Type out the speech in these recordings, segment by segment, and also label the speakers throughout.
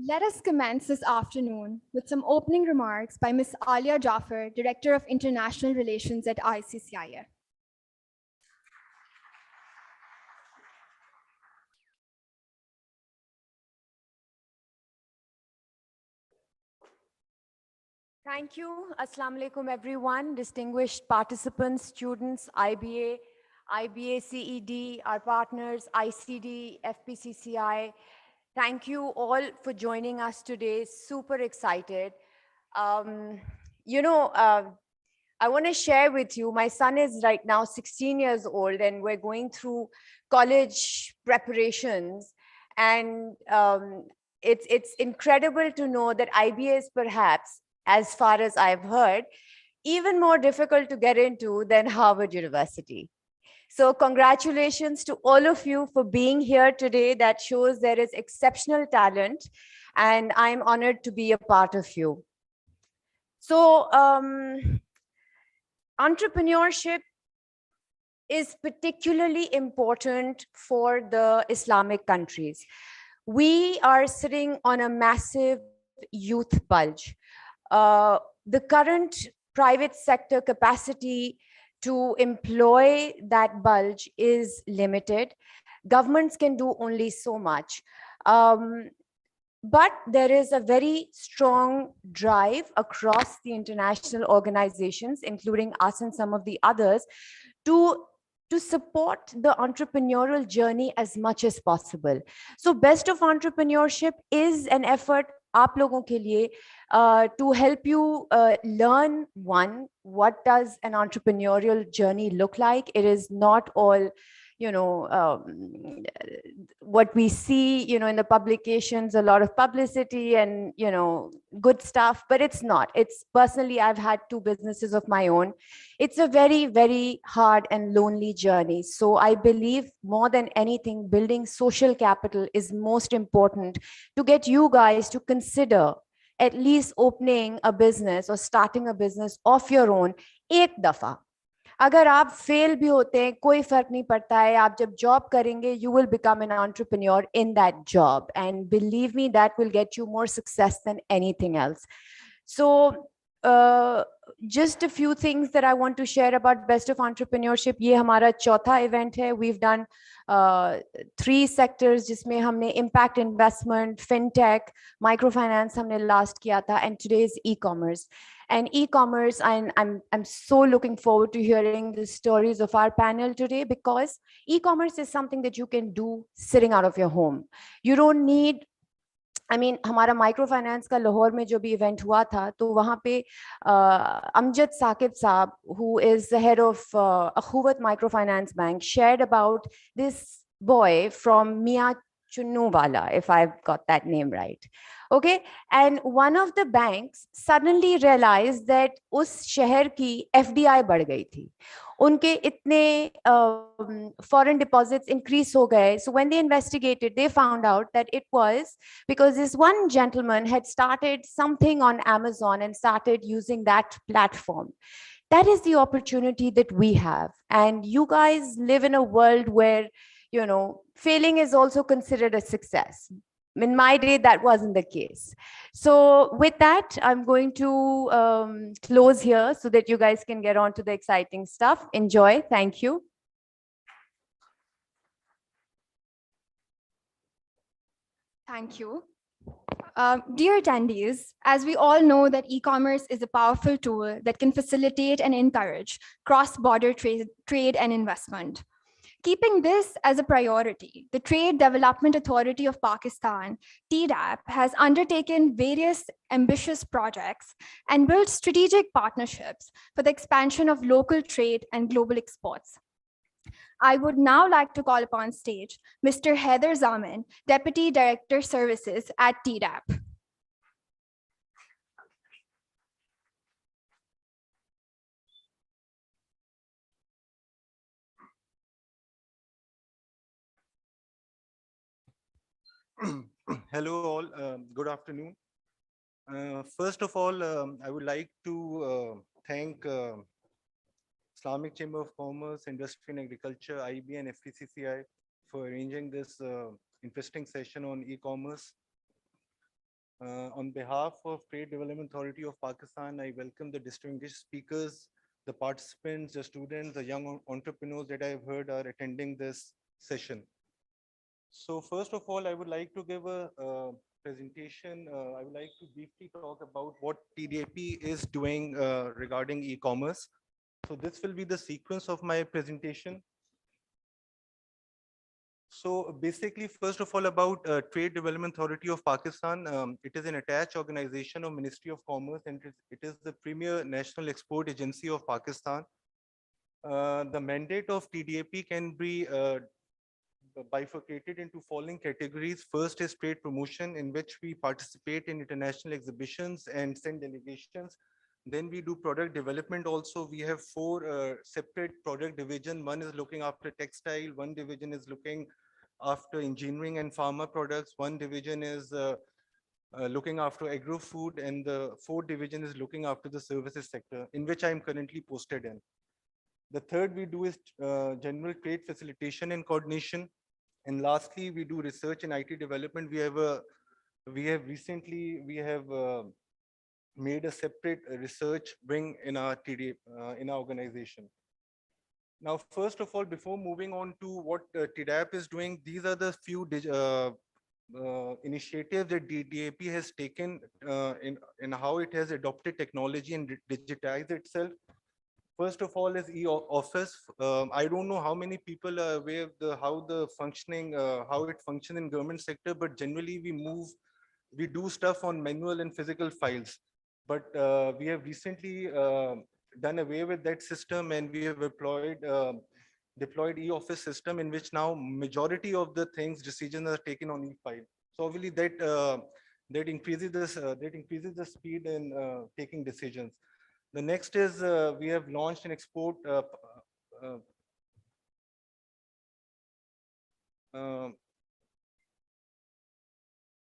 Speaker 1: Let us commence this afternoon with some opening remarks by Ms. Alia Jaffer, Director of International Relations at ICCIA.
Speaker 2: Thank you. Assalamu alaikum, everyone, distinguished participants, students, IBA, CED, our partners, ICD, FPCCI. Thank you all for joining us today. Super excited. I want to share with you, my son is right now 16 years old and we're going through college preparations. And it's incredible to know that IBA is perhaps, as far as I've heard, even more difficult to get into than Harvard University. So congratulations to all of you for being here today. That shows there is exceptional talent, and I'm honored to be a part of you. So entrepreneurship is particularly important for the Islamic countries. We are sitting on a massive youth bulge. The current private sector capacity to employ that bulge is limited. Governments can do only so much. But there is a very strong drive across the international organizations, including us and some of the others, to support the entrepreneurial journey as much as possible. So Best of Entrepreneurship is an effort आप लोगों के लिए to help you learn, one, what does an entrepreneurial journey look like. It is not all what we see, in the publications, a lot of publicity and, good stuff, but it's not. It's personally, I've had 2 businesses of my own. It's a very, very hard and lonely journey. So I believe more than anything, building social capital is most important to get you guys to consider at least opening a business or starting a business of your own एक दफा. अगर आप fail भी होते हैं कोई फर्क नहीं पड़ता है. आप जब जॉब करेंगे you will become an entrepreneur in that job, and believe me, that will get you more success than anything else. So just a few things that I want to share about Best of Entrepreneurship. ये हमारा चौथा event है. We've done 3 sectors जिसमें हमने impact investment, fintech, microfinance हमने last किया था, and today is e-commerce. And e-commerce, I'm so looking forward to hearing the stories of our panel today, because e-commerce is something that you can do sitting out of your home. You don't need, हमारा micro finance का लाहौर में जो भी event हुआ था, तो वहाँ पे अमजद साकिब साहब, who is the head of Akhuwat Microfinance Bank, shared about this boy from Mia Chunnuwala, if I've got that name right. Okay, and one of the banks suddenly realized that उस शहर की FDI बढ़ गई थी. उनके इतने foreign deposits increase हो गए. So when they investigated, they found out that it was because this one gentleman had started something on Amazon and started using that platform. That is the opportunity that we have. And you guys live in a world where, failing is also considered a success. In my day, that wasn't the case. So with that, I'm going to close here so that you guys can get on to the exciting stuff. Enjoy. Thank you.
Speaker 1: Thank you. Dear attendees, as we all know that e-commerce is a powerful tool that can facilitate and encourage cross-border trade and investment. Keeping this as a priority, the Trade Development Authority of Pakistan, TDAP, has undertaken various ambitious projects and built strategic partnerships for the expansion of local trade and global exports. I would now like to call upon stage Mr. Heather Zaman, Deputy Director Services at TDAP.
Speaker 3: Hello all, good afternoon. First of all, I would like to thank Islamic Chamber of Commerce, Industry and Agriculture, IB and FPCCI for arranging this interesting session on e-commerce. On behalf of Trade Development Authority of Pakistan, I welcome the distinguished speakers, the participants, the students, the young entrepreneurs that I've heard are attending this session. So first of all, I would like to give a presentation. I would like to briefly talk about what TDAP is doing regarding e-commerce. So this will be the sequence of my presentation. So basically, first of all, about Trade Development Authority of Pakistan, it is an attached organization of Ministry of Commerce, and it is the premier national export agency of Pakistan. The mandate of TDAP can be bifurcated into following categories. First is trade promotion, in which we participate in international exhibitions and send delegations. Then we do product development also. We have four separate product division. One is looking after textile, one division is looking after engineering and pharma products, one division is looking after agro food, and the fourth division is looking after the services sector, in which I am currently posted in. The third we do is general trade facilitation and coordination. And lastly, we do research and IT development. We have made a separate research wing in our TD in our organization. Now, first of all, before moving on to what TDAP is doing, these are the few initiatives that DDAP has taken in how it has adopted technology and digitized itself. First of all is e-office. I don't know how many people are aware of how the functioning, how it functions in government sector, but generally we do stuff on manual and physical files. But we have recently done away with that system, and we have deployed e-office system, in which now majority of the things, decisions are taken on e-file. So obviously that increases the speed in taking decisions. The next is we have launched an export. Uh,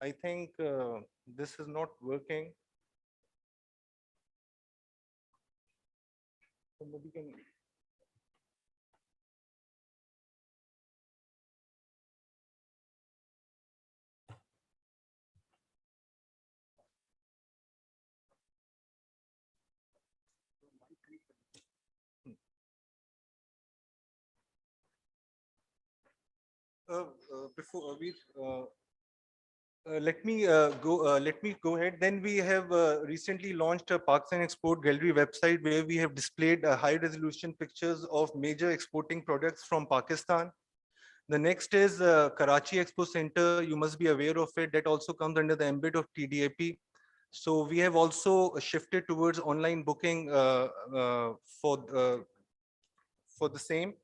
Speaker 3: I think this is not working. Somebody can. Before we let me go ahead. Then we have recently launched a Parks and Export Gallery website, where we have displayed high resolution pictures of major exporting products from Pakistan. The next is Karachi Expo Center. You must be aware of it. That also comes under the ambit of TDAP. So we have also shifted towards online booking for the same.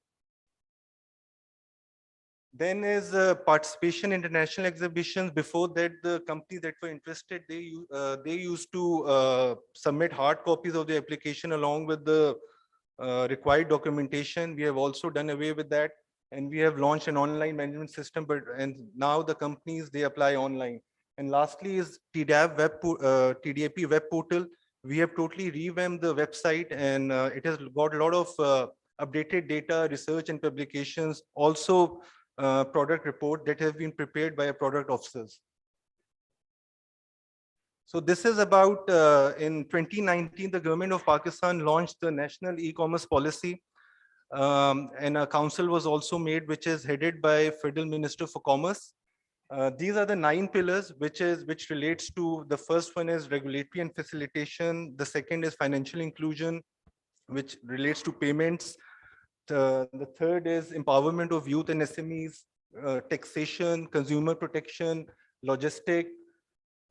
Speaker 3: Then is participation in international exhibitions. Before that, the companies that were interested, they used to submit hard copies of the application along with the required documentation. We have also done away with that, and we have launched an online management system. And now the companies, they apply online. And lastly is TDAP web portal. We have totally revamped the website, and it has got a lot of updated data, research, and publications. Also, product report that have been prepared by our product officers. So this is about in 2019, the government of Pakistan launched the national e-commerce policy, and a council was also made, which is headed by Federal Minister for Commerce. These are the 9 pillars, which relates to, the first one is regulatory and facilitation. The second is financial inclusion, which relates to payments. The third is empowerment of youth and SMEs, taxation, consumer protection, logistic,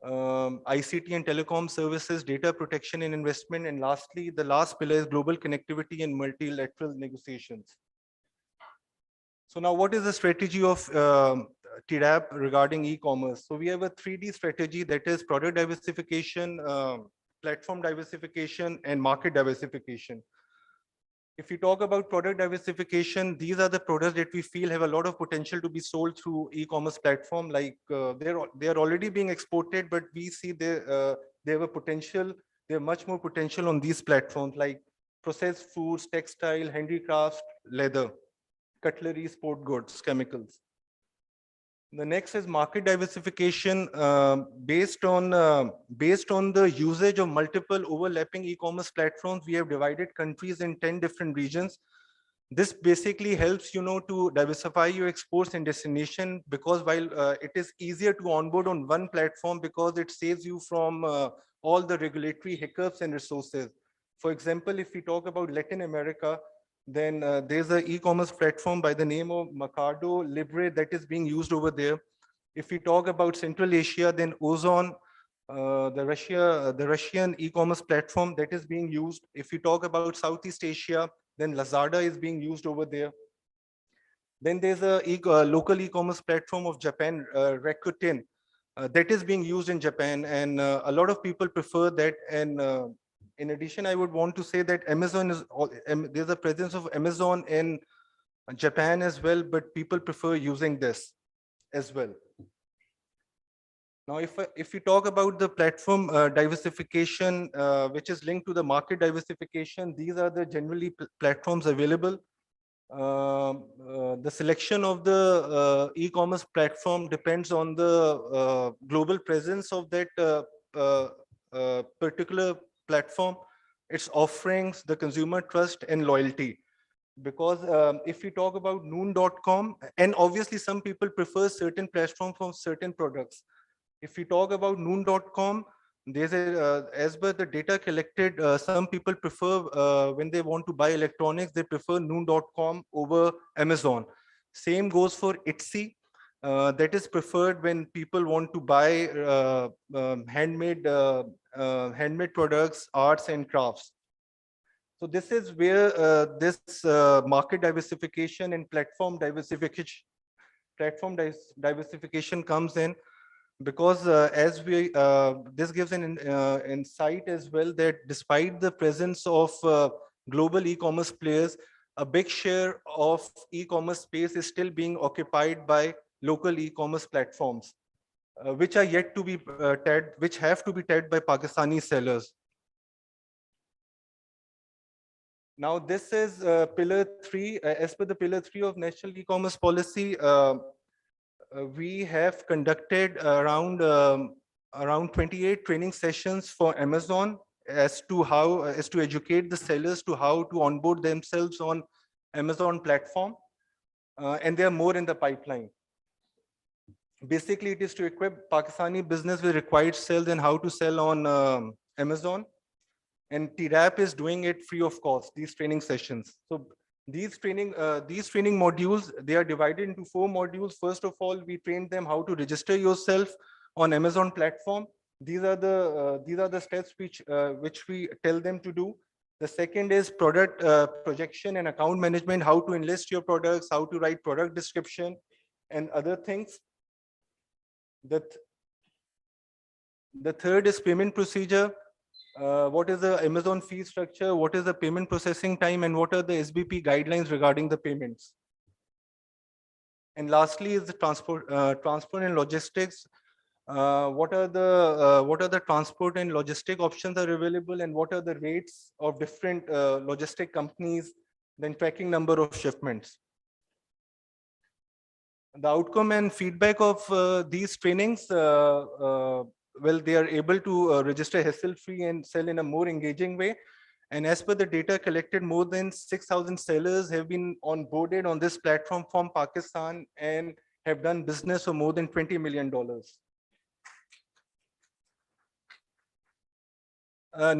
Speaker 3: ICT and telecom services, data protection and investment. And lastly, the last pillar is global connectivity and multilateral negotiations. So now what is the strategy of TDAP regarding e-commerce? So we have a 3D strategy, that is product diversification, platform diversification, and market diversification. If you talk about product diversification, these are the products that we feel have a lot of potential to be sold through e-commerce platform. Like they are already being exported, but we see they have a potential. They have much more potential on these platforms, like processed foods, textile, handicrafts, leather, cutlery, sport goods, chemicals. The next is market diversification based on the usage of multiple overlapping e-commerce platforms. We have divided countries in 10 different regions. This basically helps to diversify your exports and destination, because while it is easier to onboard on one platform because it saves you from all the regulatory hiccups and resources. For example, if we talk about Latin America, then there's an e-commerce platform by the name of Mercado Libre that is being used over there. If we talk about Central Asia, then Ozon, the Russian e-commerce platform that is being used. If we talk about Southeast Asia, then Lazada is being used over there. Then there's a local e-commerce platform of Japan, Rakuten, that is being used in Japan, and a lot of people prefer that. And in addition, I would want to say that Amazon is there's a presence of Amazon in Japan as well, but people prefer using this as well. Now, if we talk about the platform diversification, which is linked to the market diversification, these are the generally platforms available. The selection of the e-commerce platform depends on the global presence of that particular platform, its offerings, the consumer trust and loyalty. Because if we talk about noon.com, and obviously some people prefer certain platforms for certain products. If we talk about noon.com, there's as per the data collected, some people prefer when they want to buy electronics, they prefer noon.com over Amazon. Same goes for Etsy. That is preferred when people want to buy handmade products, arts and crafts. So this is where this market diversification and platform diversification comes in, because as we this gives an insight as well that despite the presence of global e-commerce players, a big share of e-commerce space is still being occupied by local e-commerce platforms, which are yet to be tagged, which have to be tagged by Pakistani sellers. Now, this is pillar 3. As per the pillar 3 of National E-commerce Policy, we have conducted around 28 training sessions for Amazon as to educate the sellers to how to onboard themselves on Amazon platform, and there are more in the pipeline. Basically, it is to equip Pakistani business with required sales and how to sell on Amazon. And TRAP is doing it free of cost, these training sessions. So these training modules, they are divided into 4 modules. First of all, we train them how to register yourself on Amazon platform. These are the steps which we tell them to do. The second is product projection and account management, how to enlist your products, how to write product description and other things. The third is payment procedure. What is the Amazon fee structure? What is the payment processing time? And what are the SBP guidelines regarding the payments? And lastly is the transport and logistics. What are the transport and logistic options are available, and what are the rates of different logistic companies, then tracking number of shipments. The outcome and feedback of these trainings, well, they are able to register hassle-free and sell in a more engaging way. And as per the data collected, more than 6,000 sellers have been onboarded on this platform from Pakistan and have done business for more than $20 million.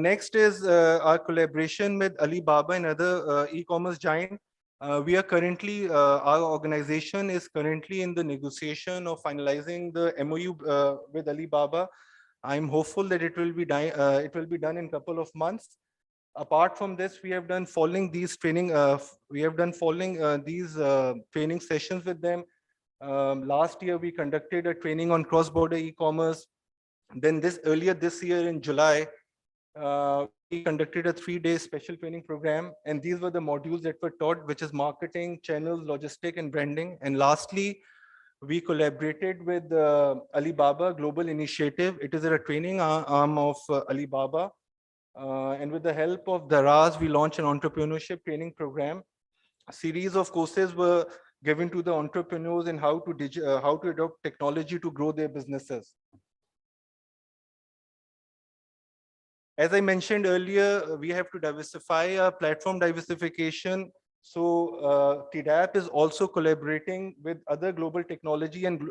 Speaker 3: Next is our collaboration with Alibaba and other e-commerce giant. We are currently, our organization is currently in the negotiation of finalizing the MOU with Alibaba. I'm hopeful that it will be done in a couple of months. Apart from this, we have done following these training sessions with them. Last year, we conducted a training on cross-border e-commerce. Then earlier this year in July, we conducted a 3-day special training program, and these were the modules that were taught, which is marketing, channels, logistic, and branding. And lastly, we collaborated with Alibaba Global Initiative. It is a training arm of Alibaba. And with the help of Daraz, we launched an entrepreneurship training program. A series of courses were given to the entrepreneurs and how to adopt technology to grow their businesses. As I mentioned earlier, we have to diversify our platform diversification. So TDAP is also collaborating with other global technology and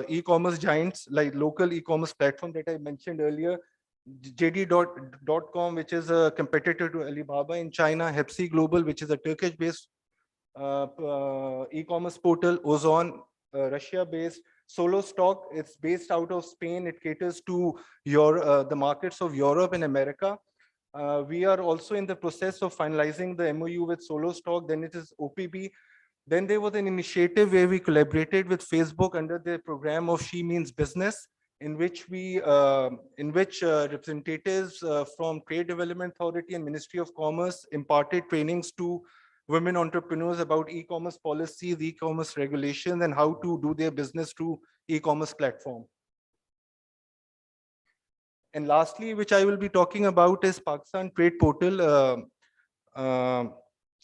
Speaker 3: e-commerce giants like local e-commerce platform that I mentioned earlier, JD.com, which is a competitor to Alibaba in China, Hepsi Global, which is a Turkish-based e-commerce portal, Ozon, Russia-based, Solo Stock. It's based out of Spain. It caters to the markets of Europe and America. We are also in the process of finalizing the MOU with Solo Stock. Then it is OPB. Then there was an initiative where we collaborated with Facebook under the program of She Means Business, in which representatives from Trade Development Authority and Ministry of Commerce imparted trainings to women entrepreneurs about e-commerce policies, e-commerce regulations, and how to do their business through e-commerce platform. And lastly, which I will be talking about, is Pakistan Trade Portal.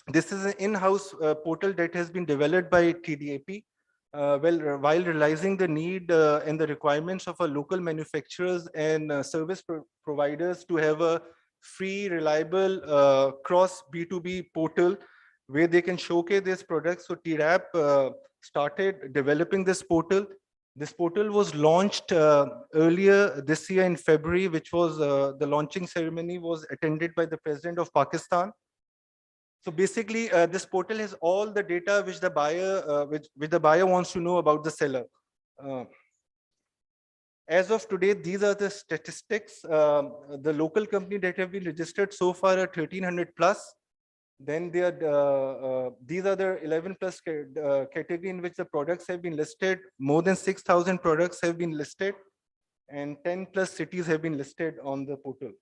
Speaker 3: This is an in-house portal that has been developed by TDAP while realizing the need and the requirements of our local manufacturers and service providers to have a free, reliable cross B2B portal where they can showcase these products. So TDAP started developing this portal. This portal was launched earlier this year in February, which was the launching ceremony was attended by the President of Pakistan. So basically, this portal has all the data which the buyer wants to know about the seller. As of today, these are the statistics. The local company that have been registered so far are 1,300 plus. Then these are the 11 plus category in which the products have been listed. More than 6,000 products have been listed, and 10 plus cities have been listed on the portal.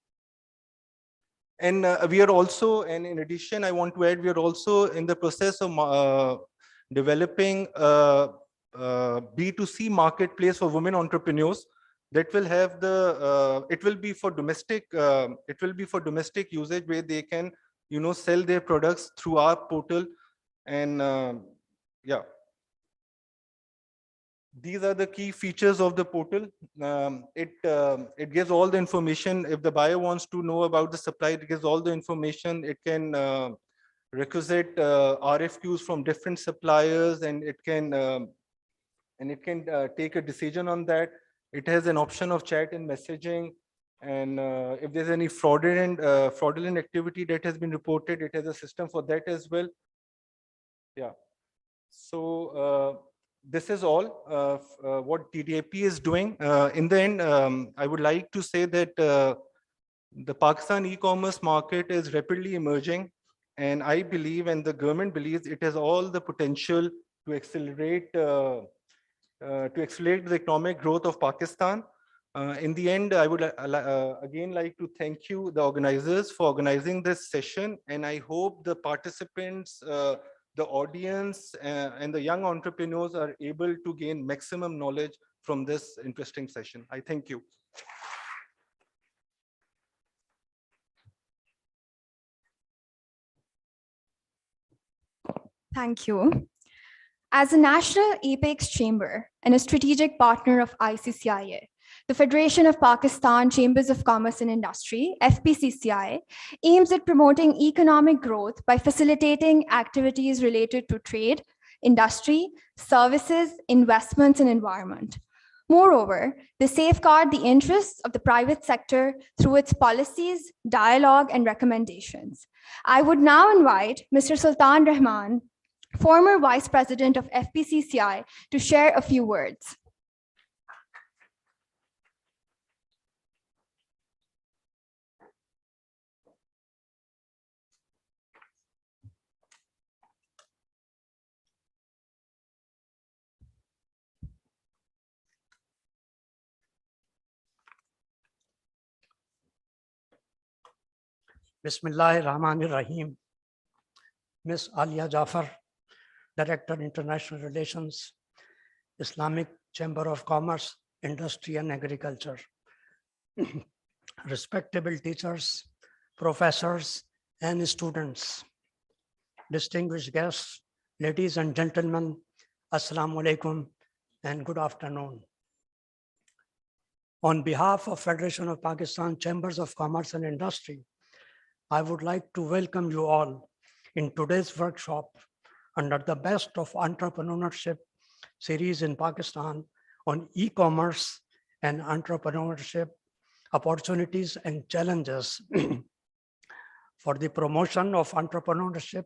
Speaker 3: And we are also, and in addition, I want to add, we are also in the process of developing a B2C marketplace for women entrepreneurs that will have it will be for domestic usage, where they can sell their products through our portal. And yeah, these are the key features of the portal. It gives all the information. If the buyer wants to know about the supply, it gives all the information. It can requisite RFQs from different suppliers, and it can take a decision on that. It has an option of chat and messaging. And if there's any fraudulent activity that has been reported, it has a system for that as well. Yeah. So this is all what TDAP is doing. In the end, I would like to say that the Pakistan e-commerce market is rapidly emerging, and I believe, and the government believes, it has all the potential to accelerate the economic growth of Pakistan. In the end, I would again like to thank you, the organizers, for organizing this session, and I hope the participants, the audience, and the young entrepreneurs are able to gain maximum knowledge from this interesting session. I thank you.
Speaker 1: Thank you. As a national apex chamber and a strategic partner of ICCIA, the Federation of Pakistan Chambers of Commerce and Industry, FPCCI, aims at promoting economic growth by facilitating activities related to trade, industry, services, investments, and environment. Moreover, they safeguard the interests of the private sector through its policies, dialogue, and recommendations. I would now invite Mr. Sultan Rahman, former Vice President of FPCCI, to share a few words.
Speaker 4: Bismillahirrahmanirrahim. Ms. Alia Jafar, Director, International Relations, Islamic Chamber of Commerce, Industry and Agriculture. Respectable teachers, professors, and students, distinguished guests, ladies and gentlemen, Assalamu alaikum and good afternoon. On behalf of Federation of Pakistan Chambers of Commerce and Industry, I would like to welcome you all in today's workshop under the Best of Entrepreneurship series in Pakistan on e-commerce and entrepreneurship opportunities and challenges for the promotion of entrepreneurship,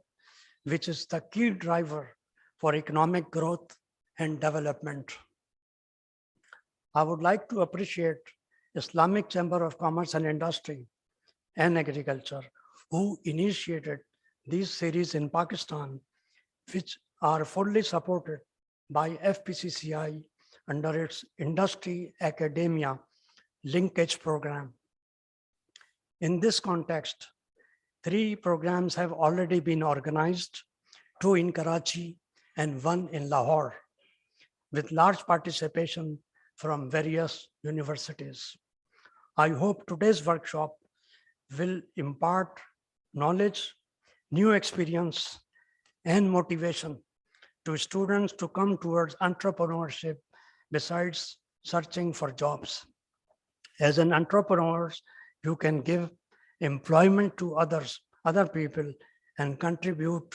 Speaker 4: which is the key driver for economic growth and development. I would like to appreciate Islamic Chamber of Commerce and Industry and Agriculture, who initiated these series in Pakistan, which are fully supported by FPCCI under its Industry Academia Linkage Program. In this context, 3 programs have already been organized, 2 in Karachi and 1 in Lahore, with large participation from various universities. I hope today's workshop will impart knowledge, new experience, and motivation to students to come towards entrepreneurship besides searching for jobs. As an entrepreneur, you can give employment to other people, and contribute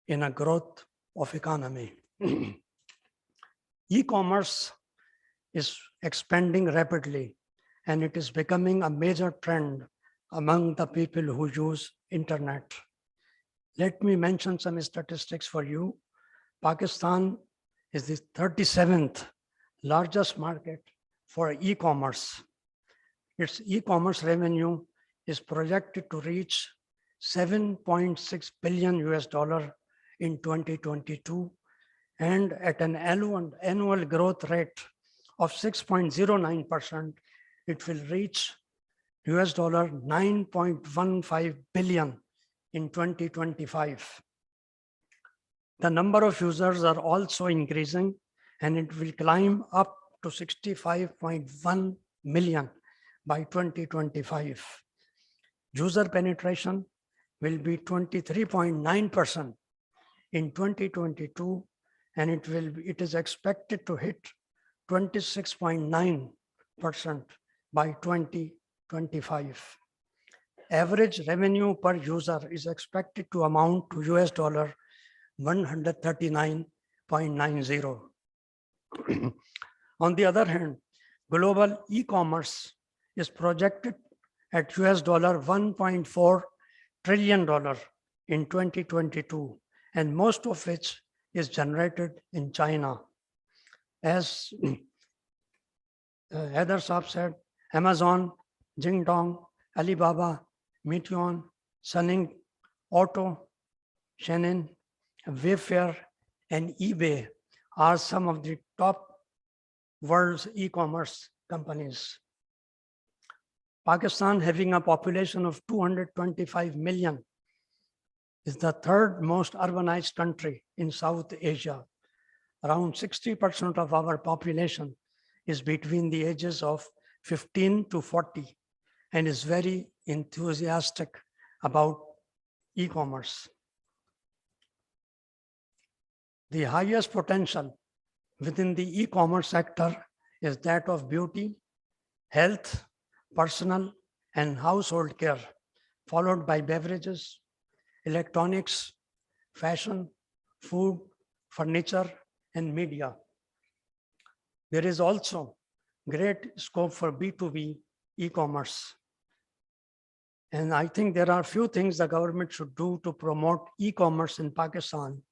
Speaker 4: in a growth of economy. E-commerce is expanding rapidly, and it is becoming a major trend among the people who use internet. Let me mention some statistics for you. Pakistan is the 37th largest market for e-commerce. Its e-commerce revenue is projected to reach $7.6 billion in 2022, and at an annual growth rate of 6.09%, it will reach $9.15 billion in 2025. The number of users are also increasing, and it will climb up to 65.1 million by 2025. User penetration will be 23.9% in 2022, and it is expected to hit 26.9% by 2025. Average revenue per user is expected to amount to $139.90. On the other hand, global e-commerce is projected at $1.4 trillion in 2022, and most of which is generated in China. As Heather Saab said, Amazon, Jingdong, Alibaba, Meituan, Sunning, Auto, Shein, Wayfair, and eBay are some of the top world's e-commerce companies. Pakistan, having a population of 225 million, is the 3rd most urbanized country in South Asia. Around 60% of our population is between the ages of 15 to 40 and is very enthusiastic about e-commerce. The highest potential within the e-commerce sector is that of beauty, health, personal and household care, followed by beverages, electronics, fashion, food, furniture, and media. There is also great scope for B2B e-commerce. And I think there are a few things the government should do to promote e-commerce in Pakistan.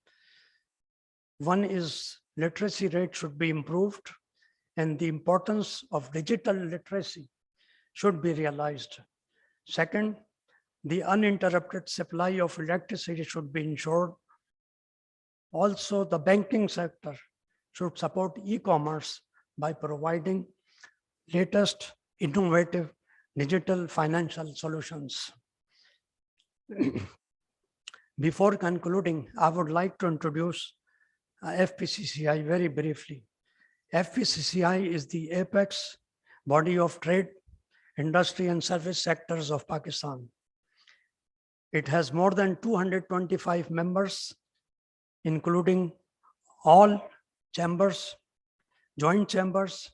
Speaker 4: One is literacy rate should be improved, and the importance of digital literacy should be realized. Second, the uninterrupted supply of electricity should be ensured. Also, the banking sector should support e-commerce by providing latest innovative digital financial solutions. Before concluding, I would like to introduce FPCCI very briefly. FPCCI is the apex body of trade, industry and service sectors of Pakistan. It has more than 225 members, including all chambers, joint chambers,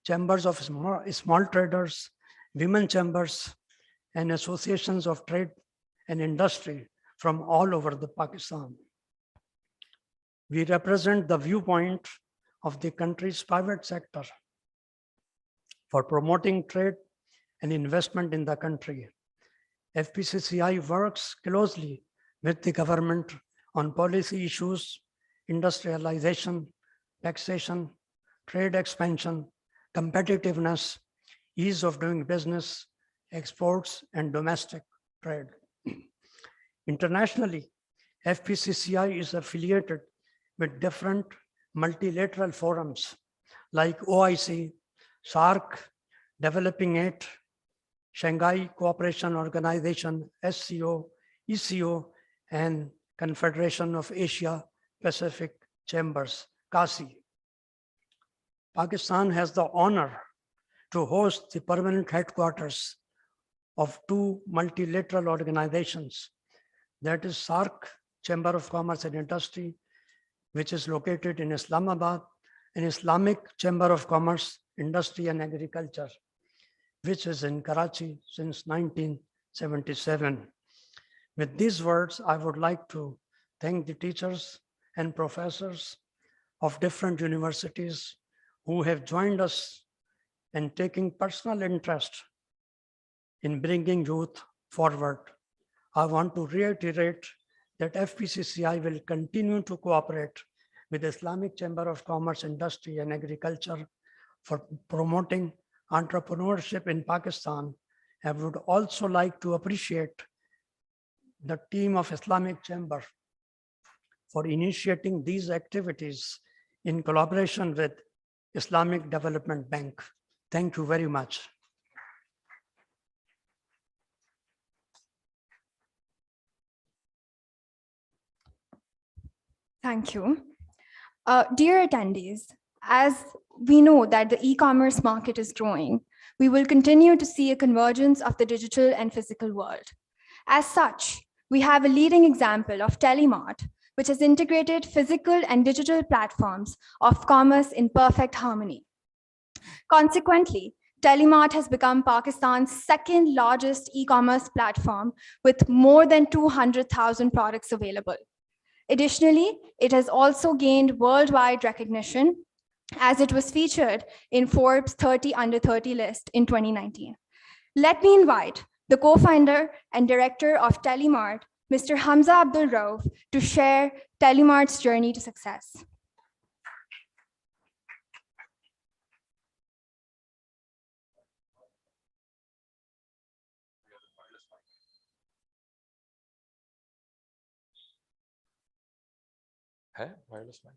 Speaker 4: chambers of small traders, women chambers, and associations of trade and industry from all over the Pakistan. We represent the viewpoint of the country's private sector for promoting trade and investment in the country. FPCCI works closely with the government on policy issues, industrialization, taxation, trade expansion, competitiveness, ease of doing business, exports, and domestic trade. Internationally, FPCCI is affiliated with different multilateral forums like OIC, SAARC, Developing Aid, Shanghai Cooperation Organization, SCO, ECO, and Confederation of Asia Pacific Chambers, CASI. Pakistan has the honor to host the permanent headquarters of two multilateral organizations, that is SAARC, Chamber of Commerce and Industry, which is located in Islamabad, and Islamic Chamber of Commerce, Industry and Agriculture, which is in Karachi since 1977. With these words, I would like to thank the teachers and professors of different universities who have joined us and taking personal interest in bringing youth forward. I want to reiterate that FPCCI will continue to cooperate with Islamic Chamber of Commerce, Industry and Agriculture for promoting entrepreneurship in Pakistan. I would also like to appreciate the team of Islamic Chamber for initiating these activities in collaboration with Islamic Development Bank. Thank you very much.
Speaker 1: Thank you. Dear attendees, as we know that the e-commerce market is growing, we will continue to see a convergence of the digital and physical world. As such, we have a leading example of Telemart, which has integrated physical and digital platforms of commerce in perfect harmony. Consequently, Telemart has become Pakistan's second largest e-commerce platform with more than 200,000 products available. Additionally, it has also gained worldwide recognition as it was featured in Forbes 30 Under 30 list in 2019. Let me invite the co-founder and director of Telemart, Mr. Hamza Abdul Rauf, to share Telemart's journey to success.
Speaker 5: है wireless mic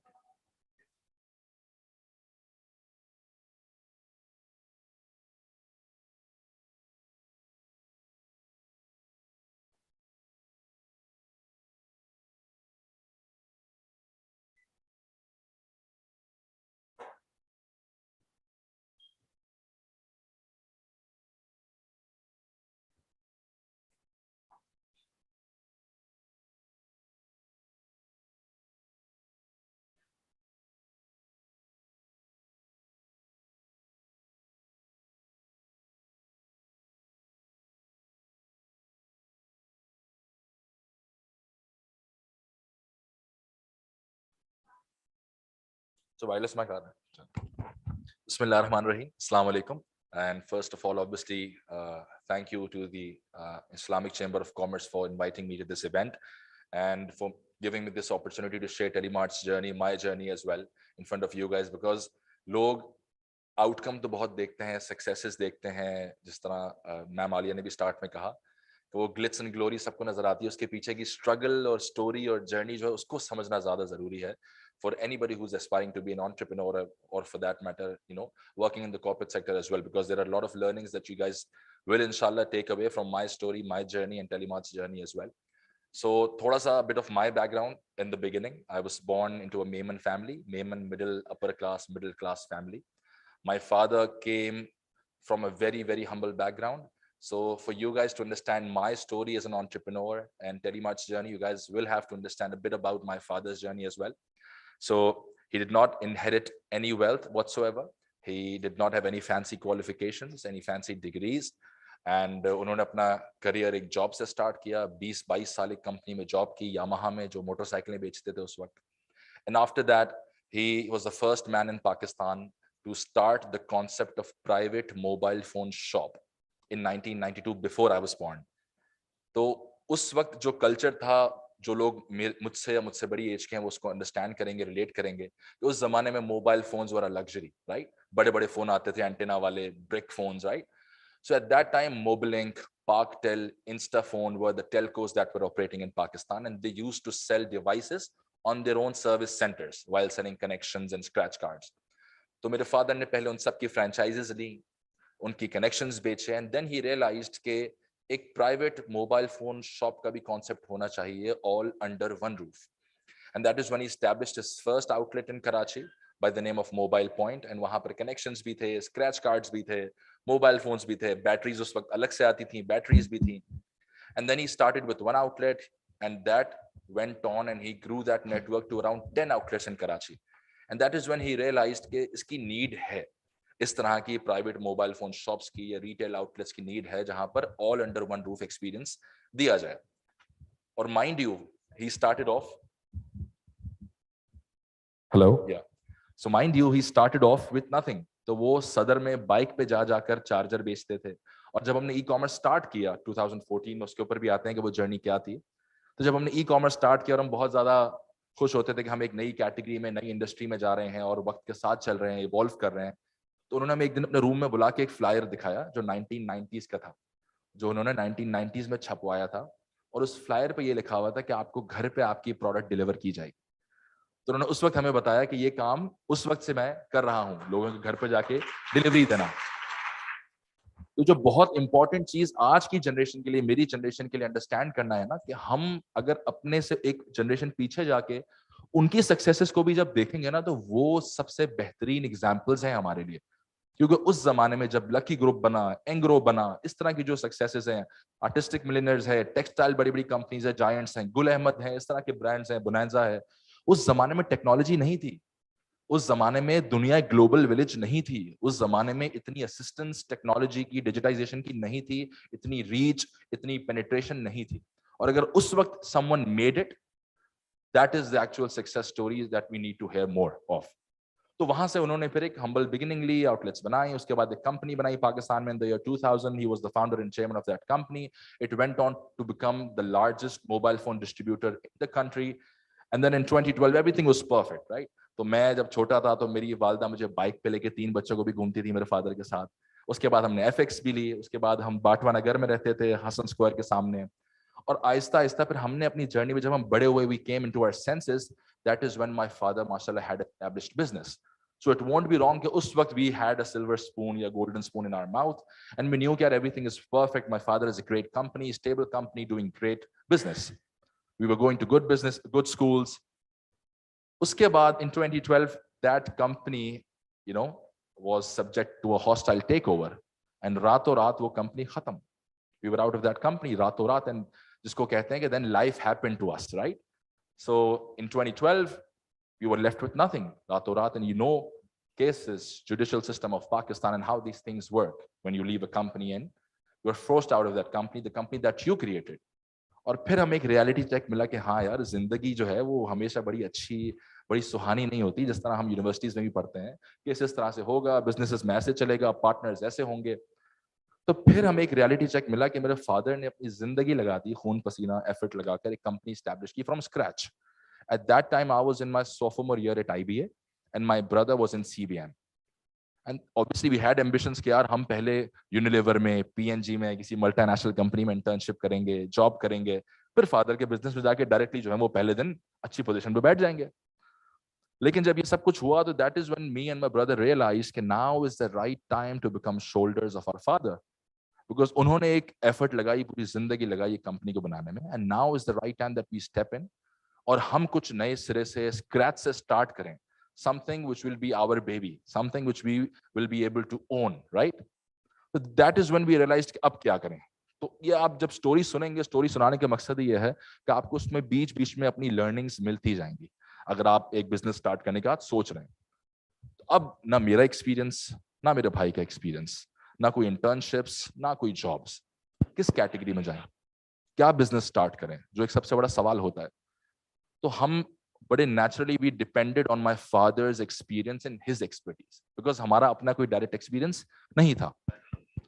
Speaker 5: So wireless mic. Bismillahirrahmanirrahim. Assalamu alaikum. And first of all, obviously, thank you to the Islamic Chamber of Commerce for inviting me to this event and for giving me this opportunity to share Telemart's journey, my journey as well, in front of you guys, because लोग outcome तो बहुत देखते हैं, successes देखते हैं, जिस तरह ma'am Alia ने भी start में कहा, तो वो glitz and glory सबको नजर आती है, उसके पीछे की struggle और story और journey जो है उसको समझना ज़्यादा ज़रूरी है for anybody who's aspiring to be an entrepreneur or for that matter, you know, working in the corporate sector as well, because there are a lot of learnings that you guys will inshallah take away from my story, my journey and Telemart's journey as well. So thoda sa a bit of my background in the beginning. I was born into a Mehman family, Mehman middle class family. My father came from a very, very humble background. So for you guys to understand my story as an entrepreneur and Telemart's journey, you guys will have to understand a bit about my father's journey as well. So He did not inherit any wealth whatsoever. He did not have any fancy qualifications, any fancy degrees. And उन्होंने अपना career एक job से start किया, 20-22 साल एक company में job की, Yamaha में, जो मोटरसाइकिलें बेचते थे उस वक्त. And after that, he was the first man in Pakistan to start the concept of private mobile phone shop in 1992, before I was born. तो उस वक्त जो कल्चर था, जो लोग मुझसे या मुझसे बड़ी एज के हैं वो उसको अंडरस्टैंड करेंगे, रिलेट करेंगे, कि उस जमाने में mobile phones were a luxury, right? बड़े बड़े फोन आते थे, एंटेना वाले, brick phones, right? So at that time, Mobilink, Parktel, Instaphone were the telcos that were operating in Pakistan, and they used to sell devices on their own service centers while selling connections and scratch cards. तो मेरे father ने पहले उन सब की franchises ली, उनकी connections बेचे, and then he realised के एक प्राइवेट मोबाइल फोन शॉप का भी कॉन्सेप्ट होना चाहिए, all under one roof. And that is when he established his first outlet in Karachi by the name of Mobile Point, and वहां पर connections भी थे, scratch cards भी थे, mobile phones भी थे, batteries उस वक्त अलग से आती थी, batteries भी थी. And then he started with one outlet, and that went on, and he grew that network to around 10 outlets in Karachi. And that is when he realized कि इसकी need है, इस तरह की प्राइवेट मोबाइल फोन शॉप्स की या retail outlets की need है, जहां पर all under one roof experience दिया जाए. और mind you, he started off, hello, yeah. So mind you, he started off with nothing. तो वो सदर में बाइक पे जा जाकर चार्जर बेचते थे. और जब हमने ई कॉमर्स स्टार्ट किया 2014 में, उसके ऊपर भी आते हैं कि वो जर्नी क्या थी. तो जब हमने ई कॉमर्स स्टार्ट किया और हम बहुत ज्यादा खुश होते थे कि हम एक नई कैटेगरी में, नई इंडस्ट्री में जा रहे हैं और वक्त के साथ चल रहे हैं, इवॉल्व कर रहे हैं, तो उन्होंने हमें एक दिन अपने रूम में बुला के एक फ्लायर दिखाया जो 1990s का था, जो उन्होंने 1990s में छपवाया था. और उस फ्लायर पे ये लिखा हुआ था कि आपको घर पे आपकी प्रोडक्ट डिलीवर की जाएगी. तो उन्होंने उस वक्त हमें बताया कि ये काम उस वक्त से मैं कर रहा हूं, लोगों के घर पर जाके डिलीवरी देना. तो जो बहुत इंपॉर्टेंट चीज आज की जनरेशन के लिए, मेरी जनरेशन के लिए अंडरस्टैंड करना है ना, कि हम अगर अपने से एक जनरेशन पीछे जाके उनकी सक्सेसेस को भी जब देखेंगे ना, तो वो सबसे बेहतरीन एग्जांपल्स हैं हमारे लिए. क्योंकि उस जमाने में जब लकी ग्रुप बना, एंग्रो बना, इस तरह की जो सक्सेसेस हैं, आर्टिस्टिक मिलियनर्स है, टेक्सटाइल बड़ी बड़ी कंपनीज है, जायंट्स हैं, गुल अहमद हैं, इस तरह के ब्रांड्स हैं, बुनांजा है. उस जमाने में टेक्नोलॉजी नहीं थी, उस जमाने में दुनिया एक ग्लोबल विलेज नहीं थी, उस जमाने में इतनी असिस्टेंस टेक्नोलॉजी की, डिजिटाइजेशन की नहीं थी, इतनी रीच, इतनी पेनिट्रेशन नहीं थी. और अगर उस वक्त someone made it, that is the actual success stories that we need to hear more of. तो वहां से उन्होंने फिर एक हम्बल बिगिनिंग ली, आउटलेट्स बनाई, उसके बाद एक कंपनी बनाई पाकिस्तान में in the year 2000. He was the founder and chairman of that company. It went on to become the largest mobile phone distributor in the country. And then in 2012 everything was perfect, right? तो मैं जब छोटा था तो मेरी वालिदा मुझे bike पे लेके 3 बच्चों को भी घूमती थी मेरे फादर के साथ. उसके बाद हमने एफएक्स भी ली, उसके बाद हम बाटवा नगर में रहते थे, हसन स्क्वायर के सामने. और आहिस्ता आहिस्ता फिर हमने अपनी जर्नी में जब हम बड़े हुए, we came into our senses. That is when my father माशाल्लाह had established business. So it won't be wrong कि उस वक्त we had a silver spoon या golden spoon in our mouth and we knew that everything is perfect. My father is a great company, stable company, doing great business. We were going to good business, good schools. Uske baad in 2012, that company, you know, was subject to a hostile takeover, and rato raat wo company khatam. We were out of that company rato raat, and jisko kehte hain ki then life happened to us, right? So in 2012, we were left with nothing rato raat, and you know cases, judicial system of Pakistan and how these things work when you leave a company and you're forced out of that company, the company that you created. और फिर हमें एक reality check मिला कि हाँ यार, जिंदगी जो है वो हमेशा बड़ी अच्छी, बड़ी सुहानी नहीं होती, जिस तरह हम यूनिवर्सिटीज में भी पढ़ते हैं कि इस तरह से होगा, बिजनेसेस में ऐसे चलेगा, पार्टनर्स ऐसे होंगे. तो फिर हमें एक रियलिटी चेक मिला कि मेरे फादर ने अपनी जिंदगी लगा दी, खून पसीना एफर्ट लगाकर एक कंपनी स्टैब्लिश की from scratch. At that time I was in my sophomore year at IBA and my brother was in CBM. And obviously we had ambitions कि यार हम पहले यूनिलीवर में, PNG में, किसी मल्टीनेशनल कंपनी में इंटर्नशिप करेंगे, जॉब करेंगे, फिर फादर के बिजनेस में जाके डायरेक्टली जो है वो पहले दिन अच्छी पोजीशन पे बैठ जाएंगे. लेकिन जब ये सब कुछ हुआ तो that is when me and my brother realise कि now is the right time to become shoulders of our father, because उन्होंने एक एफर्ट लगाई, पूरी जिंदगी लगाई कंपनी को बनाने में, and now is the right time that we step in और हम कुछ नए सिरे से, स्क्रैच से स्टार्ट करें. Something which will be our baby, something which we will be able to own, right? So that is when we realized कि अब क्या करें. तो ये आप जब स्टोरी सुनेंगे, स्टोरी सुनाने का मकसद ये है कि आपको उसमें बीच बीच में अपनी लर्निंग्स मिलती जाएंगी, अगर आप एक बिजनेस स्टार्ट करने का सोच रहे हैं। अब ना मेरा एक्सपीरियंस, ना मेरे भाई का एक्सपीरियंस, ना कोई इंटर्नशिप्स, ना कोई जॉब्स, किस कैटेगरी में जाएं, क्या बिजनेस स्टार्ट करें, जो एक सबसे बड़ा सवाल होता है। तो हम बड़े naturally we depended on my father's experience and his expertise, because हमारा अपना कोई डायरेक्ट एक्सपीरियंस नहीं था।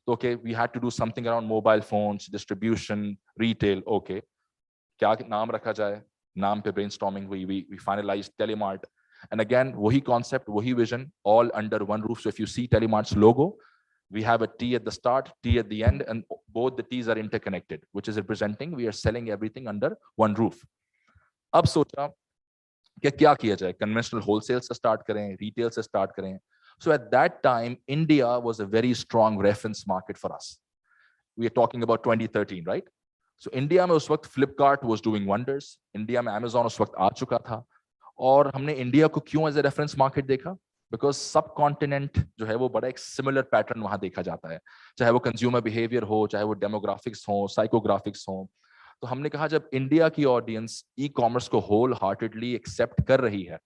Speaker 5: तो okay, we had to do something around mobile phones, distribution, retail. Okay, क्या नाम रखा जाए, नाम पे ब्रेनस्टॉर्मिंग हुई, we finalised Telemart, and again वही कॉन्सेप्ट, वही vision, all under one roof. So if you see Telemart's logo, we have a T at the start, T at the end, and both the T's are interconnected, which is representing we are selling everything under one roof. अब सोचा कि क्या किया जाए, conventional wholesale से start करें, retail से start करें. So at that time, India was a very strong reference market for us. We are talking about 2013, right? So India में उस वक्त Flipkart was doing wonders. India में Amazon उस वक्त आ चुका था. और हमने इंडिया को क्यों एज ए रेफरेंस मार्केट देखा? बिकॉज सब कॉन्टिनेंट जो है वो बड़ा एक सिमिलर पैटर्न वहां देखा जाता है, चाहे वो कंज्यूमर बिहेवियर हो, चाहे वो डेमोग्राफिक्स हो, साइकोग्राफिक्स हो. तो हमने कहा जब इंडिया की ऑडियंस ई कॉमर्स को होल हार्टेडली एक्सेप्ट कर रही है,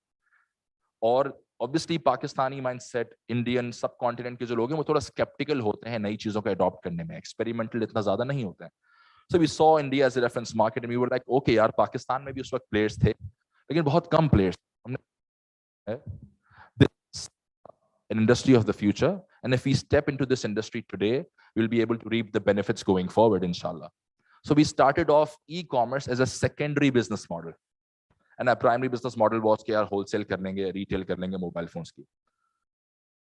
Speaker 5: और ऑब्वियसली पाकिस्तानी माइंडसेट, इंडियन सब कॉन्टिनेंट के जो लोग हैं वो थोड़ा स्केप्टिकल होते हैं नई चीजों को अडॉप्ट करने में, एक्सपेरिमेंटल इतना ज्यादा नहीं होते हैं. So we saw India as a reference market and we were like okay यार, पाकिस्तान में भी उस वक्त प्लेयर्स थे लेकिन बहुत कम प्लेयर्स. हमने an industry of the future, and if we step into this industry today, we'll be able to reap the benefits going forward, inshallah. So we started off e-commerce as a secondary business model, and our primary business model was कि यार wholesale कर लेंगे, retail कर लेंगे mobile phones की.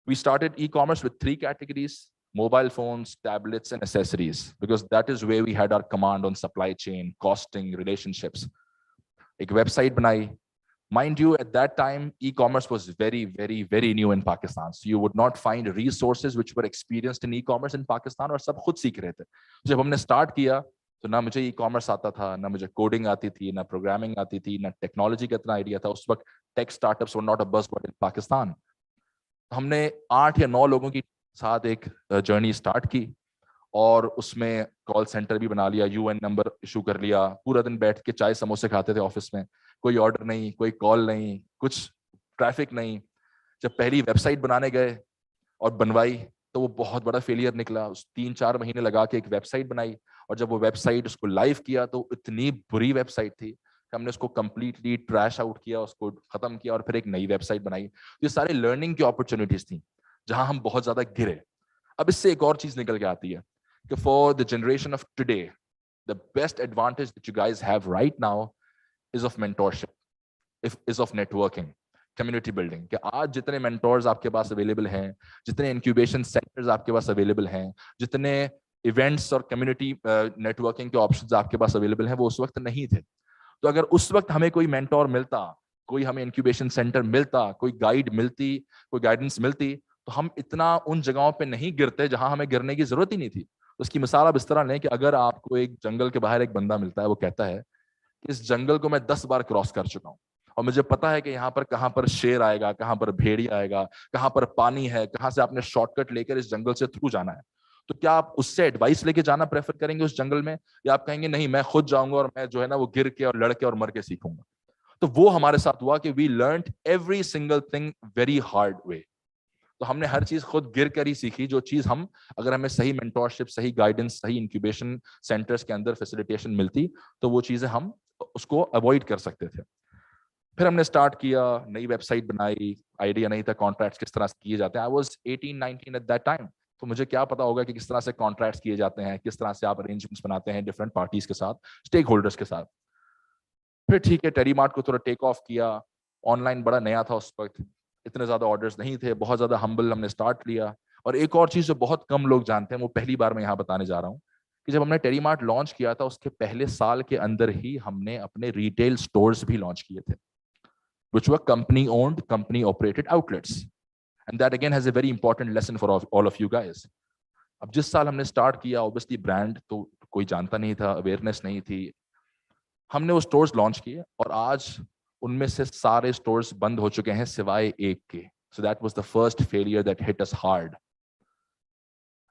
Speaker 5: We started e-commerce with 3 categories: mobile phones, tablets, and accessories, because that is where we had our command on supply chain, costing, relationships. एक website बनाई. Mind you, at that time, e-commerce was very, very, very new in Pakistan. So you would not find resources which were experienced in e-commerce in Pakistan, और सब खुद सीख रहे थे. जब हमने start किया, तो ना मुझे e-commerce आता था, ना मुझे coding आती थी, ना programming आती थी, ना technology का इतना idea था. उस वक्त tech startups were not a buzzword in Pakistan. हमने 8 या 9 लोगों की साथ एक journey start की, और उसमें कॉल सेंटर भी बना लिया, यूएन नंबर इशू कर लिया, पूरा दिन बैठ के चाय समोसे खाते थे ऑफिस में, कोई ऑर्डर नहीं, कोई कॉल नहीं, कुछ ट्रैफिक नहीं. जब पहली वेबसाइट बनाने गए और बनवाई तो वो बहुत बड़ा फेलियर निकला. उस 3-4 महीने लगा के एक वेबसाइट बनाई, और जब वो वेबसाइट उसको लाइव किया तो इतनी बुरी वेबसाइट थी कि हमने उसको कंप्लीटली ट्रैश आउट किया, उसको खत्म किया और फिर एक नई वेबसाइट बनाई. ये सारे लर्निंग की अपॉर्चुनिटीज थी जहां हम बहुत ज्यादा गिरे. अब इससे एक और चीज निकल के आती है कि for the generation of today, the best advantage that you guys have right now is of mentorship, is of networking, community building. कि आज जितने mentors आपके पास available हैं, जितने incubation centers आपके पास available हैं, जितने events और community networking के options आपके पास available हैं, वो उस वक्त नहीं थे. तो अगर उस वक्त हमें कोई mentor मिलता, कोई हमें incubation center मिलता, कोई guide मिलती, कोई guidance मिलती, तो हम इतना उन जगहों पे नहीं गिरते जहां हमें गिरने की जरूरत ही नहीं थी. उसकी मिसाल आप इस तरह लें कि अगर आपको एक जंगल के बाहर एक बंदा मिलता है, वो कहता है कि इस जंगल को मैं 10 बार क्रॉस कर चुका हूं और मुझे पता है कि यहाँ पर कहाँ पर शेर आएगा, कहाँ पर भेड़िया आएगा, कहाँ पर पानी है, कहाँ से आपने शॉर्टकट लेकर इस जंगल से थ्रू जाना है. तो क्या आप उससे एडवाइस लेके जाना प्रेफर करेंगे उस जंगल में, या आप कहेंगे नहीं मैं खुद जाऊंगा और मैं जो है ना वो गिर के और लड़ के और मर के सीखूंगा? तो वो हमारे साथ हुआ कि we learned every single thing very hard way. तो हमने हर चीज खुद गिर कर ही सीखी, जो चीज हम अगर हमें सही मेंटोरशिप, सही गाइडेंस, सही इंक्यूबेशन सेंटर्स के अंदर फैसिलिटेशन मिलती तो वो चीजें हम उसको अवॉइड कर सकते थे. फिर हमने स्टार्ट किया, नई वेबसाइट बनाई, आइडिया नहीं था कॉन्ट्रैक्ट्स किस तरह से किए जाते हैं. I was 18-19 eight that time, तो मुझे क्या पता होगा कि किस तरह से कॉन्ट्रैक्ट्स किए जाते हैं, किस तरह से आप अरेंजमेंट्स बनाते हैं डिफरेंट पार्टीज के साथ, स्टेक होल्डर्स के साथ. फिर ठीक है, टेलीमार्ट को थोड़ा टेक ऑफ किया. ऑनलाइन बड़ा नया था उस वक्त, इतने ज्यादा ऑर्डर्स नहीं थे, बहुत ज्यादा हम्बल हमने स्टार्ट लिया. और एक और चीज जो बहुत कम लोग जानते हैं, वो पहली बार मैं यहाँ बताने जा रहा हूँ, कि जब हमने टेलीमार्ट लॉन्च किया था उसके पहले साल के अंदर ही हमने अपने रिटेल स्टोर्स भी लॉन्च किए थे, which were company owned, company operated outlets. And that again has a very important lesson for all of you guys. अब जिस साल हमने स्टार्ट किया, ऑब्वियसली ब्रांड तो कोई जानता नहीं था, अवेयरनेस नहीं थी. हमने वो स्टोर्स लॉन्च किए और आज उनमें से सारे स्टोर्स बंद हो चुके हैं सिवाय एक के. So that was the first failure that hit us hard.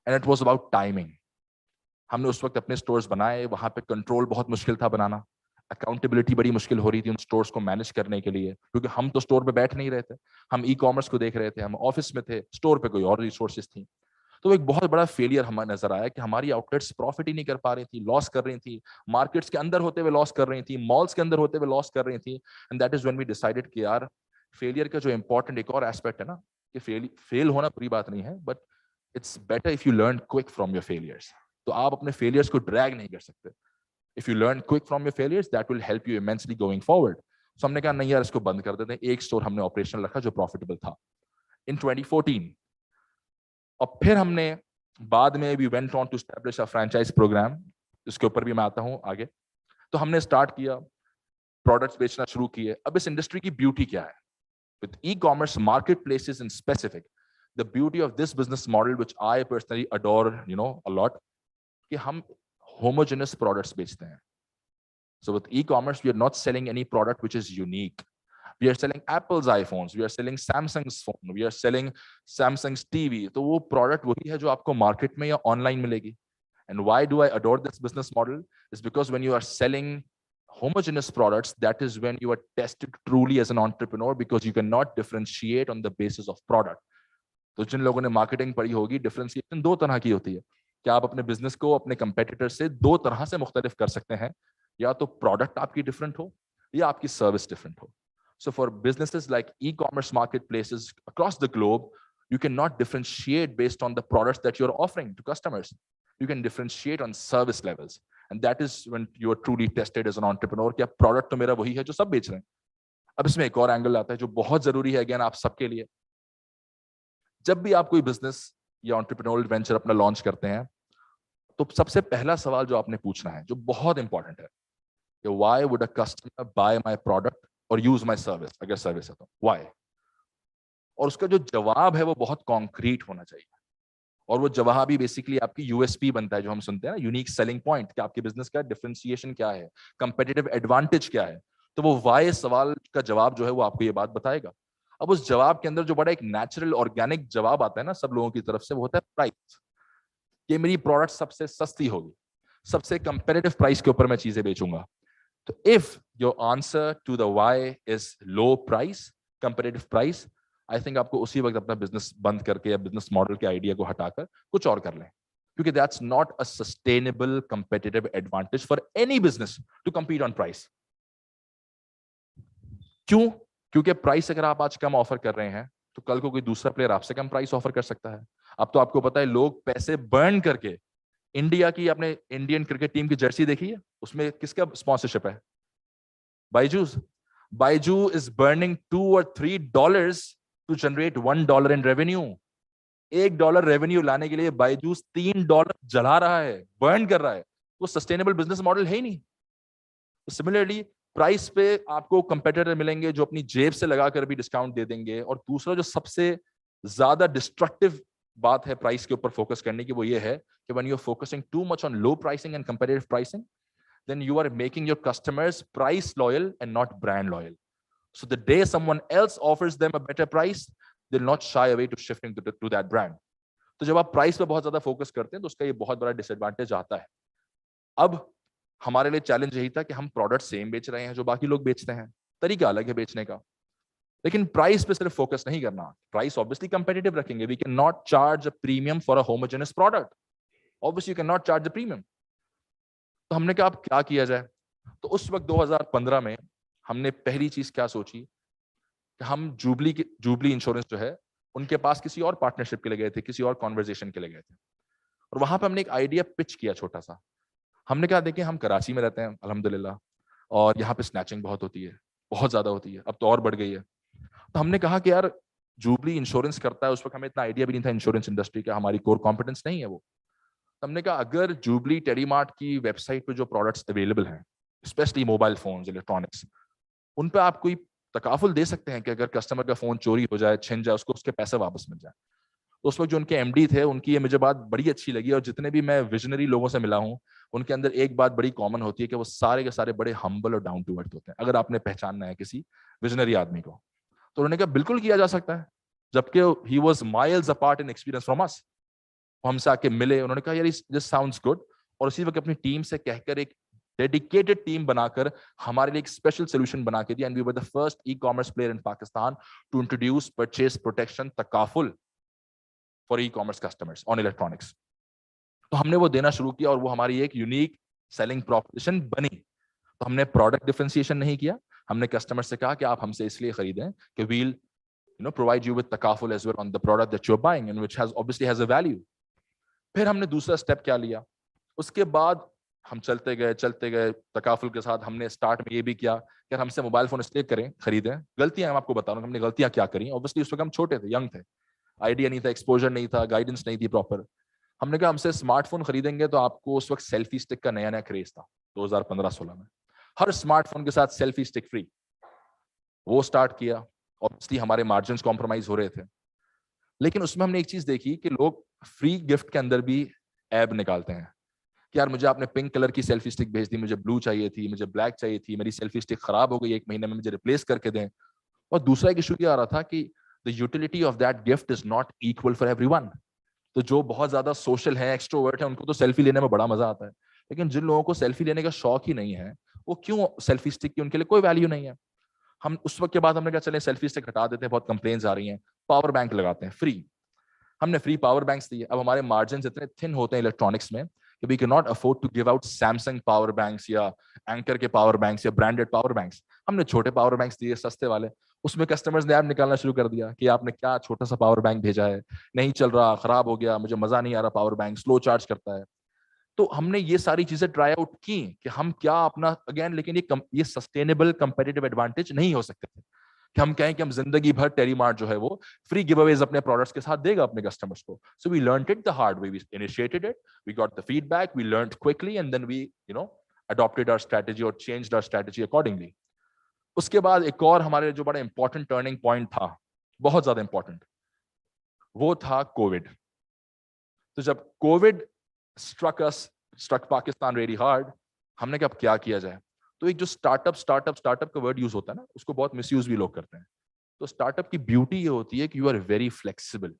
Speaker 5: And it was about timing. हमने उस वक्त अपने स्टोर्स बनाए, वहां पे कंट्रोल बहुत मुश्किल था बनाना. अकाउंटेबिलिटी बड़ी मुश्किल हो रही थी उन स्टोर्स को मैनेज करने के लिए, क्योंकि हम तो स्टोर पे बैठ नहीं रहे थे, हम ई कॉमर्स को देख रहे थे, हम ऑफिस में थे, स्टोर पे कोई और रिसोर्सेज थी। तो एक बहुत बड़ा फेलियर हमें नजर आया कि हमारी आउटलेट्स प्रॉफिट ही नहीं कर पा रही थी, लॉस कर रही थी, मार्केट्स के अंदर होते हुए लॉस कर रही थी, मॉल्स के अंदर होते हुए लॉस कर रही थी। And that is when we decided कि यार फेलियर का जो इंपॉर्टेंट एक और एस्पेक्ट है ना, कि फेल होना बुरी बात नहीं है, but it's better if you learn quick from your failures. तो आप अपने फेलियर्स को ड्रैग नहीं कर सकते। If you learn quick from your failures that will help you immensely going forward. So हमने कहा नहीं यार इसको बंद कर देते हैं। एक स्टोर हमने ऑपरेशनल रखा जो प्रॉफिटेबल था इन 2014। और फिर हमने बाद में we went on to establish a franchise program, इसके ऊपर भी मैं आता हूं आगे। तो हमने स्टार्ट किया, प्रोडक्ट्स बेचना शुरू किए। अब इस इंडस्ट्री की ब्यूटी क्या है, with e-commerce marketplaces in specific, the beauty of this business model which I personally adore a lot, कि हम homogeneous products बेचते हैं। So with e-commerce we are not selling any product which is unique. We are selling Apple's iPhones, we are selling Samsung's phone, we are selling Samsung's TV। तो वो product वही है जो आपको market में या online मिलेगी। And why do I adore this business model is because when you are selling homogeneous products, that is when you are tested truly as an entrepreneur, because you cannot differentiate on the basis of product. तो जिन लोगों ने marketing पढ़ी होगी, differentiation दो तरह की होती है कि आप अपने बिजनेस को अपने कंपेटिटर से दो तरह से मुख्तलिफ कर सकते हैं, या तो प्रोडक्ट आपकी डिफरेंट हो या आपकी सर्विस डिफरेंट हो। So for businesses like e-commerce marketplaces across the globe, you cannot differentiate based on the products that you're offering to customers. You can differentiate on service levels. And that is when you are truly tested as an entrepreneur कि अब product तो मेरा वही है जो सब बेच रहे हैं। अब इसमें एक और एंगल आता है जो बहुत जरूरी है अगेन आप सबके लिए। जब भी आप कोई बिजनेस या एंटरप्रेन्योरियल वेंचर अपना लॉन्च करते हैं, तो सबसे पहला सवाल जो आपने पूछना है, जो बहुत इंपॉर्टेंट है, कि why would a customer bye my product और यूज माय सर्विस, अगर सर्विस है तो व्हाई। और उसका जो जवाब है वो बहुत कॉन्क्रीट होना चाहिए। और वो जवाब ही बेसिकली आपकी यूएसपी बनता है, जो हम सुनते हैं ना, यूनिक सेलिंग पॉइंट, कि आपके बिजनेस का डिफरेंशिएशन क्या है, कंपेटिटिव एडवांटेज क्या है। तो वो वाई सवाल का जवाब जो है वो आपको ये बात बताएगा। अब उस जवाब के अंदर जो बड़ा एक नेचुरल ऑर्गेनिक जवाब आता है ना सब लोगों की तरफ से, वो होता है प्राइस। कि मेरी प्रोडक्ट सबसे सस्ती होगी, सबसे कंपेटिटिव प्राइस के ऊपर मैं चीजें बेचूंगा। तो if your answer to the why is low price, competitive price, I think आपको उसी वक्त अपना बिजनेस बंद करके या बिजनेस मॉडल के आइडिया को हटाकर कुछ और कर लें, क्योंकि that's not a sustainable competitive advantage for any business to compete on price. क्यों? क्योंकि प्राइस अगर आप आज कम ऑफर कर रहे हैं तो कल को कोई दूसरा प्लेयर आपसे कम प्राइस ऑफर कर सकता है। अब तो आपको पता है लोग पैसे बर्न करके, इंडिया की आपने इंडियन क्रिकेट टीम की जर्सी देखी है, उसमें किसका स्पॉन्सरशिप है? Byju's. Byju is burning $2 or $3 to generate $1 in revenue. $1 revenue लाने के लिए बाइजूस $3 जला रहा है, बर्न कर रहा है। वो सस्टेनेबल बिजनेस मॉडल है ही नहीं। सिमिलरली प्राइस पे आपको कंपेटिटर मिलेंगे जो अपनी जेब से लगाकर भी डिस्काउंट दे देंगे। और दूसरा जो सबसे ज्यादा डिस्ट्रक्टिव बात है प्राइस के ऊपर फोकस करने की, वो ये है कि when you are focusing too much on low pricing and competitive pricing, then you are making your customers price loyal and not brand loyal. So the day someone else offers them a better price, they'll not shy away to shifting to that brand. तो जब आप price पे बहुत ज्यादा focus करते हैं तो उसका ये बहुत बड़ा डिसएडवांटेज आता है। अब हमारे लिए चैलेंज यही था कि हम प्रोडक्ट सेम बेच रहे हैं जो बाकी लोग बेचते हैं, तरीका अलग है बेचने का, लेकिन प्राइस पे सिर्फ फोकस नहीं करना। प्राइस ऑब्वियसली कंपेटिटिव रखेंगे, we can not charge a premium for a homogeneous product, obviously you can not charge a premium. तो हमने कहा अब क्या किया जाए। तो उस वक्त 2015 में हमने पहली चीज क्या सोची कि हम जुबली इंश्योरेंस जो है उनके पास किसी और पार्टनरशिप के लिए गए थे, किसी और कॉन्वर्जेशन के लिए गए थे, और वहां पे हमने एक आइडिया पिच किया छोटा सा। हमने कहा देखिए हम कराची में रहते हैं अल्हम्दुलिल्लाह, और यहाँ पे स्नैचिंग बहुत होती है, बहुत ज्यादा होती है, अब तो और बढ़ गई है। तो हमने कहा कि यार जुबली इंश्योरेंस करता है, उस वक्त हमें इतना आइडिया भी नहीं था इंश्योरेंस इंडस्ट्री का, हमारी कोर कॉम्पिटेंस नहीं है वो। हमने कहा अगर जुबली टेलीमार्ट की वेबसाइट पे जो प्रोडक्ट्स अवेलेबल हैं, स्पेशली मोबाइल फोन्स, इलेक्ट्रॉनिक्स, उन पे आप कोई तकाफुल दे सकते हैं कि अगर कस्टमर का फोन चोरी हो जाए, छिन जाए, उसको उसके पैसे वापस मिल जाए। तो उस वक्त जो उनके एमडी थे, उनकी ये मुझे बात बड़ी अच्छी लगी, और जितने भी मैं विजनरी लोगों से मिला हूँ उनके अंदर एक बात बड़ी कॉमन होती है कि वो सारे के सारे बड़े हम्बल और डाउन टू अर्थ होते हैं, अगर आपने पहचानना है किसी विजनरी आदमी को। तो उन्होंने कहा बिल्कुल किया जा सकता है, जबकि he was miles apart in experience from us. हमसे आके मिले, उन्होंने कहा यार दिस साउंड्स गुड, और उसी वक्त अपनी टीम से कहकर एक डेडिकेटेड टीम बनाकर हमारे लिए एक स्पेशल सोल्यूशन बना के दिया, and we were the first e-commerce player in Pakistan to introduce purchase protection तकाफुल for e-commerce customers on electronics. तो हमने वो देना शुरू किया और वो हमारी एक यूनिक सेलिंग प्रॉपोजिशन बनी। तो हमने प्रोडक्ट डिफरेंशिएशन नहीं किया, हमने कस्टमर से कहा कि आप हमसे इसलिए खरीदें कि we'll provide you with takaful as well on the product that you're buying, and which obviously has a value. फिर हमने दूसरा स्टेप क्या लिया, उसके बाद हम चलते गए तकाफुल के साथ। हमने स्टार्ट में ये भी किया कि हमसे मोबाइल फोन इसलिए खरीदें। गलतियां हम आपको बता रहा हूँ, हमने गलतियां क्या करी। ऑब्वियसली उस वक्त हम छोटे थे, यंग थे, आइडिया नहीं था, एक्सपोजर नहीं था, गाइडेंस नहीं थी प्रॉपर। हमने कहा हमसे स्मार्टफोन खरीदेंगे तो आपको, उस वक्त सेल्फी स्टिक का नया नया क्रेज था 2015-16 में, हर स्मार्टफोन के साथ सेल्फी स्टिक फ्री। वो स्टार्ट किया, ऑब्वियसली हमारे मार्जिन्स कॉम्प्रोमाइज हो रहे थे, लेकिन उसमें हमने एक चीज देखी कि लोग फ्री गिफ्ट के अंदर भी ऐब निकालते हैं कि यार मुझे आपने पिंक कलर की सेल्फी स्टिक भेज दी, मुझे ब्लू चाहिए थी, मुझे ब्लैक चाहिए थी, मेरी सेल्फी स्टिक खराब हो गई 1 महीने में, मुझे रिप्लेस करके दें। और दूसरा एक इशू ये आ रहा था कि the utility of that gift is not equal for everyone. तो जो बहुत ज्यादा सोशल है, एक्सट्रोवर्ट है, उनको तो सेल्फी लेने में बड़ा मजा आता है, लेकिन जिन लोगों को सेल्फी लेने का शौक ही नहीं है, वो क्यों सेल्फी स्टिक की उनके लिए कोई वैल्यू नहीं है। हम उस वक्त के बाद हमने कहा चले सेल्फी स्टिक हटा देते हैं, बहुत कंप्लेंट्स आ रही हैं, पावर बैंक लगाते हैं फ्री। हमने फ्री पावर बैंक्स दिए। अब हमारे मार्जिन इतने थिन होते हैं इलेक्ट्रॉनिक्स में कि we can not afford to give out Samsung power banks या एंकर के पावर बैंक्स या ब्रांडेड पावर बैंक्स। हमने छोटे पावर बैंक्स दिए, सस्ते वाले। उसमें कस्टमर्स ने ऐप निकालना शुरू कर दिया कि आपने क्या छोटा सा पावर बैंक भेजा है, नहीं चल रहा, खराब हो गया, मुझे मजा नहीं आ रहा, पावर बैंक स्लो चार्ज करता है। तो हमने ये सारी चीजें ट्राई आउट की कि हम क्या अपना अगेन, लेकिन ये सस्टेनेबल कंपेटिटिव एडवांटेज नहीं हो सकते थे कि हम कहें कि हम जिंदगी भर टेलीमार्ट जो है वो फ्री गिवअवेज अपने प्रोडक्ट्स के साथ देगा अपने कस्टमर्स को। So we learned it the hard way, we initiated it, we got the feedback, we learned quickly, and then we adopted our strategy और changed our strategy accordingly. उसके बाद एक और हमारे जो बड़ा इंपॉर्टेंट टर्निंग पॉइंट था, बहुत ज्यादा इंपॉर्टेंट, वो था कोविड। तो जब Covid struck Pakistan really hard, हमने कहा अब क्या किया जाए। तो एक जो स्टार्टअप का वर्ड यूज होता है ना, उसको बहुत मिसयूज भी लोग करते हैं। तो स्टार्टअप की ब्यूटी ये होती है कि you are very flexible,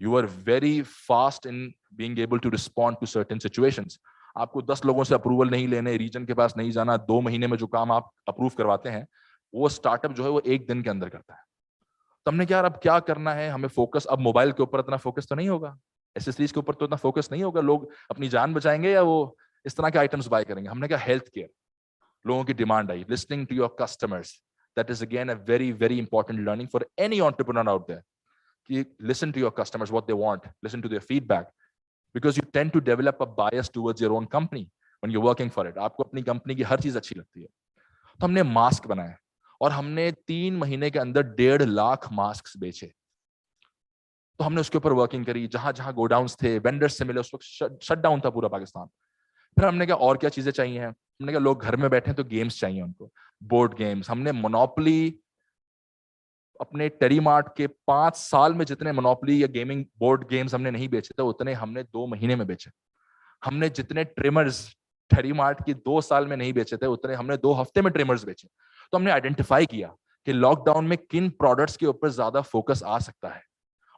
Speaker 5: you are very fast in being able to respond to certain situations. आपको 10 लोगों से अप्रूवल नहीं लेने, रीजन के पास नहीं जाना, 2 महीने में जो काम आप अप्रूव करवाते हैं वो स्टार्टअप जो है वो 1 दिन के अंदर करता है। तो हमने क्या, अब क्या करना है, हमें फोकस, अब मोबाइल के ऊपर इतना फोकस तो नहीं होगा, एसेसरीज के ऊपर तो इतना फोकस नहीं होगा, लोग अपनी जान बचाएंगे या वो इस तरह के आइटम्स बाय करेंगे। हमने कहा हेल्थ केयर, लोगों की डिमांड आई, listening to your customers, that is again a very very important learning for any entrepreneur out there, कि listen to your customers, what they want, listen to their feedback, because you tend to develop a bias towards your own company when you working for it. आपको अपनी company की हर चीज अच्छी लगती है। तो हमने मास्क बनाए और हमने 3 महीने के अंदर 1.5 लाख मास्क बेचे। तो हमने उसके ऊपर वर्किंग करी, जहां जहां गोडाउन्स थे, वेंडर्स से मिले, उस वक्त शट डाउन था पूरा पाकिस्तान। फिर हमने कहा और क्या चीजें चाहिए हैं, हमने कहा लोग घर में बैठे हैं तो गेम्स चाहिए उनको, बोर्ड गेम्स। हमने मोनोपोली अपने टेलीमार्ट के 5 साल में जितने मोनोपोली या गेमिंग बोर्ड गेम्स हमने नहीं बेचे थे, उतने हमने 2 महीने में बेचे। हमने जितने ट्रिमर्स टेलीमार्ट की 2 साल में नहीं बेचे थे, उतने हमने 2 हफ्ते में ट्रिमर्स बेचे। तो हमने आइडेंटिफाई किया कि लॉकडाउन में किन प्रोडक्ट्स के ऊपर ज्यादा फोकस आ सकता है,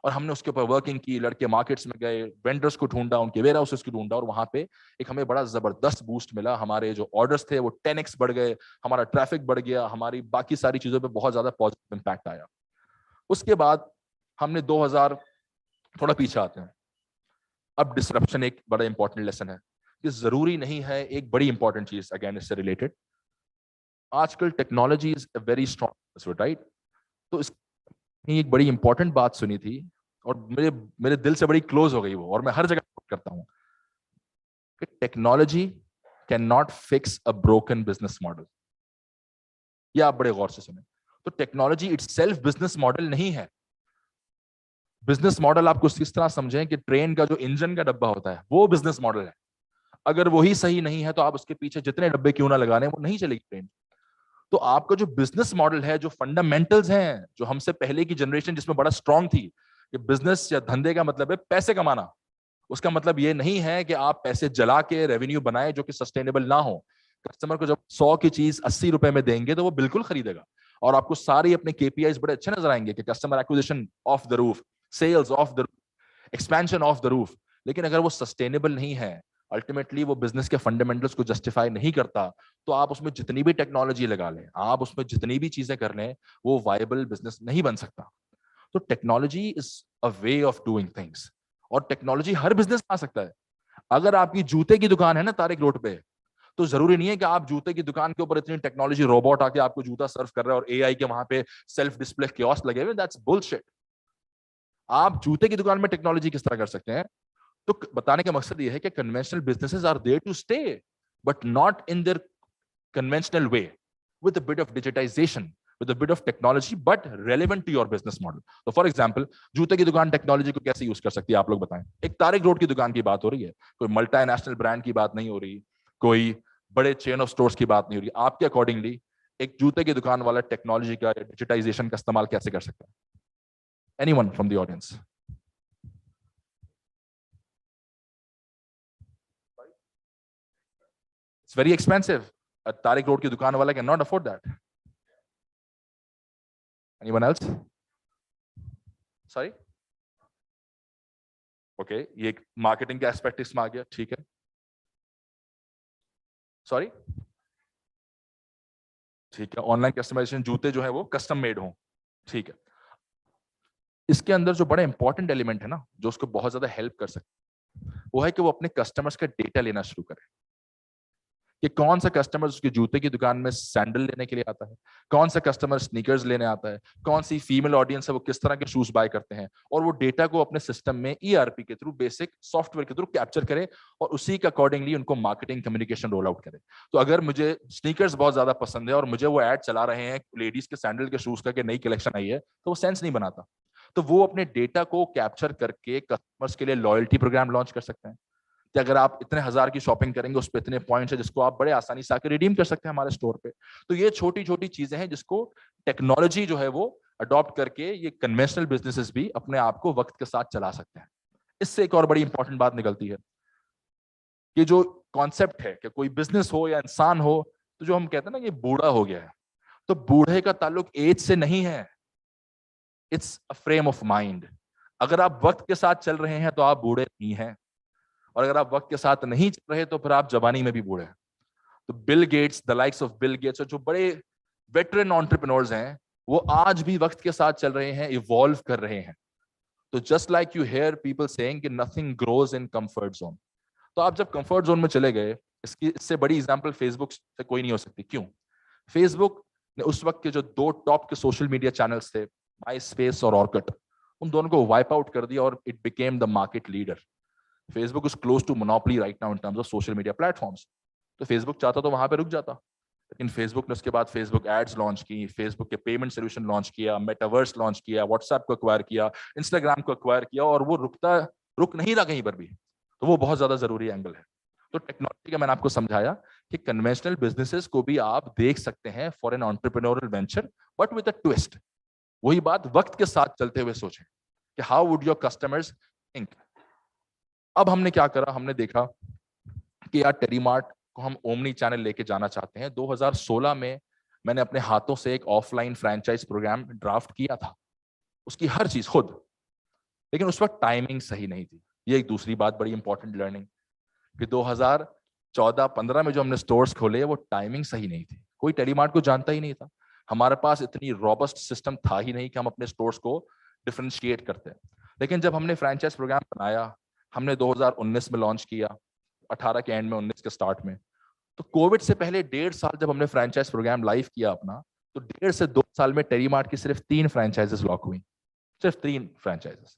Speaker 5: और हमने उसके ऊपर वर्किंग की। लड़के मार्केट्स में गए, वेंडर्स को ढूंढा, उनके वेयर हाउसेस को ढूंढा, और वहां पे एक हमें बड़ा जबरदस्त बूस्ट मिला। हमारे जो ऑर्डर्स थे वो 10x बढ़ गए, हमारा ट्रैफिक बढ़ गया, हमारी बाकी सारी चीजों पे बहुत ज्यादा पॉजिटिव इंपैक्ट आया। उसके बाद हमने 2000, थोड़ा पीछे आते हैं, अब डिसरप्शन एक बड़ा इंपॉर्टेंट लेसन है कि जरूरी नहीं है, एक बड़ी इंपॉर्टेंट चीज अगेन इससे रिलेटेड, आजकल technology is a very strong, right. तो एक बड़ी इंपॉर्टेंट बात सुनी थी और मेरे दिल से बड़ी क्लोज हो गई वो, और मैं हर जगह करता हूं कि technology can not fix a broken business model. ये आप बड़े गौर से सुने। तो टेक्नोलॉजी इटसेल्फ बिजनेस मॉडल नहीं है। बिजनेस मॉडल आपको इस तरह समझें कि ट्रेन का जो इंजन का डब्बा होता है वो बिजनेस मॉडल है। अगर वही सही नहीं है तो आप उसके पीछे जितने डब्बे क्यों ना लगा लें, वो नहीं चलेगी ट्रेन। तो आपका जो बिजनेस मॉडल है, जो फंडामेंटल्स हैं, जो हमसे पहले की जनरेशन जिसमें बड़ा स्ट्रांग थी कि बिजनेस या धंधे का मतलब है पैसे कमाना, उसका मतलब ये नहीं है कि आप पैसे जला के रेवेन्यू बनाए जो कि सस्टेनेबल ना हो। कस्टमर को जब 100 की चीज 80 रुपए में देंगे तो वो बिल्कुल खरीदेगा, और आपको सारी अपने केपीआईज बड़े अच्छे नजर आएंगे कि customer acquisition off the roof, sales off the roof, expansion off the roof. लेकिन अगर वो सस्टेनेबल नहीं है, अल्टीमेटली वो बिजनेस के फंडामेंटल्स को जस्टिफाई नहीं करता, तो आप उसमें जितनी भी टेक्नोलॉजी लगा लें, आप उसमें जितनी भी चीजें कर लें, वो वायबल बिजनेस नहीं बन सकता। तो technology is a way of doing things, और टेक्नोलॉजी हर बिजनेस में आ सकता है। अगर आपकी जूते की दुकान है ना तारिक रोड पे, तो जरूरी नहीं है कि आप जूते की दुकान के ऊपर इतनी टेक्नोलॉजी, रोबोट आके आपको जूता सर्व कर रहा है और एआई के वहां पे सेल्फ डिस्प्ले कियोस्क लगे हुए, दैट्स बुलशिट। आप जूते की दुकान में टेक्नोलॉजी किस तरह कर सकते हैं? तो बताने का मकसद ये है कि conventional businesses are there to stay, but not in their conventional way, with a bit of digitization, with a bit of technology, but relevant to your business model. तो फॉर एग्जाम्पल, जूते की दुकान टेक्नोलॉजी को कैसे use कर सकती है, आप लोग बताएं। एक तारिक रोड की दुकान की बात हो रही है, कोई मल्टीनेशनल ब्रांड की बात नहीं हो रही, कोई बड़े चेन ऑफ स्टोर्स की बात नहीं हो रही। आपके अकॉर्डिंगली एक जूते की दुकान वाला टेक्नोलॉजी का, डिजिटाइजेशन का इस्तेमाल कैसे कर सकता है? Anyone from the audience? It's very expensive. A Tariq Road की दुकान वाला cannot afford that. Anyone else? Sorry? Okay, ये एक marketing का aspect इसमें आ गया, ठीक है। Sorry? ठीक है, ऑनलाइन कस्टमाइजेशन, जूते जो है वो कस्टम मेड हो, ठीक है। इसके अंदर जो बड़ा इंपॉर्टेंट एलिमेंट है ना, जो उसको बहुत ज्यादा हेल्प कर सकता है, वो है कि वो अपने कस्टमर्स का डेटा लेना शुरू करे कि कौन सा कस्टमर उसके जूते की दुकान में सैंडल लेने के लिए आता है, कौन सा कस्टमर स्नीकर्स लेने आता है, कौन सी फीमेल ऑडियंस है वो किस तरह के शूज बाय करते हैं, और वो डेटा को अपने सिस्टम में ईआरपी के थ्रू, बेसिक सॉफ्टवेयर के थ्रू कैप्चर करे और उसी के अकॉर्डिंगली उनको मार्केटिंग कम्युनिकेशन रोल आउट करे। तो अगर मुझे स्नीकर्स बहुत ज्यादा पसंद है और मुझे वो एड चला रहे हैं लेडीज के सैंडल के शूज का कि नई कलेक्शन आई है, तो वो सेंस नहीं बनाता। तो वो अपने डेटा को कैप्चर करके कस्टमर्स के लिए लॉयल्टी प्रोग्राम लॉन्च कर सकते हैं कि अगर आप इतने हजार की शॉपिंग करेंगे उस पर इतने पॉइंट्स है जिसको आप बड़े आसानी से आकर रिडीम कर सकते हैं हमारे स्टोर पे। तो ये छोटी छोटी चीजें हैं जिसको टेक्नोलॉजी जो है वो अडॉप्ट करके ये कन्वेंशनल बिजनेसेस भी अपने आप को वक्त के साथ चला सकते हैं। इससे एक और बड़ी इंपॉर्टेंट बात निकलती है कि जो कॉन्सेप्ट है कि कोई बिजनेस हो या इंसान हो, तो जो हम कहते हैं ना ये बूढ़ा हो गया है, तो बूढ़े का ताल्लुक एज से नहीं है, it's a frame of mind. अगर आप वक्त के साथ चल रहे हैं तो आप बूढ़े नहीं हैं, और अगर आप वक्त के साथ नहीं चल रहे तो फिर आप जवानी में भी बूढ़े हैं। तो Bill Gates, the likes of Bill Gates और जो बड़े वेटरन एंटरप्रेन्योर्स हैं, वो आज भी वक्त के साथ चल रहे हैं, इवॉल्व कर रहे हैं। तो just like you hear people saying कि nothing grows in comfort zone, तो आप जब कंफर्ट जोन में चले गए, इससे बड़ी एग्जांपल फेसबुक से कोई नहीं हो सकती। क्यों? फेसबुक ने उस वक्त के जो दो टॉप के सोशल मीडिया चैनल्स थे, माई स्पेस और ऑर्कुट, उन दोनों को वाइप आउट कर दिया और it became the market leader. Facebook is close to monopoly right now in terms of social media platforms. तो Facebook चाहता तो वहां पे रुक जाता, लेकिन Facebook ने उसके बाद Facebook एड्स लॉन्च की, Facebook के पेमेंट सोल्यूशन लॉन्च किया, मेटावर्स लॉन्च किया, WhatsApp को एक्वायर किया, Instagram को एक्वायर किया, और वो रुक नहीं रहा कहीं पर भी। तो वो बहुत ज्यादा जरूरी एंगल है। तो टेक्नोलॉजी का मैंने आपको समझाया कि कन्वेंशनल बिजनेसेस को भी आप देख सकते हैं for an entrepreneurial venture, but with a twist. वही बात वक्त के साथ चलते हुए सोचें कि how would your customers think. अब हमने क्या करा, हमने देखा कि यार टेलीमार्ट को हम ओमनी चैनल लेके जाना चाहते हैं। 2016 में मैंने अपने हाथों से एक ऑफलाइन फ्रैंचाइज प्रोग्राम ड्राफ्ट किया था, उसकी हर चीज खुद, लेकिन उस वक्त टाइमिंग सही नहीं थी। ये एक दूसरी बात बड़ी इंपॉर्टेंट लर्निंग कि 2014-15 में जो हमने स्टोर्स खोले वो टाइमिंग सही नहीं थी। कोई टेलीमार्ट को जानता ही नहीं था, हमारे पास इतनी रॉबस्ट सिस्टम था ही नहीं कि हम अपने स्टोर्स को डिफरेंशिएट करते हैं। लेकिन जब हमने फ्रैंचाइज प्रोग्राम बनाया, हमने 2019 में लॉन्च किया, 18 के एंड में, 19 के स्टार्ट में। तो कोविड से पहले 1.5 साल जब हमने फ्रैंचाइज प्रोग्राम लाइव किया अपना, तो 1.5 से 2 साल में टेलीमार्ट की सिर्फ 3 फ्रैंचाइजेस लॉक हुई, सिर्फ 3 फ्रैंचाइजेस।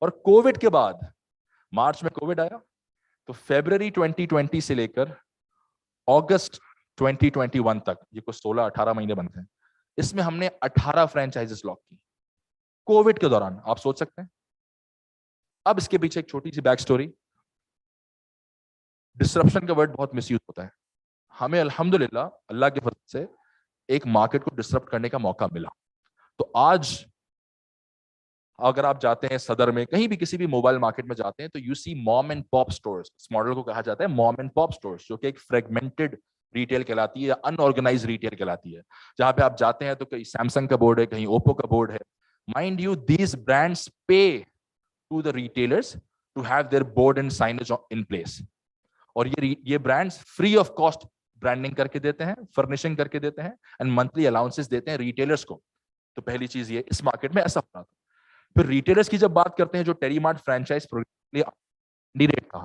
Speaker 5: और कोविड के बाद, मार्च में कोविड आया, तो फरवरी 2020 से लेकर अगस्त 2021 तक, ये कुछ 16-18 महीने बनते हैं, इसमें हमने 18 फ्रैंचाइजेस लॉक की कोविड के दौरान। आप सोच सकते हैं। अब इसके पीछे एक छोटी सी बैक स्टोरी। डिसरप्शन का वर्ड बहुत मिसयूज होता है। हमें अल्हम्दुलिल्लाह अल्लाह के फजल से एक मार्केट को डिसरप्ट करने का मौका मिला। तो आज अगर आप जाते हैं सदर में, कहीं भी किसी भी मोबाइल मार्केट में जाते हैं, तो you see mom and pop stores. इस मॉडल को कहा जाता है मॉम एंड पॉप स्टोर्स, जो कि एक फ्रेगमेंटेड रिटेल कहलाती है या अनऑर्गेनाइज रिटेल कहलाती है, जहां पे आप जाते हैं तो कहीं सैमसंग का बोर्ड है, कहीं ओप्पो का बोर्ड है। माइंड यू, दीज ब्रांड्स पे to the retailers to have their board and signage in place. और ये brands free of cost branding करके देते हैं, फर्निशिंग करके देते हैं एंड मंथली अलाउंसेस देते हैं रिटेलर्स को। तो पहली चीज ये इस मार्केट में ऐसा होता था। फिर रिटेलर्स की जब बात करते हैं, जो टेलीमार्ट फ्रेंचाइज प्रोग्राम कैंडिडेट था,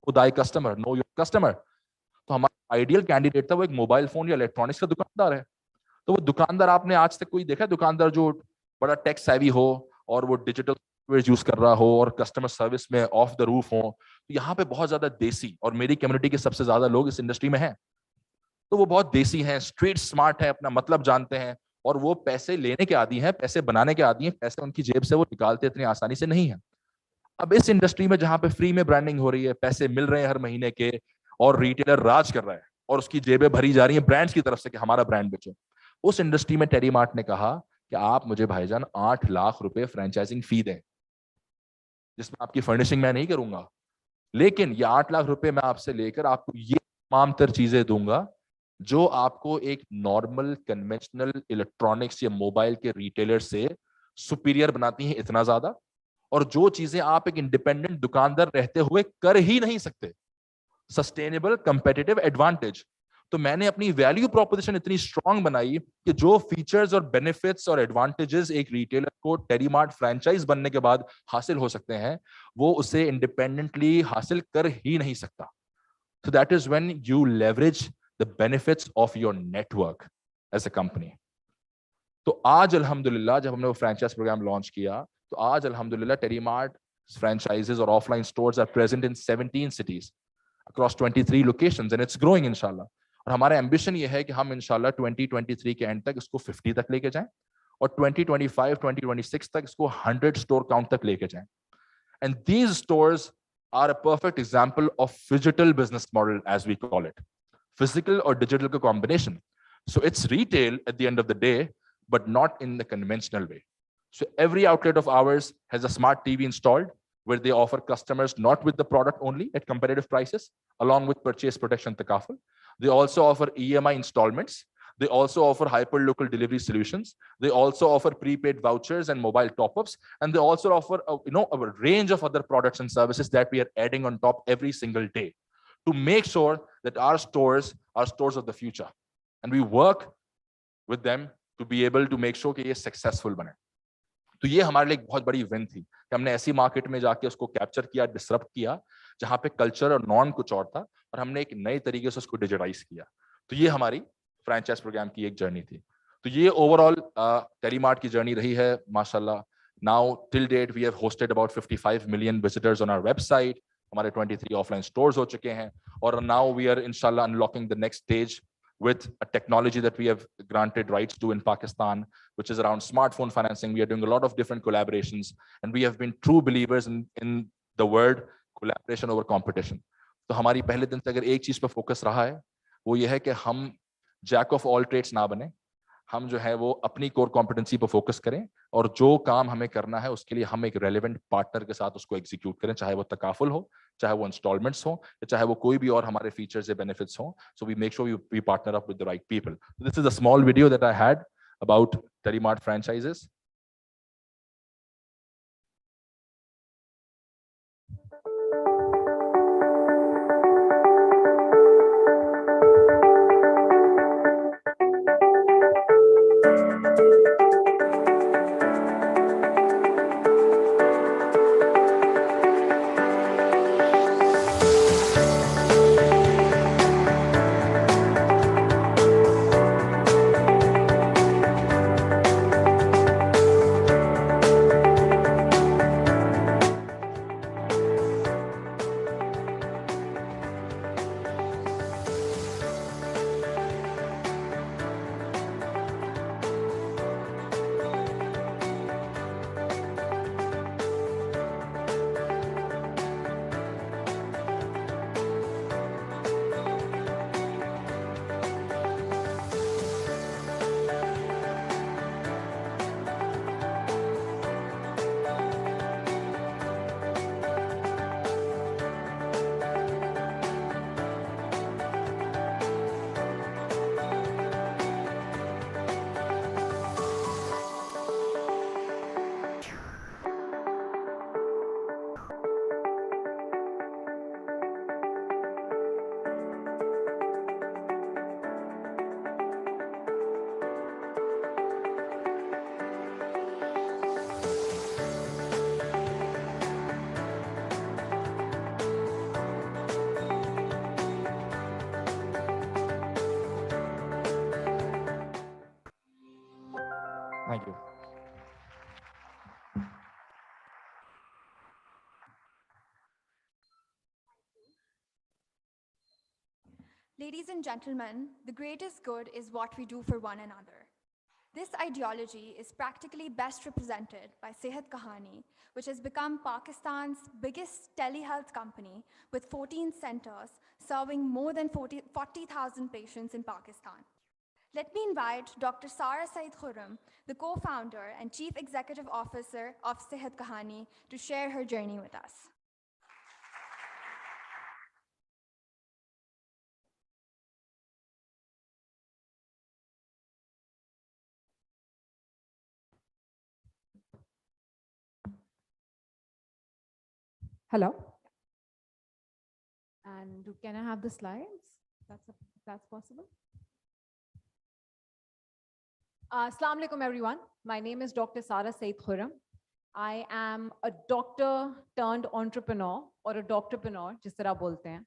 Speaker 5: खुद आई कस्टमर नो योर कस्टमर, तो हमारा आइडियल कैंडिडेट था वो एक मोबाइल फोन या इलेक्ट्रॉनिक्स का दुकानदार है। तो वो दुकानदार, आपने आज तक कोई देखा है दुकानदार जो बड़ा टेक सेवी हो और वो डिजिटल यूज कर रहा हो और कस्टमर सर्विस में ऑफ द रूफ हो? तो यहाँ पे बहुत ज्यादा देसी, और मेरी कम्युनिटी के सबसे ज्यादा लोग इस इंडस्ट्री में हैं, तो वो बहुत देसी हैं, स्ट्रीट स्मार्ट है, अपना मतलब जानते हैं, और वो पैसे लेने के आदी हैं, पैसे बनाने के आदी हैं, पैसे उनकी जेब से वो निकालते इतनी आसानी से नहीं है। अब इस इंडस्ट्री में जहां पे फ्री में ब्रांडिंग हो रही है, पैसे मिल रहे हैं हर महीने के, और रिटेलर राज कर रहा है और उसकी जेबें भरी जा रही हैं ब्रांड्स की तरफ से कि हमारा ब्रांड बेचो, उस इंडस्ट्री में टेलीमार्ट ने कहा कि आप मुझे भाईजान 8 लाख रुपए फ्रेंचाइजिंग फी दें, जिसमें आपकी फर्निशिंग मैं नहीं करूंगा, लेकिन ये 8 लाख रुपए मैं आपसे लेकर आपको ये तमाम तर चीजें दूंगा जो आपको एक नॉर्मल कन्वेंशनल इलेक्ट्रॉनिक्स या मोबाइल के रिटेलर से सुपीरियर बनाती हैं इतना ज्यादा, और जो चीजें आप एक इंडिपेंडेंट दुकानदार रहते हुए कर ही नहीं सकते, सस्टेनेबल कंपेटिटिव एडवांटेज। तो मैंने अपनी वैल्यू प्रोपोजिशन इतनी स्ट्रांग बनाई कि जो फीचर्स और बेनिफिट्स और एडवांटेजेस एक रिटेलर को टेलीमार्ट फ्रेंचाइज बनने के बाद हासिल हो सकते हैं, वो उसे इंडिपेंडेंटली हासिल कर ही नहीं सकता। So that is when you leverage the benefits of your network as a company. तो आज अल्हम्दुलिल्लाह जब हमने वो फ्रेंचाइज प्रोग्राम लॉन्च किया, तो आज अल्हम्दुलिल्लाह टेलीमार्ट franchises or offline stores are present in 17 cities across 23 locations and it's growing इंशाल्लाह। और हमारा एम्बिशन ये है कि हम इंशाल्लाह 2023 के एंड तक इसको 50 तक लेके जाएं और 2025 2026 तक इसको 100 स्टोर काउंट तक लेके जाएं। And these stores are a perfect example of digital business model, as we call it, physical or digital combination. So it's retail at the end of the day, but not in the conventional way. So every outlet of ours has a smart TV installed where they offer customers not with the product only at competitive prices, along with purchase protection takaful. They also offer EMI installments. They also offer hyper-local delivery solutions. They also offer prepaid vouchers and mobile top-ups. And they also offer a range of other products and services that we are adding on top every single day to make sure that our stores are stores of the future. And we work with them to be able to make sure that ये successful बने. तो ये हमारे लिए एक बहुत बड़ी win थी कि हमने ऐसी मार्केट में जाके उसको कैप्चर किया, डिसरप्ट किया, जहाँ पे कल्चर और नॉर्म कुछ और था, और हमने एक नए तरीके से उसको डिजिटाइज किया। तो ये हमारी फ्रेंचाइज प्रोग्राम की एक जर्नी थी। तो ये ओवरऑल टेलीमार्ट की जर्नी रही है माशाल्लाह। Now till date we have hosted about 55 million visitors on our website. हमारे 23 ऑफलाइन स्टोर्स हो चुके हैं, और नाउ वी आर इंशाल्लाह unlocking the next stage with a technology that we have granted rights to in Pakistan, which is around smartphone financing. We are doing a lot of different collaborations, and we have been true believers in the word collaboration over competition. तो हमारी पहले दिन से अगर एक चीज पर focus रहा है, वो ये है कि हम जैक ऑफ ऑल ट्रेड्स ना बने, हम जो है वो अपनी कोर कॉम्पिटेंसी पर फोकस करें, और जो काम हमें करना है उसके लिए हम एक रेलेवेंट पार्टनर के साथ उसको एग्जीक्यूट करें, चाहे वो तकाफुल हो, चाहे वो इंस्टॉलमेंट्स हो, या चाहे वो कोई भी और हमारे फीचर्स या बेनिफिट्स हो. So we make sure we partner up with the right people. This is a small video that I had about Telemart franchises. Thank you.
Speaker 1: Ladies and gentlemen, the greatest good is what we do for one another. This ideology is practically best represented by Sehat Kahani, which has become Pakistan's biggest telehealth company with 14 centers serving more than 40,000 patients in Pakistan. Let me invite Dr. Sara Said Khurram, the co-founder and chief executive officer of Sehat Kahani, to share her journey with us.
Speaker 6: Hello. And can I have the slides? That's possible. Assalamu alaikum, everyone. My name is Dr. Sara Said Khurram. I am a doctor turned entrepreneur, or a doctorpreneur, jis tarah bolte hain.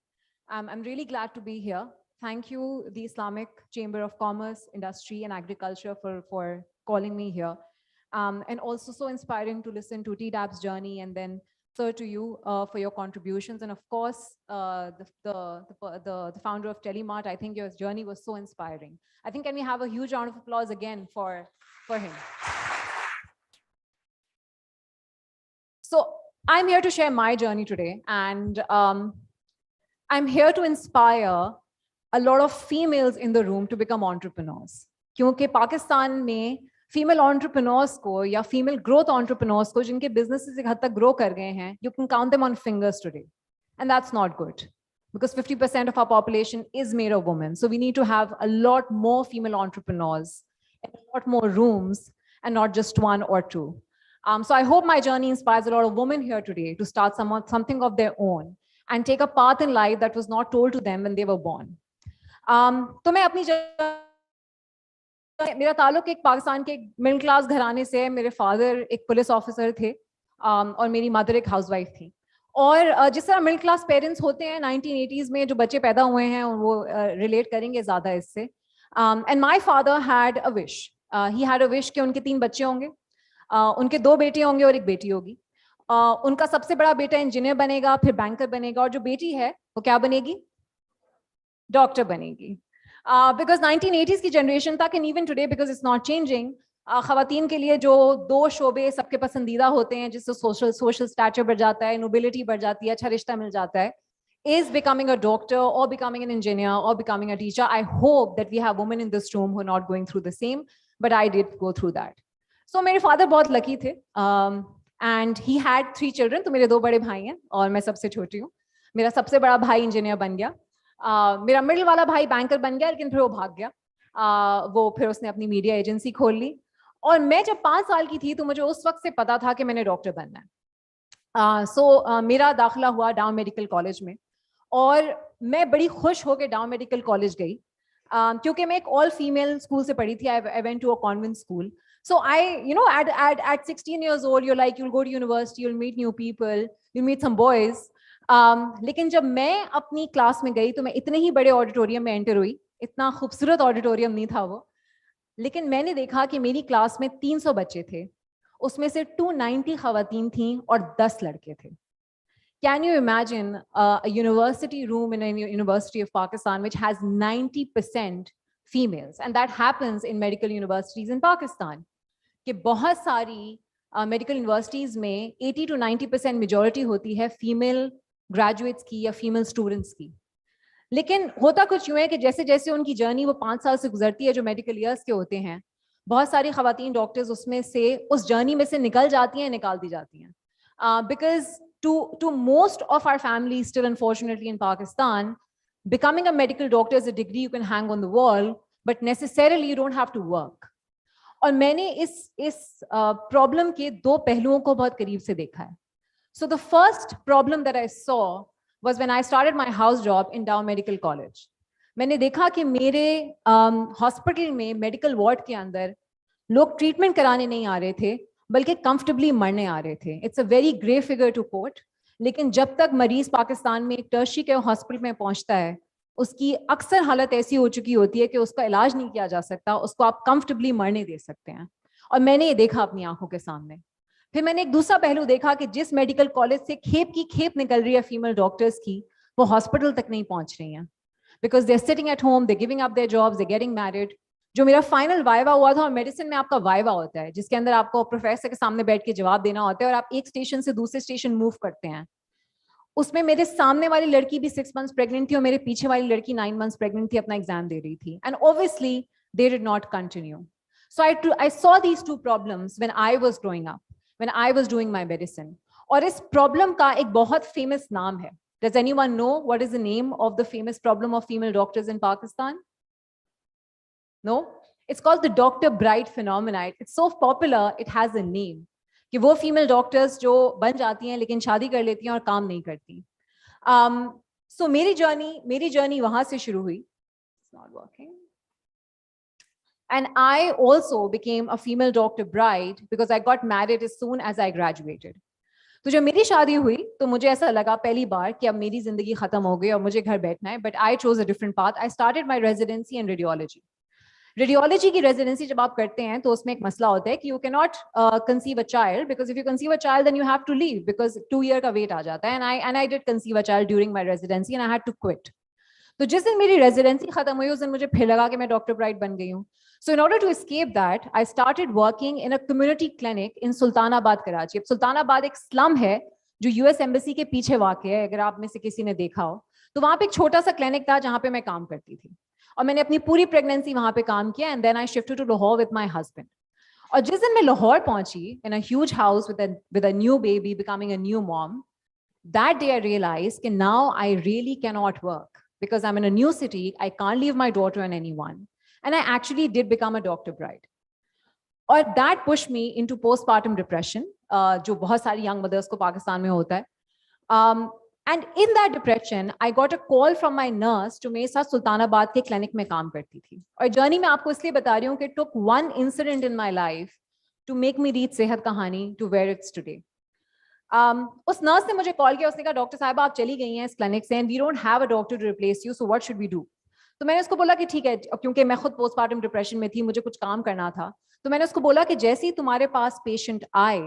Speaker 6: I'm really glad to be here. Thank you, the Islamic Chamber of Commerce, Industry and Agriculture for calling me here. And also so inspiring to listen to TDAP's journey, and then sir, to you for your contributions. And of course, the founder of Telemart, I think your journey was so inspiring. I think, can we have a huge round of applause again for him? So I'm here to share my journey today. And I'm here to inspire a lot of females in the room to become entrepreneurs. Because Pakistan mein female entrepreneurs को या female growth entrepreneurs को जिनके businesses एक हद तक grow कर गए हैं, you can count them on fingers today, and that's not good because 50% of our population is made of women. So we need to have a lot more female entrepreneurs, and a lot more rooms, and not just one or two. So I hope my journey inspires a lot of women here today to start something of their own and take a path in life that was not told to them when they were born. तो मैं अपनी मेरा ताल्लुक एक पाकिस्तान के middle class घराने से है. मेरे फादर एक पुलिस ऑफिसर थे और मेरी मदर एक हाउसवाइफ थी. और जिस तरह मिडिल क्लास पेरेंट्स होते हैं 1980s में जो बच्चे पैदा हुए हैं वो रिलेट करेंगे ज़्यादा इससे. And my father had a wish. He had a wish कि उनके 3 बच्चे होंगे, उनके 2 बेटे होंगे और एक बेटी होगी. उनका सबसे बड़ा बेटा इंजीनियर बनेगा, फिर बैंकर बनेगा, और जो बेटी है वो क्या बनेगी? डॉक्टर बनेगी. Because 1980s की जनरेशन तक, and even today because it's not changing, ख़वातीन के लिए जो 2 शोबे सबके पसंदीदा होते हैं जिससे social stature बढ़ जाता है, nobility बढ़ जाती है, अच्छा रिश्ता मिल जाता है, is becoming a doctor or becoming an engineer or becoming a teacher. I hope that we have women in this room who are not going through the same, but I did go through that. So मेरे father बहुत lucky थे, and he had 3 children. तो मेरे 2 बड़े भाई हैं और मैं सबसे छोटी हूँ. मेरा सबसे बड़ा भाई इंजीनियर बन गया. मेरा मिडिल वाला भाई बैंकर बन गया, लेकिन फिर वो भाग गया. वो फिर उसने अपनी मीडिया एजेंसी खोल ली. और मैं जब 5 साल की थी तो मुझे उस वक्त से पता था कि मैंने डॉक्टर बनना है. सो मेरा दाखिला हुआ डाउन मेडिकल कॉलेज में, और मैं बड़ी खुश होकर डाउन मेडिकल कॉलेज गई क्योंकि मैं एक ऑल फीमेल स्कूल से पढ़ी थी. I went to a convent school. So at 16 years old, you're like, you'll go to university, you'll meet new people, you'll meet some boys. लेकिन जब मैं अपनी क्लास में गई तो मैं इतने ही बड़े ऑडिटोरियम में एंटर हुई. इतना खूबसूरत ऑडिटोरियम नहीं था वो, लेकिन मैंने देखा कि मेरी क्लास में 300 बच्चे थे, उसमें से 290 खवातीन थीं और 10 लड़के थे. Can you imagine a university room in a university of Pakistan which has 90% females, and that happens in medical universities in Pakistan. कि बहुत सारी मेडिकल यूनिवर्सिटीज में 80 to 90% मेजॉरिटी होती है फीमेल ग्रेजुएट्स की या फीमेल स्टूडेंट्स की. लेकिन होता कुछ यूं है कि जैसे जैसे उनकी जर्नी वो 5 साल से गुजरती है जो मेडिकल ईयर्स के होते हैं, बहुत सारी खवातीन डॉक्टर्स उसमें से उस जर्नी में से निकल जाती हैं, निकाल दी जाती हैं. Because to most of our families still unfortunately in Pakistan, becoming a medical doctor is a degree you can hang on the wall, but necessarily you don't have to work. और मैंने इस प्रॉब्लम के 2 पहलुओं को बहुत करीब से देखा है. So the first problem that I saw was when I started my house job in Dow Medical College. मैंने देखा कि मेरे हॉस्पिटल में मेडिकल वार्ड के अंदर लोग ट्रीटमेंट कराने नहीं आ रहे थे, बल्कि कंफर्टेबली मरने आ रहे थे. It's a very grey figure to quote, लेकिन जब तक मरीज पाकिस्तान में एक टर्शियरी केयर हॉस्पिटल में पहुंचता है, उसकी अक्सर हालत ऐसी हो चुकी होती है कि उसका इलाज नहीं किया जा सकता, उसको आप कंफर्टेबली मरने दे सकते हैं. और मैंने ये देखा अपनी आंखों के सामने। फिर मैंने एक दूसरा पहलू देखा कि जिस मेडिकल कॉलेज से खेप की खेप निकल रही है फीमेल डॉक्टर्स की, वो हॉस्पिटल तक नहीं पहुंच रही हैं, because they are sitting at home, they giving up their jobs, they getting married. जो मेरा फाइनल वाइवा हुआ था, और मेडिसिन में आपका वाइवा होता है जिसके अंदर आपको प्रोफेसर के सामने बैठ के जवाब देना होता है और आप एक स्टेशन से दूसरे स्टेशन मूव करते हैं। उसमें मेरे सामने वाली लड़की भी 6 months प्रेग्नेंट थी और मेरे पीछे वाली लड़की 9 months प्रेग्नेंट थी, अपना एग्जाम दे रही थी, and obviously they did not continue. So I saw these two problems when I was growing up, when I was doing my medicine. और इस प्रॉब्लम का एक बहुत फेमस नाम है। Does anyone know what is the name of the famous problem of female doctors in Pakistan? No? It's called the Dr. Bride phenomena. It's so popular, it has a name. कि वो female doctors जो बन जाती हैं लेकिन शादी कर लेती हैं और काम नहीं करती। So मेरी जर्नी वहां से शुरू हुई। It's not working. And I also became a female doctor bride because I got married as soon as I graduated. तो जब मेरी शादी हुई तो मुझे ऐसा लगा पहली बार कि अब मेरी जिंदगी खत्म हो गई और मुझे घर बैठना है, but I chose a different path. I started my residency in radiology. Radiology की रेजिडेंसी जब आप करते हैं तो उसमें एक मसला होता है कि you can not conceive a child, because if you conceive a child then you have to leave, because 2 year का वेट आ जाता है। And I did conceive a child during my residency and I had to quit. तो जिस दिन मेरी residency खत्म हुई उस दिन मुझे फिर लगा कि मैं डॉक्टर ब्राइड बन गई हूँ। So in order to escape that, I started working in a community clinic in Sultanabad, Karachi. अब सुल्तानाबाद एक स्लम है जो यूएस एम्बेसी के पीछे वाक़ है, अगर आप में से किसी ने देखा हो तो। वहां पे एक छोटा सा क्लिनिक था जहां पे मैं काम करती थी और मैंने अपनी पूरी प्रेगनेंसी वहां पे काम किया, and then I shifted to Lahore with my husband. और जिस दिन मैं लाहौर पहुंची in a huge house with a new baby, becoming a new mom, that day I realised कि now I really can not work because I am in a new city, I can't leave my daughter and anyone, and I actually did become a doctor bride. Or that pushed me into postpartum depression, जो बहुत सारी young mothers को पाकिस्तान में होता है. And in that depression, I got a call from my nurse to मेरे साथ सुल्तानाबाद के clinic में काम करती थी. और journey में आपको इसलिए बता रही हूँ कि it took one incident in my life to make me reach सेहत कहानी to where it's today. उस nurse ने मुझे call किया, उसने कहा डॉक्टर साहब आप चली गई हैं इस clinic से, and we don't have a doctor to replace you, so what should we do? तो मैंने उसको बोला कि ठीक है, क्योंकि मैं खुद पोस्टमार्टम डिप्रेशन में थी, मुझे कुछ काम करना था, तो मैंने उसको बोला कि जैसे ही तुम्हारे पास पेशेंट आए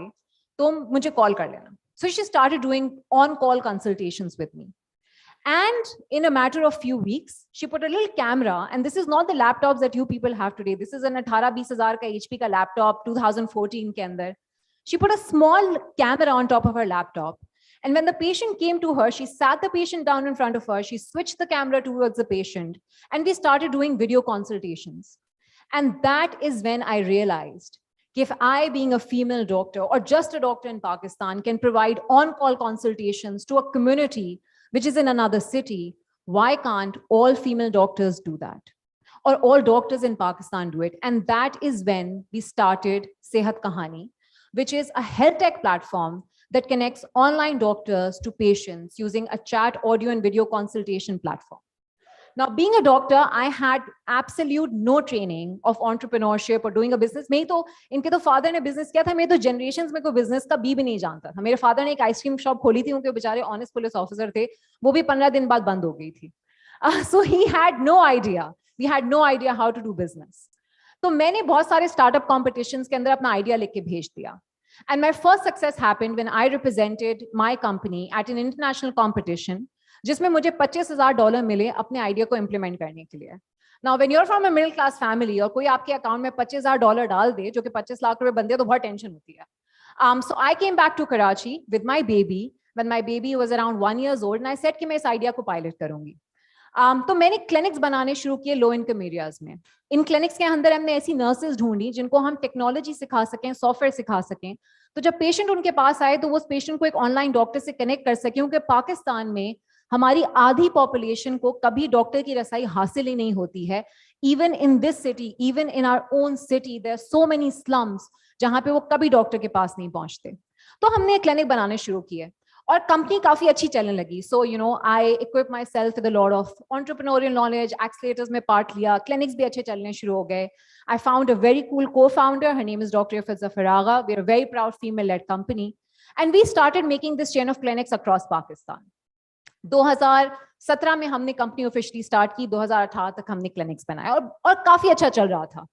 Speaker 6: तो मुझे कॉल कर लेना। So she started doing on call consultations with me, and in a matter of few weeks she put a little camera, and this is not the laptops that you people have today, this is an 18-20 हजार का HP का laptop 2014 के अंदर। She put a small camera on top of her laptop. And when the patient came to her, she sat the patient down in front of her, she switched the camera towards the patient, and we started doing video consultations. And that is when I realized if I, being a female doctor or just a doctor in Pakistan, can provide on-call consultations to a community which is in another city, why can't all female doctors do that? Or all doctors in Pakistan do it? And that is when we started Sehat Kahani, which is a health tech platform that connects online doctors to patients using a chat, audio, and video consultation platform. Now, being a doctor, I had absolute no training of entrepreneurship or doing a business. मैं तो इनके तो father ने business किया था, मैं तो generations में कोई business का भी नहीं जानता था. मेरे father ने एक ice cream shop खोली थी, उनके बेचारे honest police officer थे, वो भी 15 दिन बाद बंद हो गई थी. So he had no idea. We had no idea how to do business. तो मैंने बहुत सारे startup competitions के अंदर अपना idea लेके भेज दिया. And my first success happened when I represented my company at an international competition, जिसमें मुझे $25,000 मिले अपने आइडिया को इम्प्लीमेंट करने के लिए. Now, when you're from a middle class family और कोई आपके अकाउंट में $25,000 डाल दे, जो कि 25 लाख रुपए बनते हैं, तो बहुत टेंशन होती है. So I came back to Karachi with my baby when my baby was around 1 year old, and I said कि मैं इस आइडिया को पायलट करूंगी. तो मैंने क्लिनिक्स बनाने शुरू किए लो इनकम एरियाज में. इन क्लिनिक्स के अंदर हमने ऐसी नर्सेज ढूंढी जिनको हम टेक्नोलॉजी सिखा सकें, सॉफ्टवेयर सिखा सकें. तो जब पेशेंट उनके पास आए तो वो उस पेशेंट को एक ऑनलाइन डॉक्टर से कनेक्ट कर सके, क्योंकि पाकिस्तान में हमारी आधी पॉपुलेशन को कभी डॉक्टर की रसाई हासिल ही नहीं होती है. Even in this city, even in our own city, there are so many slums जहां पे वो कभी डॉक्टर के पास नहीं पहुंचते. तो हमने क्लिनिक बनाने शुरू किए और कंपनी काफी अच्छी चलने लगी. So you know, I equip my self with a lot of entrepreneurial knowledge, accelerators में पार्ट लिया, क्लिनिक्स भी अच्छे चलने शुरू हो गए. I found a very cool co-founder. Her name is Dr. Fizza Faraga. We're a very proud female-led company. And we started making this chain of clinics across Pakistan. 2017 में हमने कंपनी ऑफिशियली स्टार्ट की, 2018 तक हमने clinics बनाए और काफी अच्छा चल रहा था.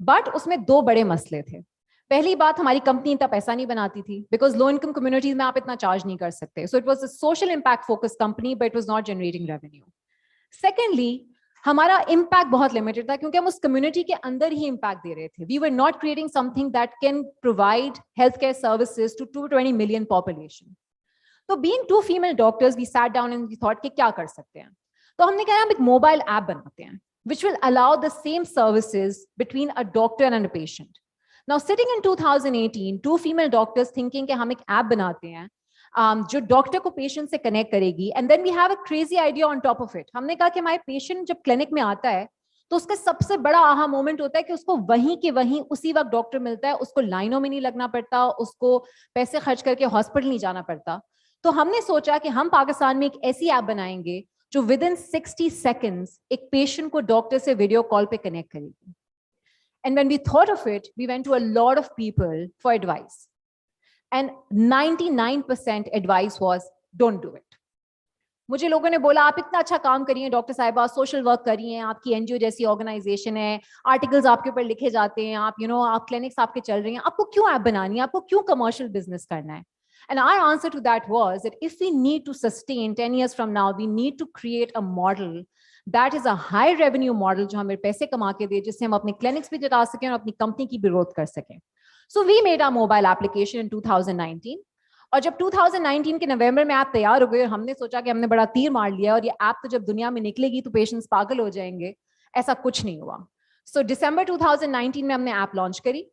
Speaker 6: बट उसमें 2 बड़े मसले थे. पहली बात, हमारी कंपनी इतना पैसा नहीं बनाती थी बिकॉज लो इनकम कम्युनिटीज में आप इतना चार्ज नहीं कर सकते. So it was a social impact focus company but it was not generating revenue. Secondly, हमारा इम्पैक्ट बहुत लिमिटेड था क्योंकि हम उस कम्युनिटी के अंदर ही इम्पैक्ट दे रहे थे. We were not creating something that can provide health care services to 220 million population. तो being two female doctors we sat down and we thought कि क्या कर सकते हैं. तो हमने कहा हम एक मोबाइल ऐप बनाते हैं which will allow the same services between a doctor and a patient. Now sitting in 2018, two female doctors thinking कि हम एक ऐप बनाते हैं जो डॉक्टर को पेशेंट से कनेक्ट करेगी, and then we have a crazy idea on top of it. हमने कहा कि हमारे पेशेंट जब क्लिनिक में आता है तो उसका सबसे बड़ा आहा मोमेंट होता है कि उसको वहीं के वहीं उसी वक्त डॉक्टर मिलता है, उसको लाइनों में नहीं लगना पड़ता, उसको पैसे खर्च करके हॉस्पिटल नहीं जाना पड़ता. तो हमने सोचा कि हम पाकिस्तान में एक ऐसी ऐप बनाएंगे जो विद इन 60 सेकेंड्स एक पेशेंट को डॉक्टर से वीडियो कॉल पे कनेक्ट करेगी. And when we thought of it, we went to a lot of people for advice, एंड 99% advice was don't do it. मुझे लोगों ने बोला आप इतना अच्छा काम करिए डॉक्टर साहिबा, सोशल वर्क करिए, आपकी एनजीओ जैसी ऑर्गेनाइजेशन है, आर्टिकल्स आपके ऊपर लिखे जाते हैं, आप आप क्लिनिक्स आपके चल रही हैं, आपको क्यों ऐप बनानी है, आपको क्यों कमर्शियल बिजनेस करना है. And our answer to that was that if we need to sustain 10 years from now, we need to create a model that is a high revenue model जो हमें पैसे कमा के दे, जिससे हम अपने क्लिनिक्स भी चला सकें और अपनी कंपनी की भी ग्रोथ कर सकें. So we made our mobile application in 2019. और जब 2019 के नवंबर में ऐप तैयार हो गई और हमने सोचा कि हमने बड़ा तीर मार लिया और ये ऐप तो जब दुनिया में निकलेगी तो पेशेंट्स पागल हो जाएंगे, ऐसा कुछ नहीं हुआ. So दिसंबर 2019 में हमने ऐप लॉन्च करी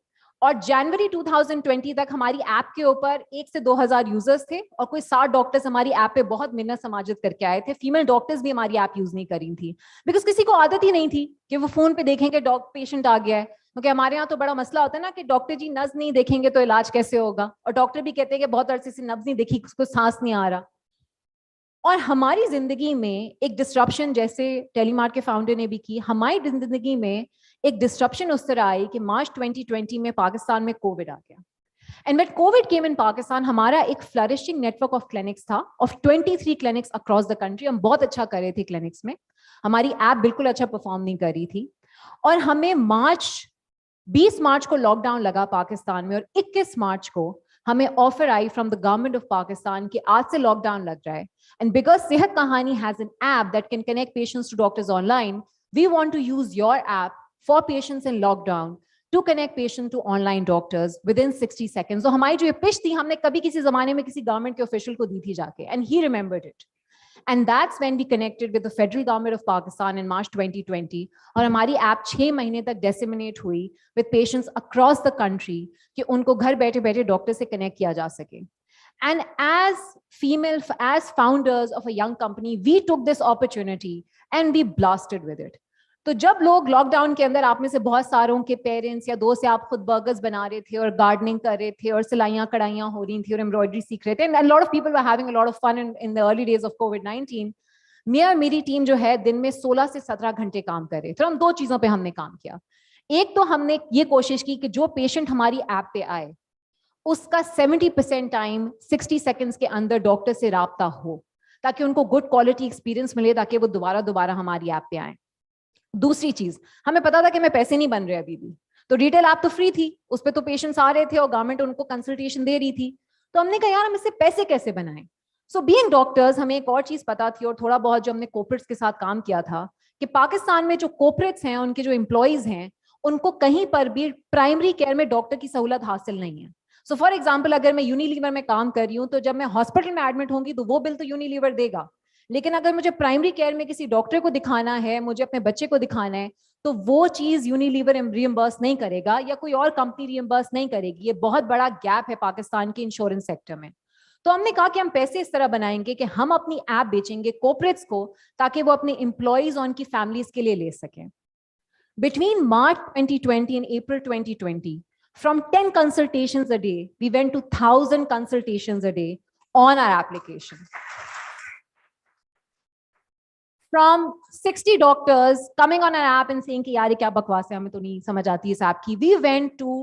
Speaker 6: और जनवरी 2020 तक हमारी ऐप के ऊपर 1 से 2000 यूजर्स थे और कोई 60 डॉक्टर्स हमारी ऐप पे बहुत मिन्नत समाजित करके आए थे. फीमेल डॉक्टर्स भी हमारी ऐप यूज नहीं करी थी बिकॉज किसी को आदत ही नहीं थी कि वो फोन पे देखें कि पेशेंट आ गया है. क्योंकि हमारे यहाँ तो बड़ा मसला होता है ना कि डॉक्टर जी नब्ज नहीं देखेंगे तो इलाज कैसे होगा, और डॉक्टर भी कहते हैं कि बहुत अरसे से नब्ज नहीं देखी, उसको सांस नहीं आ रहा. और हमारी जिंदगी में एक डिस्ट्रप्शन, जैसे टेलीमार्ट के फाउंडर ने भी की, हमारी जिंदगी में एक डिस्ट्रप्शन उस तरह आई कि मार्च 2020 में पाकिस्तान में कोविड आ गया. एंड व्हेन कोविड केम इन पाकिस्तान, हमारा एक फ्लरिशिंग नेटवर्क ऑफ क्लिनिक्स था, of 23 clinics across the country. हम बहुत अच्छा कर रहे थे क्लिनिक्स में, हमारी ऐप बिल्कुल अच्छा परफॉर्म नहीं कर रही थी. और हमें 20 मार्च को लॉकडाउन लगा पाकिस्तान में और 21 मार्च को हमें offer I from the government of Pakistan कि आज से लॉकडाउन लग रहा है. And because Sehat Kahani has an app that can connect patients to doctors online, we want to use your app for patients in lockdown to connect patient to online doctors within 60 seconds. तो हमारी जो ये pitch थी, हमने कभी किसी जमाने में किसी गवर्नमेंट के ऑफिशियल को दी थी जाके, and he remembered it. And that's when we connected with the federal government of Pakistan in March 2020. और हमारी ऐप 6 महीने तक disseminate हुई with patients across the country कि उनको घर बैठे बैठे डॉक्टर से कनेक्ट किया जा सके. And as founders of a young company, we took this opportunity and we blasted with it. तो जब लोग लॉकडाउन के अंदर, आप में से बहुत सारों के पेरेंट्स या दोस्त या आप खुद बर्गर्स बना रहे थे और गार्डनिंग कर रहे थे और सिलाइयां कढ़ाइयां हो रही थी और एम्ब्रॉयडरी सीख रहे थे, and lot of people were having a lot of fun in the early days of Covid, मैं और मेरी टीम जो है दिन में 16 से 17 घंटे काम कर रहे थे. हम 2 चीजों पे हमने काम किया. एक तो हमने ये कोशिश की कि जो पेशेंट हमारी ऐप पे आए उसका 70% टाइम 60 सेकेंड्स के अंदर डॉक्टर से राब्ता हो, ताकि उनको गुड क्वालिटी एक्सपीरियंस मिले, ताकि वो दोबारा हमारी ऐप पे आए. दूसरी चीज, हमें पता था कि हमें पैसे नहीं बन रहे अभी भी, तो रिटेल ऐप तो फ्री थी, उस पर तो पेशेंट्स आ रहे थे और गवर्नमेंट उनको कंसल्टेशन दे रही थी. तो हमने कहा यार हम इससे पैसे कैसे बनाएं. सो बीइंग डॉक्टर्स, हमें एक और चीज पता थी और थोड़ा बहुत जो हमने कॉर्पोरेट्स के साथ काम किया था कि पाकिस्तान में जो कॉर्पोरेट्स हैं, उनके जो एम्प्लॉइज हैं, उनको कहीं पर भी प्राइमरी केयर में डॉक्टर की सहूलत हासिल नहीं है. सो फॉर एग्जाम्पल, अगर मैं यूनिलीवर में काम कर रही हूँ तो जब मैं हॉस्पिटल में एडमिट होंगी तो वो बिल तो यूनिलीवर देगा, लेकिन अगर मुझे प्राइमरी केयर में किसी डॉक्टर को दिखाना है, मुझे अपने बच्चे को दिखाना है, तो वो चीज यूनिलीवर रियम्बर्स नहीं करेगा या कोई और कंपनी रियम्बर्स नहीं करेगी. ये बहुत बड़ा गैप है पाकिस्तान के इंश्योरेंस सेक्टर में. तो हमने कहा कि हम पैसे इस तरह बनाएंगे कि हम अपनी ऐप बेचेंगे कॉर्पोरेट्स को, ताकि वो अपने एम्प्लॉइज और उनकी फैमिलीज के लिए ले सकें. Between March 2020 and April 2020, from 10 consultations a day, we went to 1,000 consultations a day on our application. From 60 doctors coming on our app and saying कि यार ये क्या बकवास है, हमें तो नहीं समझ आती इस ऐप की, we went to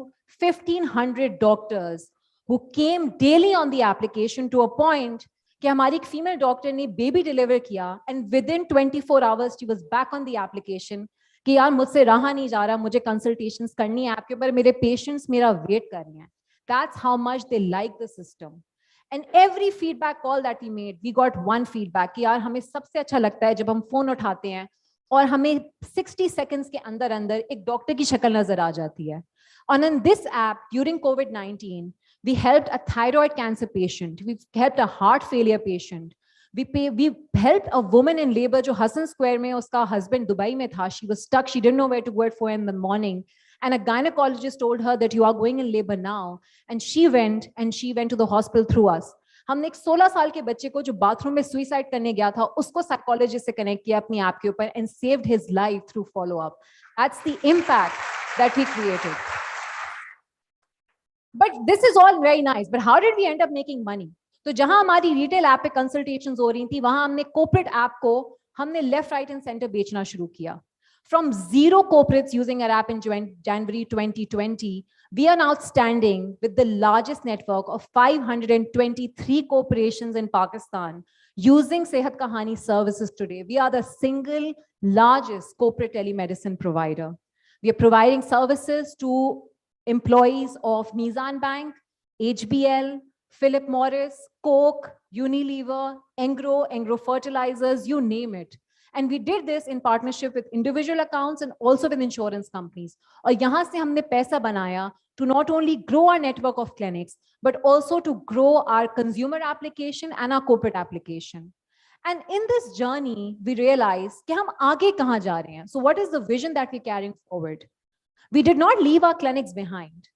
Speaker 6: 1,500 doctors who came daily on the application to a point कि हमारी एक फीमेल डॉक्टर ने बेबी डिलीवर किया and within 24 hours she was back on the application कि यार मुझसे रहा नहीं जा रहा, मुझे कंसल्टेशंस करनी है आपके ऊपर, मेरे पेशेंट्स मेरा वेट कर रहे हैं. That's how much they like the system. And every feedback call that we made, we got one feedback कि यार हमें सबसे अच्छा लगता है जब हम फोन उठाते हैं और हमें 60 seconds के अंदर अंदर एक डॉक्टर की शक्ल नजर आ जाती है. And in this app, during COVID-19, we helped a thyroid cancer patient, we helped a heart failure patient, we helped a woman in labor जो Hassan Square में उसका husband दुबई में था, she was stuck, she didn't know where to go at 4 in the morning, and a gynecologist told her that you are going in labor now, and she went to the hospital through us. हमने एक 16 साल के बच्चे को जो bathroom में suicide करने गया था उसको साइकोलॉजिस्ट से कनेक्ट किया अपनी ऐप के ऊपर and saved his life through follow up. That's the impact that we created. But this is all very nice, but how did we end up making money? तो जहां हमारी रिटेल ऐप पे consultations हो रही थी वहां हमने कॉर्पोरेट ऐप को हमने लेफ्ट राइट एंड सेंटर बेचना शुरू किया. From 0 corporates using our app in January 2020, we are now standing with the largest network of 523 corporations in Pakistan using Sehat Kahani services today. We are the single largest corporate telemedicine provider. We are providing services to employees of Mizan Bank, HBL, Philip Morris, Coke, Unilever, Engro Fertilizers, you name it. And we did this in partnership with individual accounts and also with insurance companies. और यहाँ से हमने पैसा बनाया to not only grow our network of clinics, but also to grow our consumer application and our corporate application. And in this journey, we realized कि हम आगे कहाँ जा रहे हैं. So what is the vision that we're carrying forward? We did not leave our clinics behind.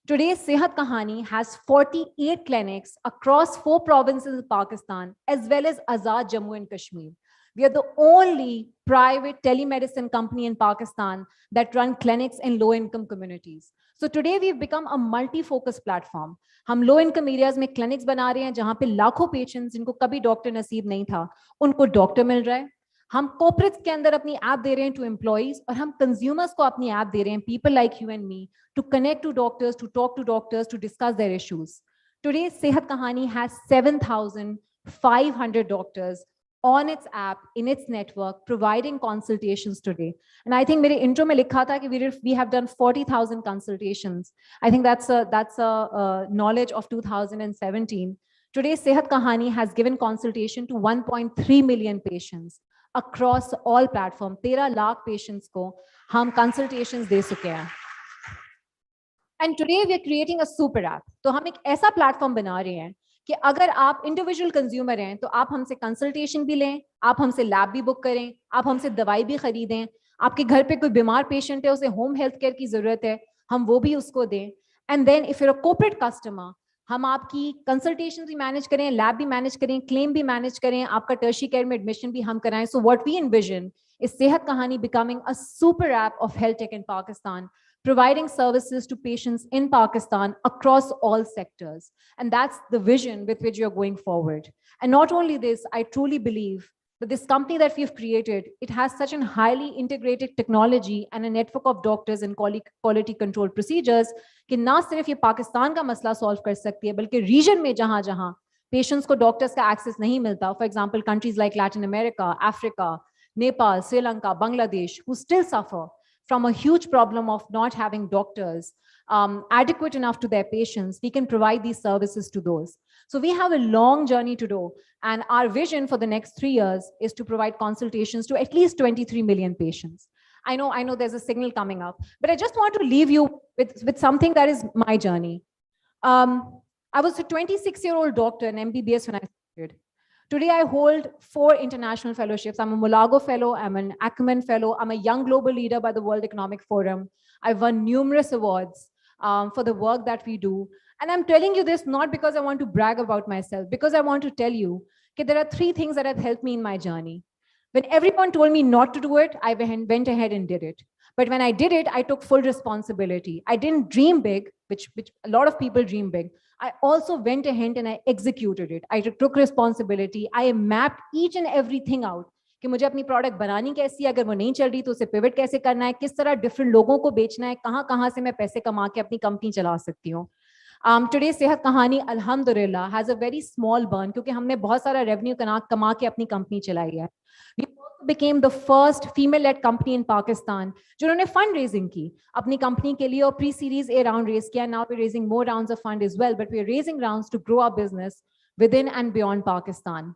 Speaker 6: Today, Sehat Kahani has 48 clinics across 4 provinces of Pakistan, as well as Azad Jammu and Kashmir. We are the only private telemedicine company in Pakistan that run clinics in low-income communities. So today we've become a multi-focus platform. हम low-income areas में clinics बना रहे हैं जहाँ पे लाखों patients जिनको कभी डॉक्टर नसीब नहीं था, उनको डॉक्टर मिल रहा है. हम corporates के अंदर अपनी ऐप दे रहे हैं to employees और हम consumers को अपनी ऐप दे रहे हैं, people like you and me, to connect to doctors, to talk to doctors, to discuss their issues. Today, Sehat Kahani has 7,500 doctors on its app, in its network, providing consultations today. And I think मेरे intro में लिखा था कि we have done 40,000 consultations. I think that's a knowledge of 2017. Today, Sehat Kahani has given consultation to 1.3 million patients across all platforms. 13 lakh patients को हम consultations दे चुके हैं. And today we are creating a super app. तो हम एक ऐसा platform बना रहे हैं कि अगर आप इंडिविजुअल कंज्यूमर हैं तो आप हमसे कंसल्टेशन भी लें, आप हमसे लैब भी बुक करें, आप हमसे दवाई भी खरीदें, आपके घर पे कोई बीमार पेशेंट है, उसे होम हेल्थ केयर की जरूरत है, हम वो भी उसको दें. And then if you're a corporate customer, हम आपकी कंसल्टेशन भी मैनेज करें, लैब भी मैनेज करें, क्लेम भी मैनेज करें, आपका टर्शियरी केयर में एडमिशन भी हम कराएं. So what we envision is Sehat Kahani becoming a super app of health tech in Pakistan, providing services to patients in Pakistan across all sectors. And that's the vision with which you're going forward. And not only this, I truly believe that this company that we've created, it has such a highly integrated technology and a network of doctors and quality control procedures कि ना सिर्फ ये पाकिस्तान का मसला solve कर सकती है, बल्कि region में जहां patients को doctors का access नहीं मिलता, for example, countries like Latin America, Africa, Nepal, Sri Lanka, Bangladesh, who still suffer from a huge problem of not having doctors adequate enough to their patients, we can provide these services to those. So we have a long journey to do. And our vision for the next 3 years is to provide consultations to at least 23 million patients. I know there's a signal coming up, but I just want to leave you with something that is my journey. I was a 26-year-old doctor in MBBS when I started. Today, I hold 4 international fellowships. I'm a Mulago Fellow, I'm an Acumen Fellow, I'm a Young Global Leader by the World Economic Forum. I've won numerous awards for the work that we do. And I'm telling you this not because I want to brag about myself, because I want to tell you that there are 3 things that have helped me in my journey. When everyone told me not to do it, I went ahead and did it. But when I did it, I took full responsibility. I didn't dream big, which a lot of people dream big. I also went ahead and I executed it. I took responsibility. I mapped each and everything out. कि मुझे अपनी product बनानी कैसी है, अगर वो नहीं चल रही तो उसे पिवट कैसे करना है, किस तरह डिफरेंट लोगों को बेचना है, कहाँ से मैं पैसे कमा के अपनी कंपनी चला सकती हूँ. Today, सेहत कहानी alhamdulillah has a very small burn क्योंकि हमने बहुत सारा रेवेन्यू कमा के अपनी कंपनी चलाई है. We also became the first female-led company in Pakistan जिन्होंने fundraising की अपनी company के लिए और pre-series A round raise किया. Now we're raising more rounds of fund as well, but we're raising rounds to grow our business within and beyond Pakistan.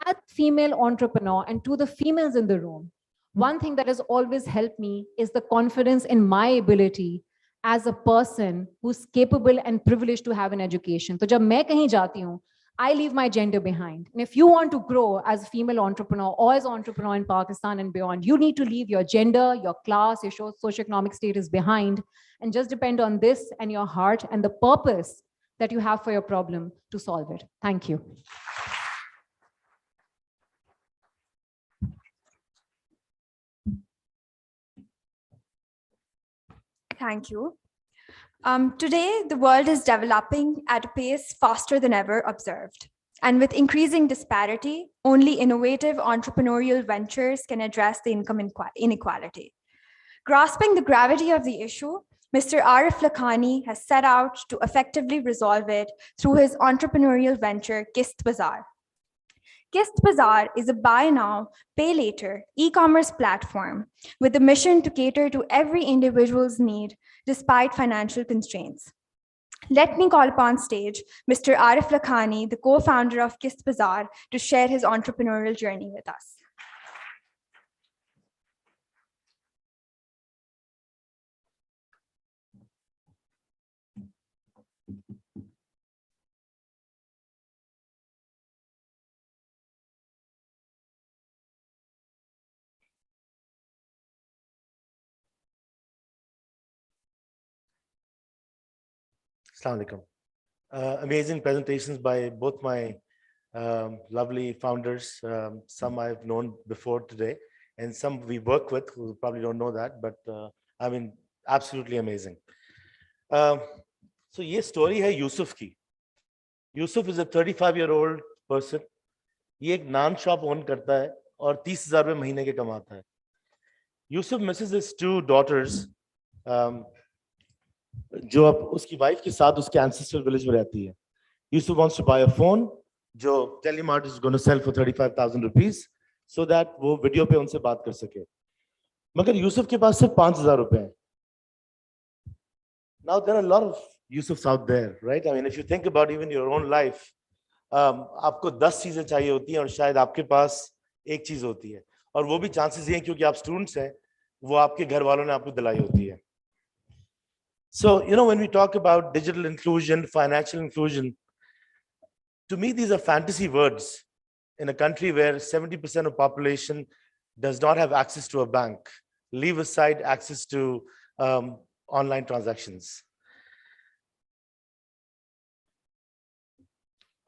Speaker 6: As a female entrepreneur and to the females in the room, one thing that has always helped me is the confidence in my ability as a person who's capable and privileged to have an education. So जब मैं कहीं जाती हूँ, I leave my gender behind. And if you want to grow as a female entrepreneur or as an entrepreneur in Pakistan and beyond, you need to leave your gender, your class, your socioeconomic status behind and just depend on this and your heart and the purpose that you have for your problem to solve it. Thank you.
Speaker 1: Thank you. Today, the world is developing at a pace faster than ever observed. And with increasing disparity, only innovative entrepreneurial ventures can address the income inequality. Grasping the gravity of the issue, Mr. Arif Lakhani has set out to effectively resolve it through his entrepreneurial venture, Kist Bazaar. Kist Bazaar is a buy now, pay later e-commerce platform with a mission to cater to every individual's need despite financial constraints. Let me call upon stage Mr. Arif Lakhani, the co-founder of Kist Bazaar, to share his entrepreneurial journey with us.
Speaker 7: Assalamu alaikum. Amazing presentations by both my lovely founders. Some I've known before today, and some we work with who probably don't know that, but I mean, absolutely amazing. So this story है यूसुफ की. Yusuf is a 35-year-old person. ये एक नान shop own करता है और 30,000 रुपए महीने के कमाता है. Yusuf misses his 2 daughters. जो अब उसकी वाइफ के साथ उसके ancestral village में रहती है. Yusuf wants to buy a phone जो Telemart is going to sell for 35,000 rupees so that वो वीडियो पे उनसे बात कर सके. मगर यूसुफ के पास सिर्फ 5,000 रुपए हैं. Now there are a lot of Yusufs out there, right? I mean, if you think about even your own life, आपको 10 चीजें चाहिए होती हैं और शायद आपके पास एक चीज होती है और वो भी चांसेस ये हैं क्योंकि आप स्टूडेंट्स हैं, वो आपके घर वालों ने आपको दिलाई होती है. So, you know, when we talk about digital inclusion, financial inclusion, to me, these are fantasy words in a country where 70% of population does not have access to a bank, leave aside access to online transactions.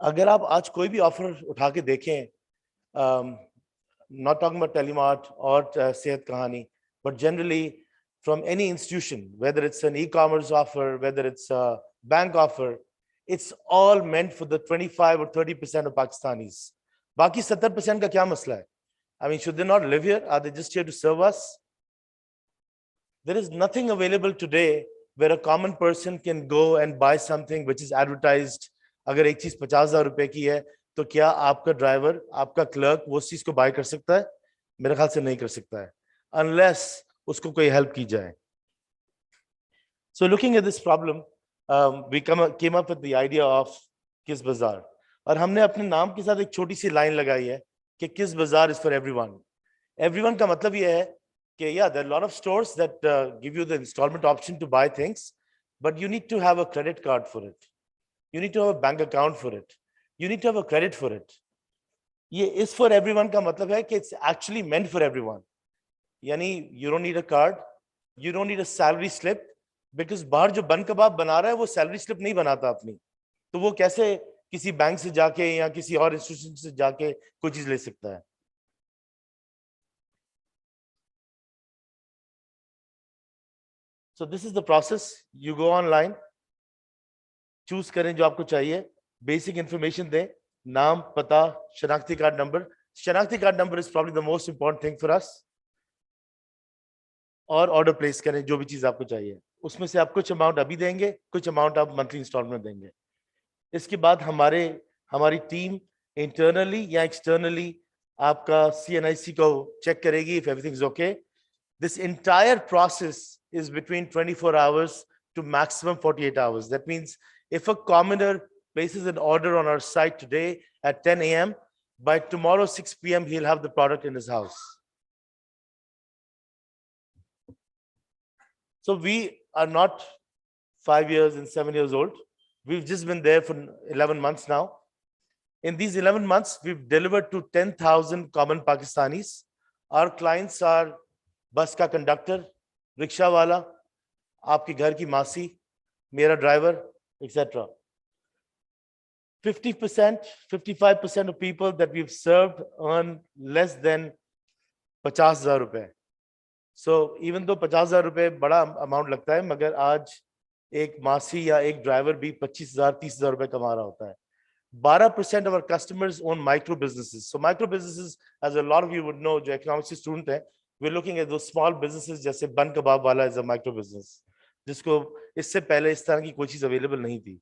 Speaker 7: अगर आप आज कोई भी offer उठा के देखें, not talking about Telemart or सेहत कहानी, but generally from any institution, whether it's an e-commerce offer, whether it's a bank offer, it's all meant for the 25 or 30% of Pakistanis. बाकी 70% का क्या मसला है? I mean, should they not live here? Are they just here to serve us? There is nothing available today where a common person can go and buy something which is advertised. अगर एक चीज 50,000 रुपए की है, तो क्या आपका driver, आपका क्लर्क वो चीज को बाय कर सकता है? मेरे ख्याल से नहीं कर सकता है, unless उसको कोई हेल्प की जाए. So looking at this problem, we came up with the idea of Kist Bazaar. और हमने अपने नाम के साथ एक छोटी सी लाइन लगाई है कि Kist Bazaar is for everyone. Everyone का मतलब ये है कि yeah, there are a lot of stores that give you the installment option to buy things, but you need to have a credit card for it. You need to have a bank account for it. You need to have a credit for it. ये is for everyone का मतलब है कि it's actually meant for everyone. यानी you don't need a card, you don't need a salary slip, because बाहर जो बन कबाब बना रहा है वो salary slip नहीं बनाता अपनी, तो वो कैसे किसी बैंक से जाके या किसी और इंस्टीट्यूशन से जाके कोई चीज ले सकता है. So this is the process. You go online, choose करें जो आपको चाहिए, basic information दें, नाम, पता, शनाख्ती कार्ड नंबर. शनाख्ती card number is probably the most important thing for us. और ऑर्डर प्लेस करें जो भी चीज आपको चाहिए. उसमें से आप कुछ अमाउंट अभी देंगे, कुछ अमाउंट आप मंथली इंस्टॉलमेंट देंगे. इसके बाद हमारी टीम इंटरनली या एक्सटर्नली आपका CNIC को check करेगी if everything is okay. This entire process is between 24 hours to maximum 48 hours. That means if a commoner places an order on our site today at 10 a.m., by tomorrow 6 p.m., he'll have the product in his house. So we are not 5 years and 7 years old. We've just been there for 11 months now. In these 11 months, we've delivered to 10,000 common Pakistanis. Our clients are bus ka conductor, rickshaw wala, aapki ghar ki masi, mera driver, etc. 50%, 55% of people that we've served earn less than 50,000 rupees. So even though 50,000 रुपए बड़ा amount लगता है, मगर आज एक मासी या एक ड्राइवर भी 25,000 30,000 रुपए कमा रहा होता है. 12% of our customers own micro businesses. So micro businesses, as a lot of you would know, जो economics के student हैं, we're looking at those small businesses जैसे बन कबाब वाला is a micro business, जिसको इससे पहले इस तरह की कोई चीज available नहीं थी.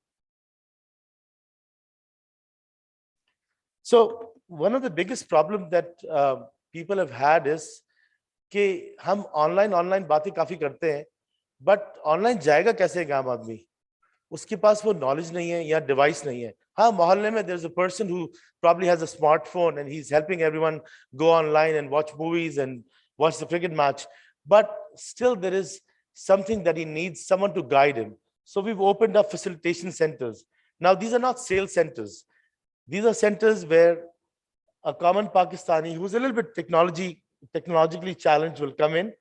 Speaker 7: So one of the biggest problems that people have had is कि हम ऑनलाइन बातें काफी करते हैं, बट ऑनलाइन जाएगा कैसे एक आम आदमी? उसके पास वो नॉलेज नहीं है या डिवाइस नहीं है. हाँ, मोहल्ले में there's a person who probably has a smartphone and he's helping everyone go online and watch movies and watch the cricket match, but still there is something that he needs, someone to guide him. So we've opened up facilitation centers. Now these are not sales centers. These are centers where a common Pakistani who's a little bit technologically challenged will come in.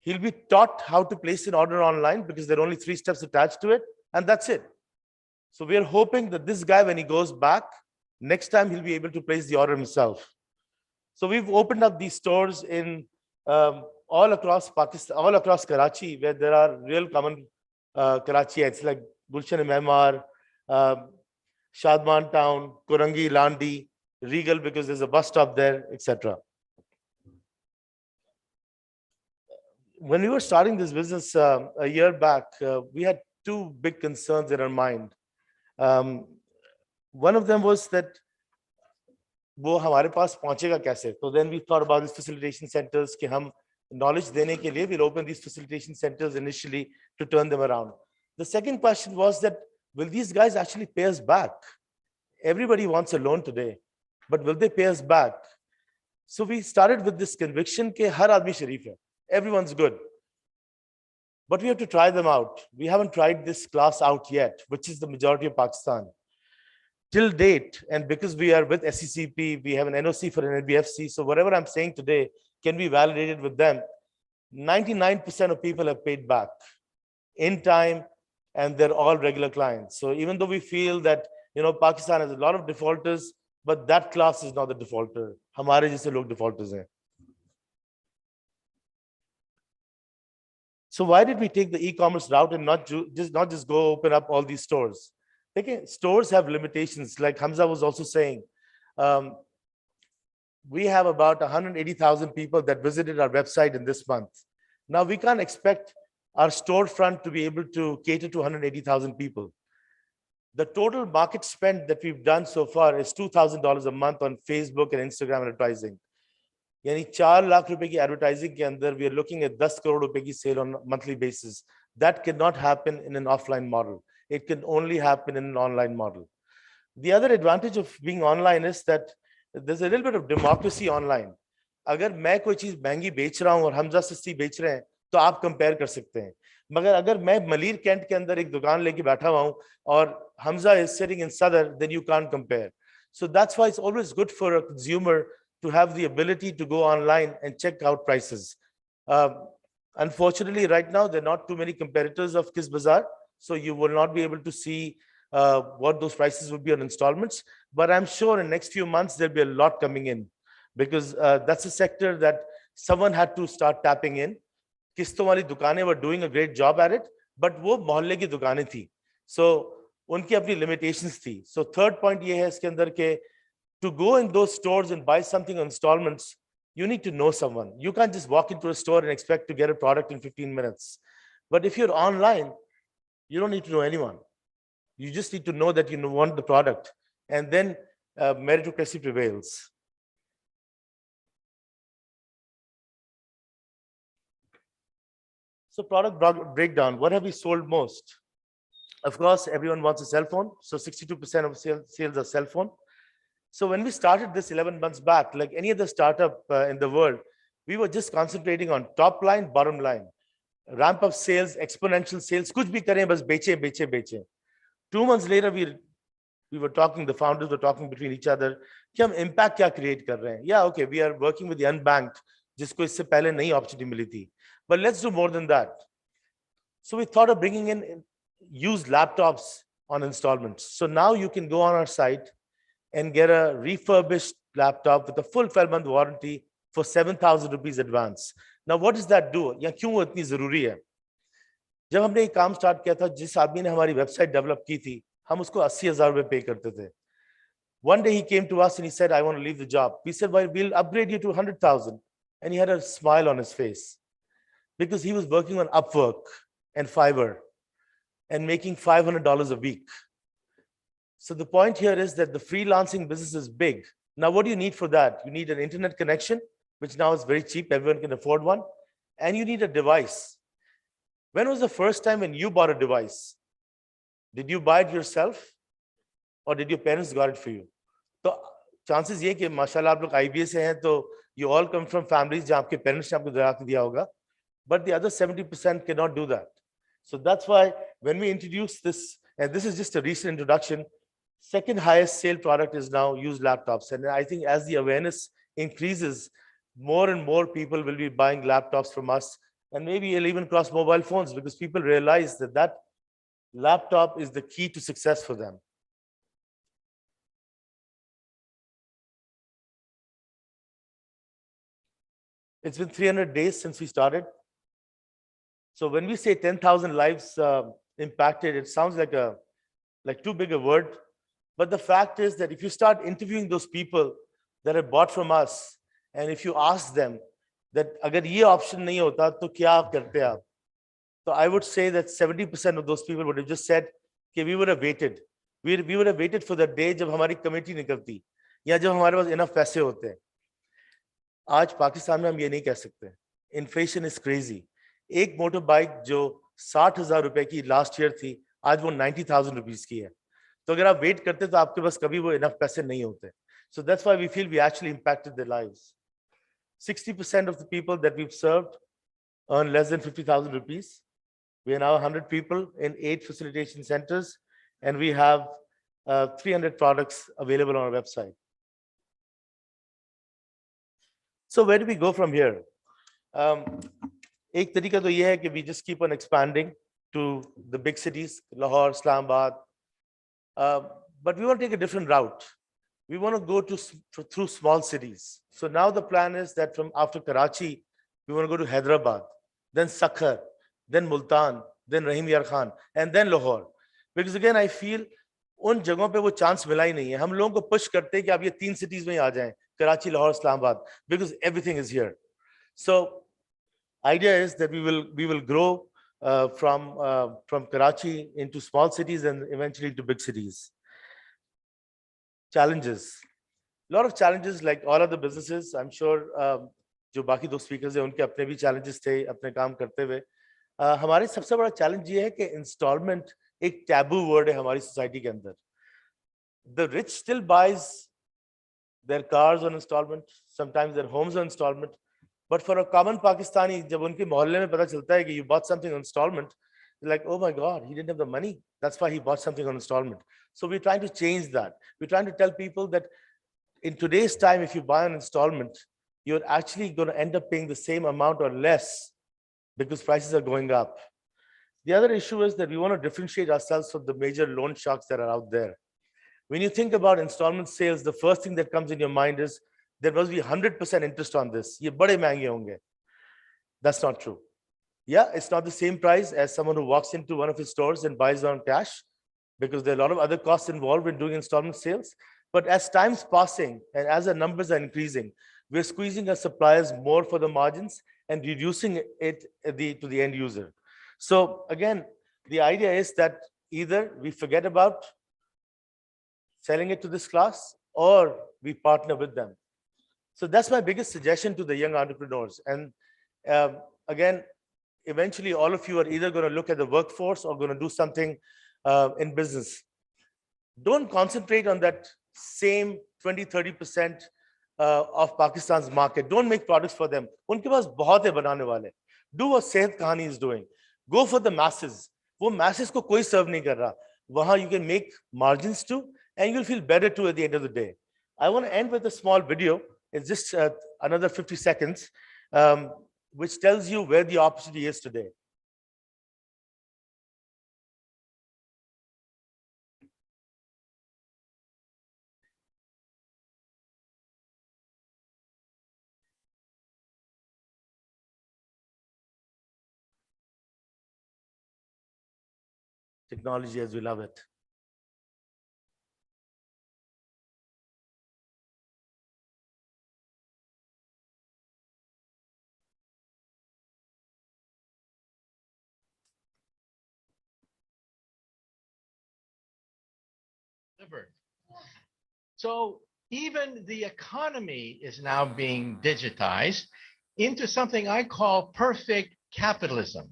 Speaker 7: He'll be taught how to place an order online because there are only 3 steps attached to it, and that's it. So we are hoping that this guy, when he goes back, next time he'll be able to place the order himself. So we've opened up these stores in all across Pakistan, all across Karachi, where there are real common Karachiites like Gulshan-e-Mehmar, Shadman Town, Korangi, Landi, Regal, because there's a bus stop there, etc. When we were starting this business a year back, we had 2 big concerns in our mind. One of them was that वो हमारे पास पहुंचेगा कैसे? So then we thought about these facilitation centers कि हम knowledge देने के लिए we'll open these facilitation centers initially to turn them around. The second question was that will these guys actually pay us back? Everybody wants a loan today, but will they pay us back? So we started with this conviction कि हर आदमी शरीफ है. Everyone's good. But we have to try them out. We haven't tried this class out yet, which is the majority of Pakistan. Till date, and because we are with SECP, we have an NOC for an NBFC, so whatever I'm saying today can be validated with them. 99% of people have paid back in time, and they're all regular clients. So even though we feel that, you know, Pakistan has a lot of defaulters, but that class is not the defaulter. हमारे जैसे लोग defaulters हैं. So why did we take the e-commerce route and not just go open up all these stores? Okay, stores have limitations, like Hamza was also saying. We have about 180,000 people that visited our website in this month. Now we can't expect our storefront to be able to cater to 180,000 people. The total market spend that we've done so far is $2,000 a month on Facebook and Instagram advertising. यानी 4 लाख रुपए की advertising के अंदर we are looking at 10 crore रुपए की sale on a monthly basis. That cannot happen in an offline model. It can only happen in an online model. The other advantage of being online is that there's a little bit of democracy online. अगर मैं कोई चीज महंगी बेच रहा हूं और हमजा सस्ती बेच रहे हैं तो आप कंपेयर कर सकते हैं. मगर अगर मैं मलीर कैंट के अंदर एक दुकान लेके बैठा हुआ हूं और Hamza is sitting in Sadr, then you can't compare. So that's why it's always good for a consumer to have the ability to go online and check out prices. Unfortunately, right now, there are not too many competitors of Kiss Bazaar, so you will not be able to see what those prices would be on installments. But I'm sure in the next few months, there'll be a lot coming in, because that's a sector that someone had to start tapping in. किस्तों वाली दुकानें were doing a great job at it, but वो मोहल्ले की दुकानें थी, so उनकी अपनी limitations थी. So third point ये है इसके अंदर के to go in those stores and buy something on installments, you need to know someone. You can't just walk into a store and expect to get a product in 15 minutes. But if you're online, you don't need to know anyone. You just need to know that you want the product, and then meritocracy prevails. So product breakdown, what have we sold most? Of course, everyone wants a cell phone. So 62% of sales are cell phone. So when we started this 11 months back, like any other startup in the world, we were just concentrating on top line, bottom line, ramp up sales, exponential sales, kuch bhi kare, bas beche, beche, beche. 2 months later, we were talking, the founders were talking between each other, कि हम impact क्या create कर रहे हैं? Yeah, okay, we are working with the unbanked, जिसको इससे पहले नई opportunity मिली थी. But let's do more than that. So we thought of bringing in used laptops on installments. So now you can go on our site and get a refurbished laptop with a full 12-month warranty for 7,000 rupees advance. Now, what does that do? या क्यों वो इतनी जरूरी है? जब हमने ये काम स्टार्ट किया था, जिस आदमी ने हमारी वेबसाइट डेवलप की थी, हम उसको 80,000 रुपए पे करते थे. One day he came to us and he said, I want to leave the job. We said, well, we'll upgrade you to 100,000. And he had a smile on his face because he was working on Upwork and Fiverr and making $500 a week. So the point here is that the freelancing business is big. Now, what do you need for that? You need an internet connection, which now is very cheap. Everyone can afford one. And you need a device. When was the first time when you bought a device? Did you buy it yourself? Or did your parents got it for you? So chances ये कि माशाल्लाह आप लोग IBA से हैं, तो you all come from families जहाँ आपके parents ने आपको दिला के दिया होगा. But the other 70% cannot do that. So that's why when we introduce this, and this is just a recent introduction, second highest sale product is now used laptops. And I think as the awareness increases, more and more people will be buying laptops from us. And maybe it'll even cross mobile phones because people realize that that laptop is the key to success for them. It's been 300 days since we started. So when we say 10,000 lives impacted, it sounds like too big a word. But the fact is that if you start interviewing those people that have bought from us, and if you ask them that agar ye option nahi hota, to kya karte aap? So I would say that 70% of those people would have just said, okay, we would have waited. We would have waited for the day जब हमारी committee निकलती, या जब हमारे पास enough पैसे होते. आज पाकिस्तान में हम ये नहीं कह सकते. Inflation is crazy. एक मोटर बाइक जो 60,000 रुपए की लास्ट ईयर थी, आज वो 90,000 रुपीस की है. तो अगर आप वेट करते तो आपके पास कभी वो enough पैसे नहीं होते. So that's why we feel we actually impacted their lives. 60% of the people that we've served earn less than 50,000 rupees. We are now 100 people in 8 facilitation centers, and we have 300 products available on our website. So where do we go from here? एक तरीका तो ये है कि we just keep on expanding to the big cities, Lahore, Islamabad. But we want to take a different route. We want to go through small cities. So now the plan is that from after Karachi, we want to go to Hyderabad, then Sakhar, then Multan, then Rahim Yar Khan, and then Lahore. Because again, I feel उन जगहों पे वो chance मिला ही नहीं है. हम लोगों को पुश करते हैं कि आप ये 3 cities में ही आ जाएं, Karachi, Lahore, Islamabad, because everything is here. So idea is that we will grow from Karachi into small cities and eventually to big cities. Challenges. A lot of challenges, like all other businesses. I'm sure जो बाकी 2 speakers हैं उनके अपने भी challenges थे अपने काम करते हुए. हमारे सबसे बड़ा challenge ये है कि installment एक taboo word है हमारी society के अंदर. The rich still buys their cars on installment, sometimes their homes on installment. But for a common Pakistani, जब उनके मोहल्ले में पता चलता है कि you bought something on installment, they're like, oh my God, he didn't have the money. That's why he bought something on installment. So we're trying to change that. We're trying to tell people that in today's time, if you buy an installment, you're actually going to end up paying the same amount or less because prices are going up. The other issue is that we want to differentiate ourselves from the major loan sharks that are out there. When you think about installment sales, the first thing that comes in your mind is there must be 100% interest on this. ये बड़े महंगे होंगे. That's not true. Yeah, it's not the same price as someone who walks into one of his stores and buys on cash, because there are a lot of other costs involved in doing installment sales. But as time's passing and as the numbers are increasing, we're squeezing our suppliers more for the margins and reducing it to the end user. So again, the idea is that either we forget about selling it to this class or we partner with them. So that's my biggest suggestion to the young entrepreneurs. And again, eventually all of you are either going to look at the workforce or going to do something in business. Don't concentrate on that same 20-30% of Pakistan's market. Don't make products for them. उनके पास बहुत है बनाने वाले. Do what Sehat Kahani is doing. Go for the masses. वो masses को कोई serve नहीं कर रहा. वहाँ you can make margins too, and you'll feel better too at the end of the day. I want to end with a small video. It's just another 50 seconds, which tells you where the opportunity is today. Technology as we love it.
Speaker 8: So even the economy is now being digitized into something I call perfect capitalism.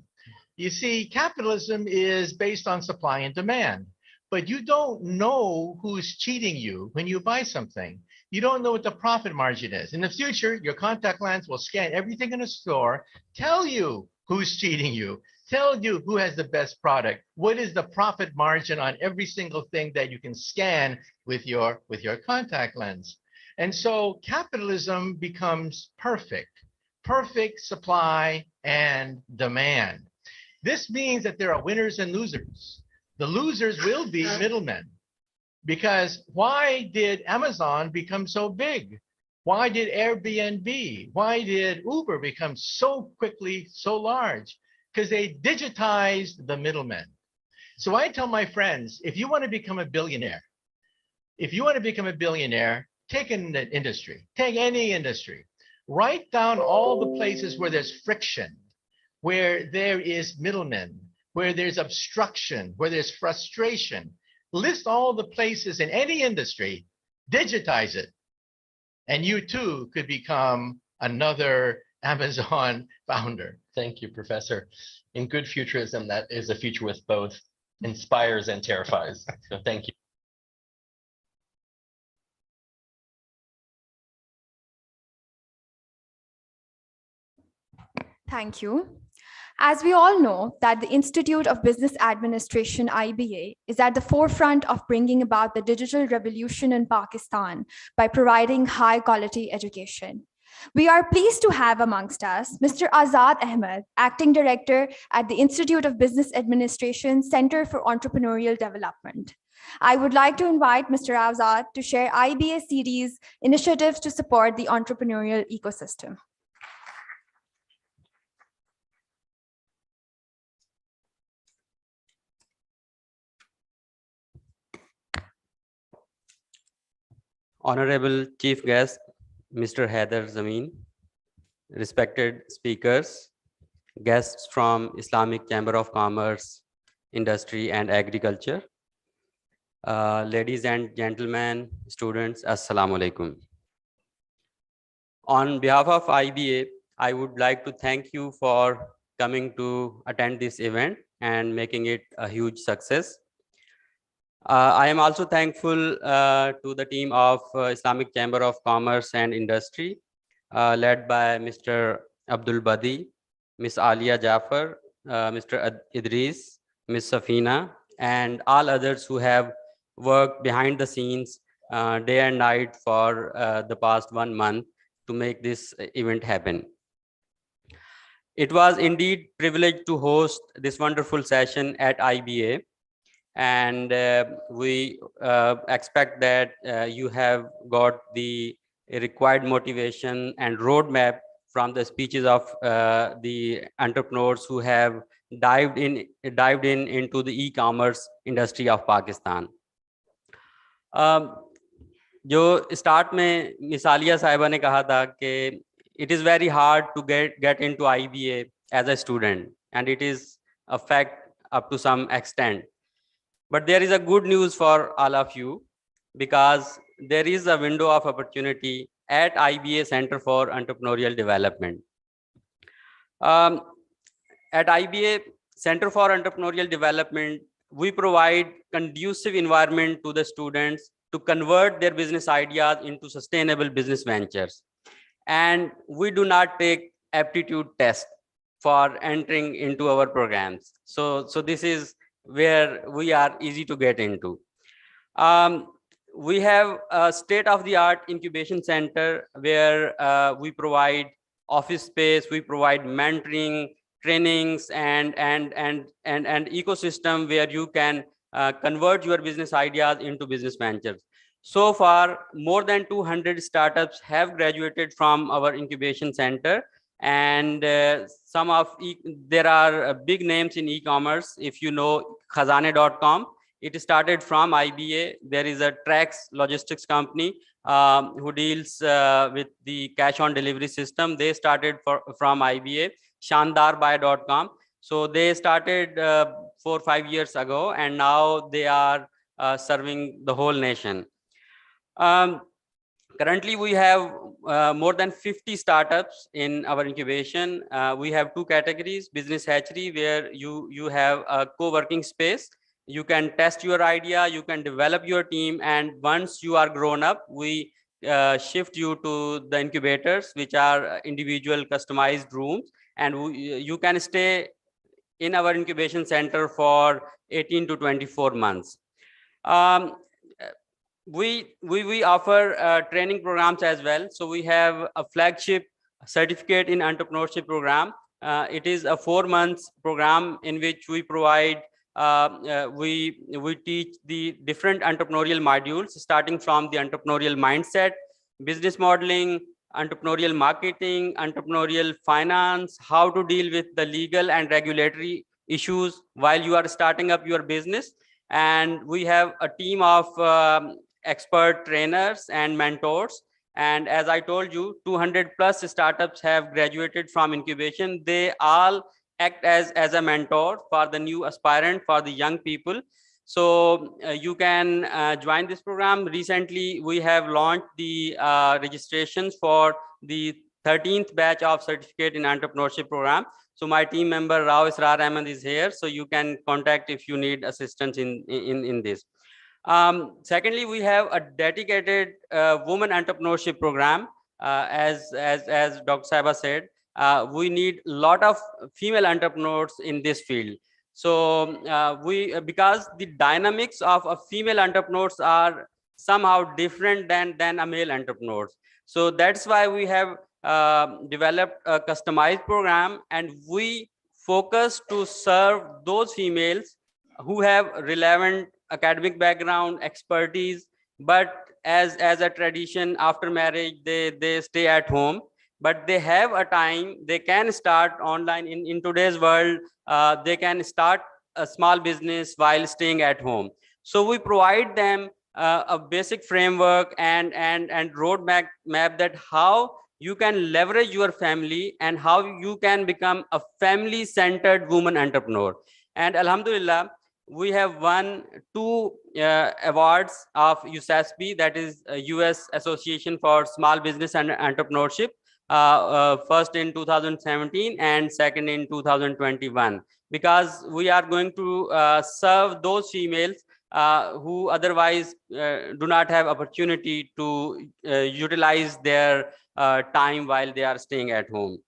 Speaker 8: You see, capitalism is based on supply and demand, but you don't know who's cheating you when you buy something. You don't know what the profit margin is. In the future, your contact lens will scan everything in a store, tell you who's cheating you, tell you who has the best product, what is the profit margin on every single thing that you can scan with your contact lens. And so capitalism becomes perfect supply and demand. This means that there are winners and losers. The losers will be middlemen. Because why did Amazon become so big? Why did Airbnb, why did Uber become so quickly so large? Because they digitized the middlemen. So I tell my friends, if you want to become a billionaire, take an industry, take any industry, write down all the places where there's friction, where there is middlemen, where there's obstruction, where there's frustration. List all the places in any industry, digitize it, and you too could become another Amazon founder.
Speaker 9: Thank you, Professor. In good futurism, that is a future with both inspires and terrifies. So thank you.
Speaker 1: Thank you. As we all know that the Institute of Business Administration, IBA, is at the forefront of bringing about the digital revolution in Pakistan by providing high quality education. We are pleased to have amongst us Mr. Azad Ahmed, Acting Director at the Institute of Business Administration, Center for Entrepreneurial Development. I would like to invite Mr. Azad to share IBA CD's initiatives to support the entrepreneurial ecosystem.
Speaker 10: Honorable Chief Guest, Mr. Haider Zameen, respected speakers, guests from Islamic Chamber of Commerce, Industry and Agriculture, ladies and gentlemen, students, Assalamu alaikum. On behalf of IBA, I would like to thank you for coming to attend this event and making it a huge success. I am also thankful to the team of Islamic Chamber of Commerce and Industry, led by Mr. Abdul Badi, Ms. Alia Jafar, Mr. Idris, Ms. Safina, and all others who have worked behind the scenes day and night for the past 1 month to make this event happen. It was indeed privileged to host this wonderful session at IBA. And we expect that you have got the required motivation and roadmap from the speeches of the entrepreneurs who have dived in into the e-commerce industry of Pakistan. जो start में miss Alia साहिबा ने कहा था कि it is very hard to get into IBA as a student, and it is a fact up to some extent. But there is a good news for all of you, because there is a window of opportunity at IBA Center for Entrepreneurial Development. at IBA Center for Entrepreneurial Development, we provide conducive environment to the students to convert their business ideas into sustainable business ventures. And we do not take aptitude tests for entering into our programs. So this is where we are easy to get into. We have a state-of-the-art incubation center where we provide office space, we provide mentoring, trainings, and ecosystem where you can convert your business ideas into business ventures. So far, more than 200 startups have graduated from our incubation center, and there are big names in e-commerce. If you know Khazane.com, it started from IBA. There is a Trax logistics company who deals with the cash on delivery system. They started from IBA. Shandarbuy.com. So they started 4 or 5 years ago, and now they are serving the whole nation. Currently, we have more than 50 startups in our incubation. We have 2 categories: business hatchery, where you have a co-working space. You can test your idea, you can develop your team, and once you are grown up, we shift you to the incubators, which are individual customized rooms, and you can stay in our incubation center for 18 to 24 months. We offer training programs as well. So we have a flagship certificate in entrepreneurship program. It is a 4 months program in which we provide we teach the different entrepreneurial modules, starting from the entrepreneurial mindset, business modeling, entrepreneurial marketing, entrepreneurial finance, how to deal with the legal and regulatory issues while you are starting up your business. And we have a team of expert trainers and mentors. And as I told you, 200 plus startups have graduated from incubation. They all act as a mentor for the new aspirant, for the young people. So you can join this program. Recently, we have launched the registrations for the 13th batch of certificate in entrepreneurship program. So my team member Rao Israr Ahmed is here, so you can contact if you need assistance in this. Secondly, we have a dedicated women entrepreneurship program. As Dr. Saiba said, we need a lot of female entrepreneurs in this field. So because the dynamics of a female entrepreneurs are somehow different than a male entrepreneurs. So that's why we have developed a customized program, and we focus to serve those females who have relevant academic background, expertise, but as a tradition, after marriage, they stay at home, but they have a time, they can start online. In today's world, they can start a small business while staying at home. So we provide them a basic framework and roadmap that how you can leverage your family and how you can become a family-centered woman entrepreneur. And Alhamdulillah, we have won 2 awards of USASP, that is US Association for Small Business and Entrepreneurship, first in 2017 and second in 2021, because we are going to serve those females who otherwise do not have opportunity to utilize their time while they are staying at home.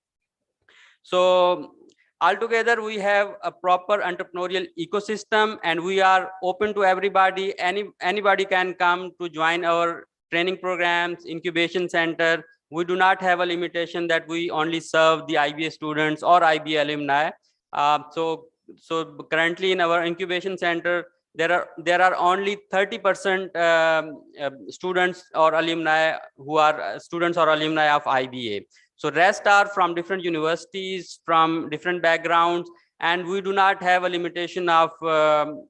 Speaker 10: So altogether, we have a proper entrepreneurial ecosystem, and we are open to everybody. Anybody can come to join our training programs, incubation center. We do not have a limitation that we only serve the IBA students or IBA alumni. So currently in our incubation center, there are only 30% students or alumni who are students or alumni of IBA. So rest are from different universities, from different backgrounds, and we do not have a limitation of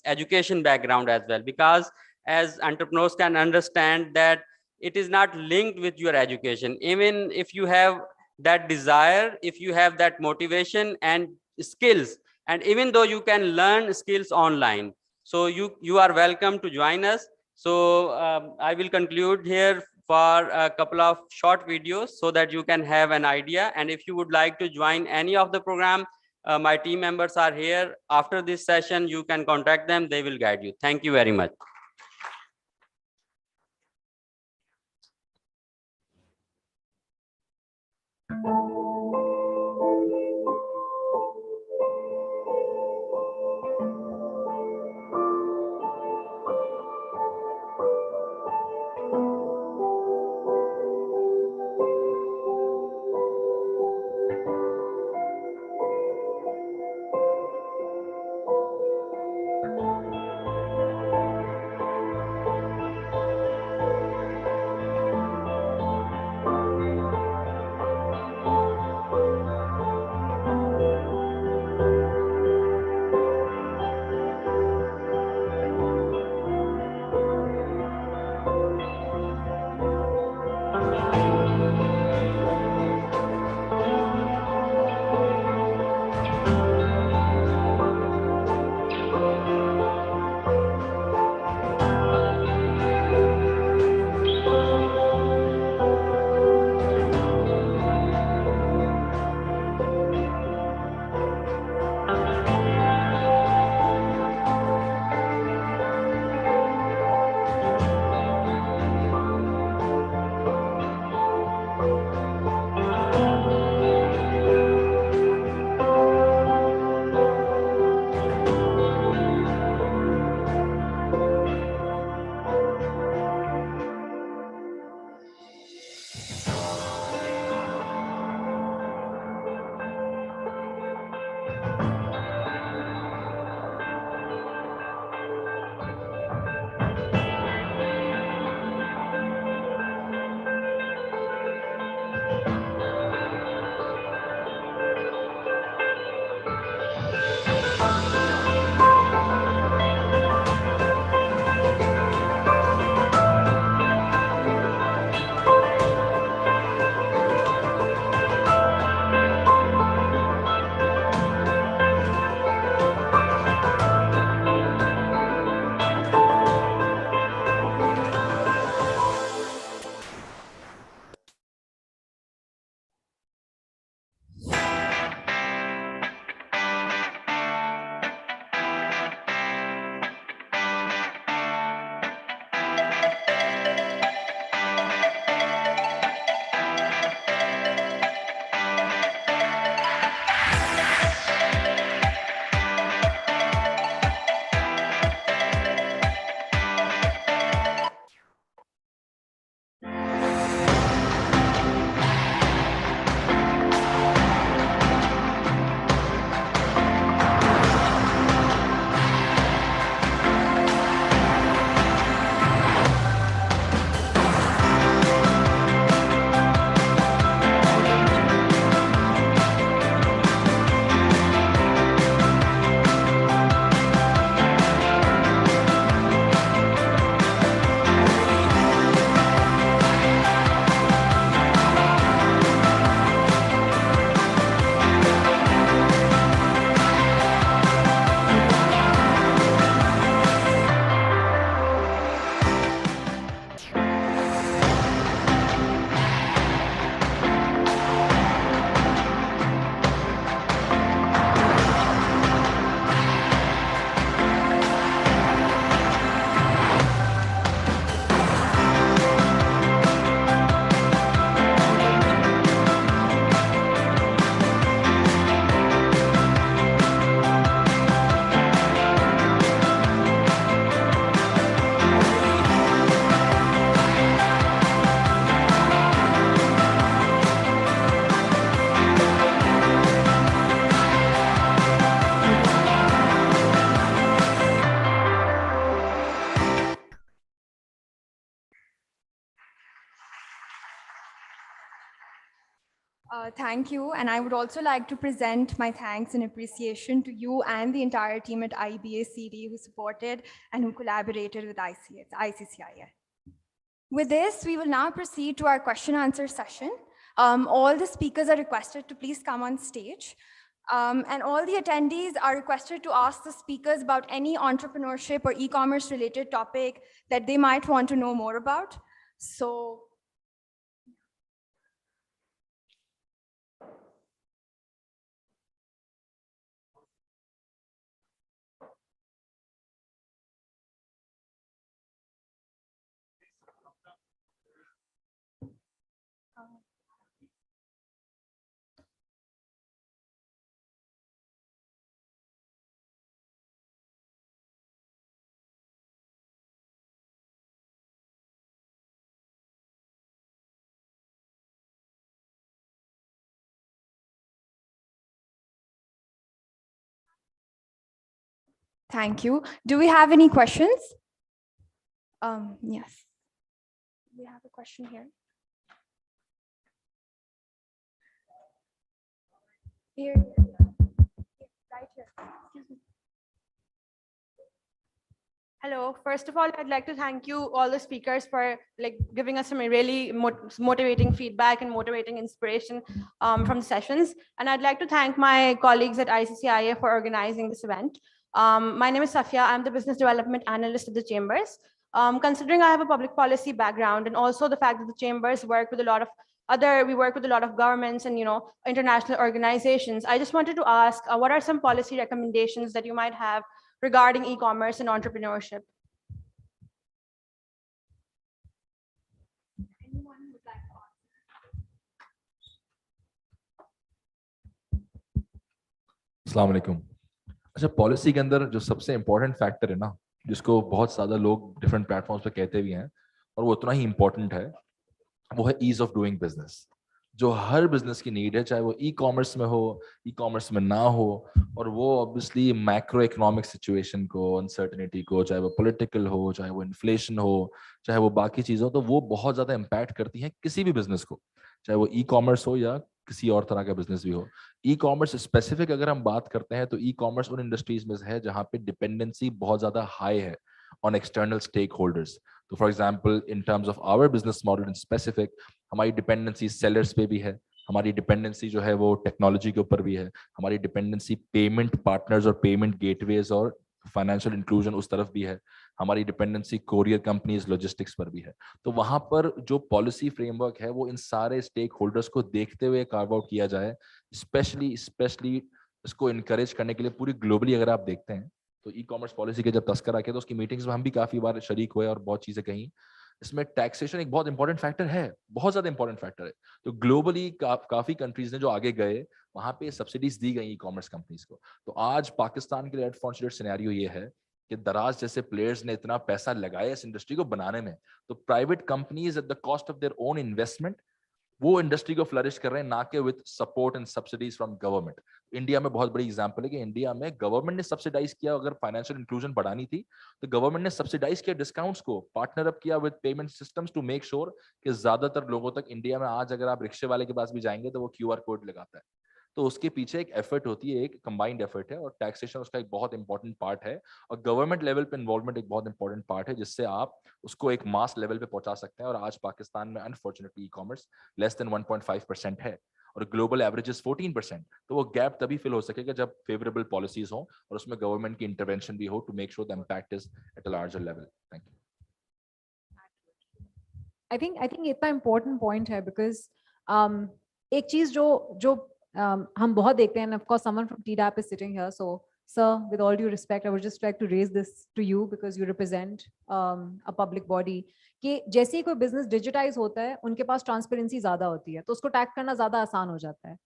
Speaker 10: education background as well, because as entrepreneurs can understand that it is not linked with your education. Even if you have that desire, if you have that motivation and skills, and even though you can learn skills online, so you are welcome to join us. So I will conclude here for a couple of short videos so that you can have an idea. And if you would like to join any of the program, My team members are here. After this session, you can contact them. They will guide you. Thank you very much.
Speaker 1: Thank you. And I would also like to present my thanks and appreciation to you and the entire team at IBA-CD who supported and who collaborated with ICCIA. With this, we will now proceed to our question answer session. All the speakers are requested to please come on stage. And all the attendees are requested to ask the speakers about any entrepreneurship or e-commerce related topic that they might want to know more about. So Thank you. Do we have any questions? Yes. We have a question here. Here, right here. Excuse me.
Speaker 11: Hello. First of all, I'd like to thank you, all the speakers, for giving us some really motivating feedback and motivating inspiration from the sessions. And I'd like to thank my colleagues at ICCIA for organizing this event. My name is Safia. I'm the business development analyst at the Chambers. Considering I have a public policy background, and also the fact that the Chambers work with a lot of governments and international organizations, I just wanted to ask, what are some policy recommendations that you might have regarding e-commerce and entrepreneurship?
Speaker 5: अस्सलाम वालेकुम। अच्छा, policy के अंदर जो सबसे important factor है ना, जिसको बहुत ज़्यादा लोग डिफरेंट प्लेटफॉर्म्स पे कहते भी हैं और वो उतना ही इम्पोर्टेंट है, वो है ईज ऑफ डूइंग बिजनेस, जो हर बिजनेस की नीड है, चाहे वो ई कॉमर्स में हो, ई कॉमर्स में ना हो। और वो ऑब्वियसली मैक्रो इकोनॉमिक सिचुएशन को, अनसर्टेनिटी को, चाहे वो पॉलिटिकल हो, चाहे वो इन्फ्लेशन हो, चाहे वो बाकी चीज़ हो, तो वो बहुत ज़्यादा इम्पैक्ट करती हैं किसी भी बिजनेस को, चाहे वो ई कॉमर्स हो या किसी और तरह का बिजनेस भी हो। ई कॉमर्स स्पेसिफिक अगर हम बात करते हैं तो ई कॉमर्स उन इंडस्ट्रीज में है जहाँ पे डिपेंडेंसी बहुत ज़्यादा हाई है ऑन एक्सटर्नल स्टेक होल्डर्स। तो for example in terms of our business model in specific, हमारी डिपेंडेंसी सेलर्स पे भी है, हमारी डिपेंडेंसी जो है वो टेक्नोलॉजी के ऊपर भी है, हमारी डिपेंडेंसी पेमेंट पार्टनर्स और पेमेंट गेटवेज और फाइनेंशियल इंक्लूजन उस तरफ भी है, हमारी डिपेंडेंसी कोरियर कंपनीज लॉजिस्टिक्स पर भी है। तो वहां पर जो पॉलिसी फ्रेमवर्क है वो इन सारे स्टेक होल्डर्स को देखते हुए कार्व आउट किया जाए, स्पेशली इसको इनकरेज करने के लिए पूरी ग्लोबली अगर आप देखते हैं तो ई कॉमर्स पॉलिसी के जब तस्करा किया तो उसकी मीटिंग्स में हम भी काफी बार शरीक हुए और बहुत चीजें कहीं। इसमें टैक्सेशन एक बहुत इंपॉर्टेंट फैक्टर है, बहुत ज्यादा इंपॉर्टेंट फैक्टर है। तो ग्लोबली काफी कंट्रीज ने जो आगे गए वहां पे सब्सिडीज दी गई ई कॉमर्स कंपनीज को। तो आज पाकिस्तान के लिए अनफॉर्चुनेट सिनेरियो ये है कि दराज जैसे प्लेयर्स ने इतना पैसा लगाया इस इंडस्ट्री को बनाने में, तो private companies at the cost of their own investment वो इंडस्ट्री को फ्लरिश कर रहे हैं, ना कि with support and subsidies from government. India में बहुत बड़ी एग्जांपल है कि इंडिया में गवर्नमेंट ने सब्सिडाइज किया, अगर फाइनेंशियल इंक्लूजन बढ़ानी थी तो गवर्नमेंट ने सब्सिडाइज किया डिस्काउंट्स को, पार्टनर अप किया with payment systems to make sure कि ज्यादातर लोगों तक इंडिया में आज अगर आप रिक्शे वाले के पास भी जाएंगे तो वो QR कोड लगाता है। तो उसके पीछे एक एफर्ट होती है, एक कंबाइंड एफर्ट है, और टैक्सेशन उसका एक बहुत इंपॉर्टेंट पार्ट है, और गवर्नमेंट लेवल पे इन्वॉल्वमेंट एक बहुत इंपॉर्टेंट पार्ट है जिससे आप उसको एक मास लेवल पे पहुंचा सकते हैं। और आज पाकिस्तान में unfortunately e commerce less than 1.5% है और ग्लोबल एवरेज इज 14%। तो वो गैप तभी फिल हो सकेगा जब फेवरेबल पॉलिसीज हो और उसमें गवर्नमेंट की इंटरवेंशन भी हो to make sure the impact is at a larger level. Thank you.
Speaker 6: I think इतना important point है because एक चीज जो हम बहुत देखते हैं, and of course someone from TDAP is sitting here, so sir, with all due respect, I would just like to raise this to you because you represent a public body, कि जैसे ही कोई बिजनेस डिजिटाइज होता है उनके पास transparency ज्यादा होती है तो उसको टैक्स करना ज्यादा आसान हो जाता है,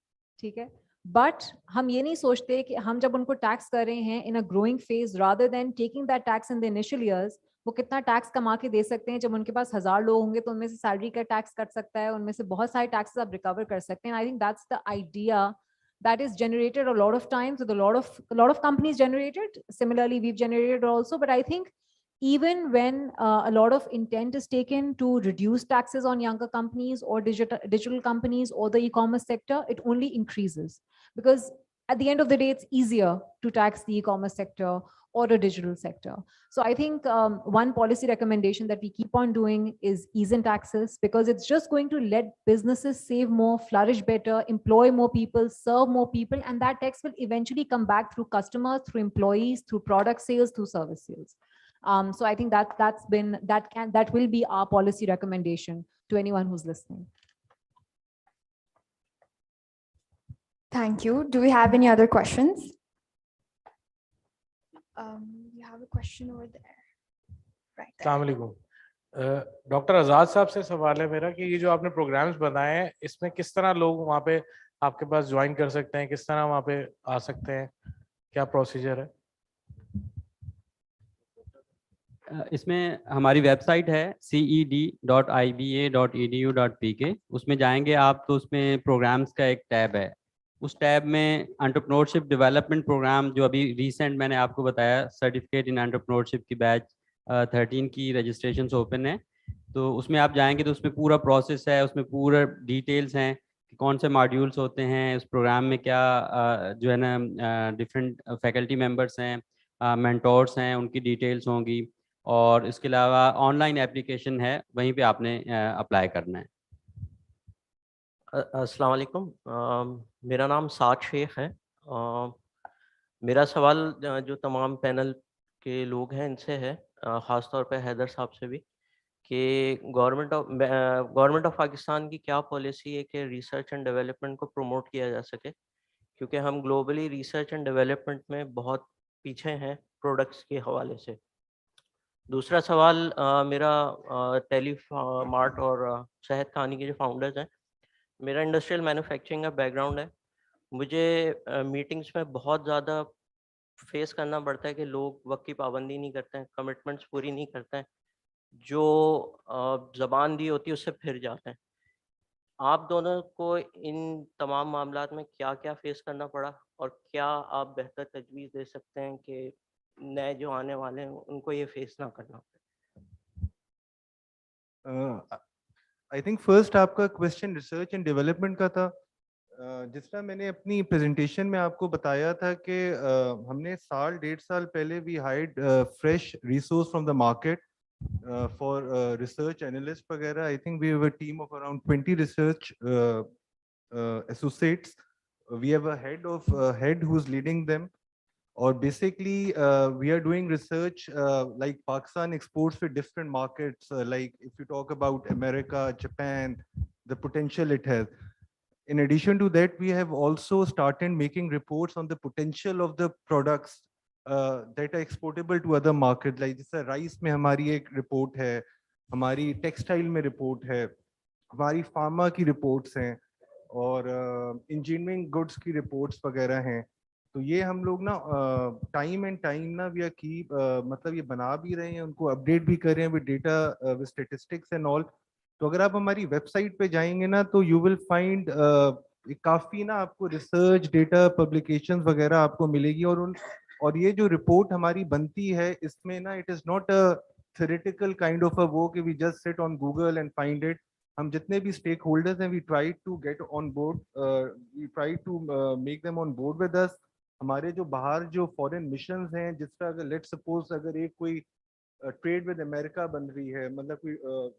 Speaker 6: ठीक है। बट हम ये नहीं सोचते कि हम जब उनको टैक्स कर रहे हैं in a growing phase, rather than taking that tax in the initial years, वो कितना टैक्स कमा के दे सकते हैं। जब उनके पास 1000 लोग होंगे तो उनमें से सैलरी का टैक्स कट सकता है, उनमें से बहुत सारे टैक्सेस आप रिकवर कर सकते हैं। I think that's the idea that is generated a lot of times with a lot of companies generated. Similarly, we've generated also, but I think even when a lot of intent is taken to reduce taxes on younger companies or digital companies or the e-commerce sector, it only increases, because at the end of the day, it's easier to tax the e-commerce sector or a digital sector. So I think one policy recommendation that we keep on doing is ease in taxes, because it's just going to let businesses save more, flourish better, employ more people, serve more people, and that tax will eventually come back through customers, through employees, through product sales, through service sales. So I think that will be our policy recommendation to anyone who's listening.
Speaker 1: Thank you. Do we have any other questions? You have a question over there. Right.
Speaker 12: अस्सलाम वालेकुम। Doctor आजाद साहब से सवाल है मेरा कि ये जो आपने प्रोग्राम्स बनाए हैं इसमें किस तरह लोग वहाँ पे आपके पास ज्वाइन कर सकते हैं, किस तरह वहाँ पे आ सकते हैं, क्या प्रोसीजर है?
Speaker 10: इसमें हमारी वेबसाइट है ced.iba.edu.pk। उसमें जाएंगे आप तो उसमें प्रोग्राम्स का एक टैब है, उस टैब में एंटरप्रेन्योरशिप डेवलपमेंट प्रोग्राम जो अभी रिसेंट मैंने आपको बताया, सर्टिफिकेट इन एंटरप्रेन्योरशिप की बैच 13 की रजिस्ट्रेशन ओपन है। तो उसमें आप जाएंगे तो उसमें पूरा प्रोसेस है, उसमें पूरा डिटेल्स हैं कि कौन से मॉड्यूल्स होते हैं उस प्रोग्राम में, क्या जो है ना डिफरेंट फैकल्टी मेंबर्स हैं, मेंटोर्स हैं, उनकी डिटेल्स होंगी। और इसके अलावा ऑनलाइन एप्लीकेशन है, वहीं पे आपने अप्लाई करना है।
Speaker 13: अस्सलाम वालेकुम। मेरा नाम साद शेख है। मेरा सवाल जो तमाम पैनल के लोग हैं इनसे है, ख़ास तौर पे हैदर साहब से भी, कि गवर्नमेंट ऑफ पाकिस्तान की क्या पॉलिसी है कि रिसर्च एंड डेवलपमेंट को प्रमोट किया जा सके, क्योंकि हम ग्लोबली रिसर्च एंड डेवलपमेंट में बहुत पीछे हैं प्रोडक्ट्स के हवाले से। दूसरा सवाल मेरा टेली मार्ट और सेहत कहानी के जो फाउंडर्स हैं, मेरा इंडस्ट्रियल मैन्युफैक्चरिंग का बैकग्राउंड है। मुझे मीटिंग्स में बहुत ज़्यादा फेस करना पड़ता है कि लोग वक्त की पाबंदी नहीं करते हैं, कमिटमेंट्स पूरी नहीं करते हैं, जो ज़बान दी होती है उससे फिर जाते हैं। आप दोनों को इन तमाम मामलात में क्या क्या फेस करना पड़ा, और क्या आप बेहतर तजवीज़ दे सकते हैं कि नए जो आने वाले हैं उनको ये फेस ना करना पड़े?
Speaker 3: आई थिंक फर्स्ट आपका क्वेश्चन रिसर्च एंड डेवलपमेंट का था। जिस तरह मैंने अपनी प्रेजेंटेशन में आपको बताया था कि हमने साल 1.5 साल पहले we hired fresh resource from the market for research analyst वगैरह। I think we have a team of around 20 research associates. We have a head who's leading them. Or basically, we are doing research like Pakistan exports for different markets. Like if you talk about America, Japan, the potential it has. In addition to that, we have also started making reports on the potential of the products that are exportable to other markets. Like जैसे rice में हमारी एक report है, हमारी textile में report है, हमारी pharma की reports हैं, और इंजीनियरिंग गुड्स की रिपोर्ट्स वगैरह हैं। तो ये हम लोग ना टाइम एंड टाइम ना वी आर कीप मतलब ये बना भी रहे हैं, उनको अपडेट भी कर रहे हैं with data, with statistics and all. तो अगर आप हमारी वेबसाइट पे जाएंगे ना तो यू विल फाइंड काफ़ी ना आपको रिसर्च डेटा पब्लिकेशंस वगैरह आपको मिलेगी। और ये जो रिपोर्ट हमारी बनती है इसमें ना it is not a theoretical kind of a वो कि we just sit on Google and find it। हम जितने भी स्टेक होल्डर्स हैं we try to get on board, we try to make them on board with us. हमारे जो बाहर जो फॉरेन मिशंस हैं, जिस तरह अगर लेट्स सपोज अगर एक कोई ट्रेड विद अमेरिका बन रही है, मतलब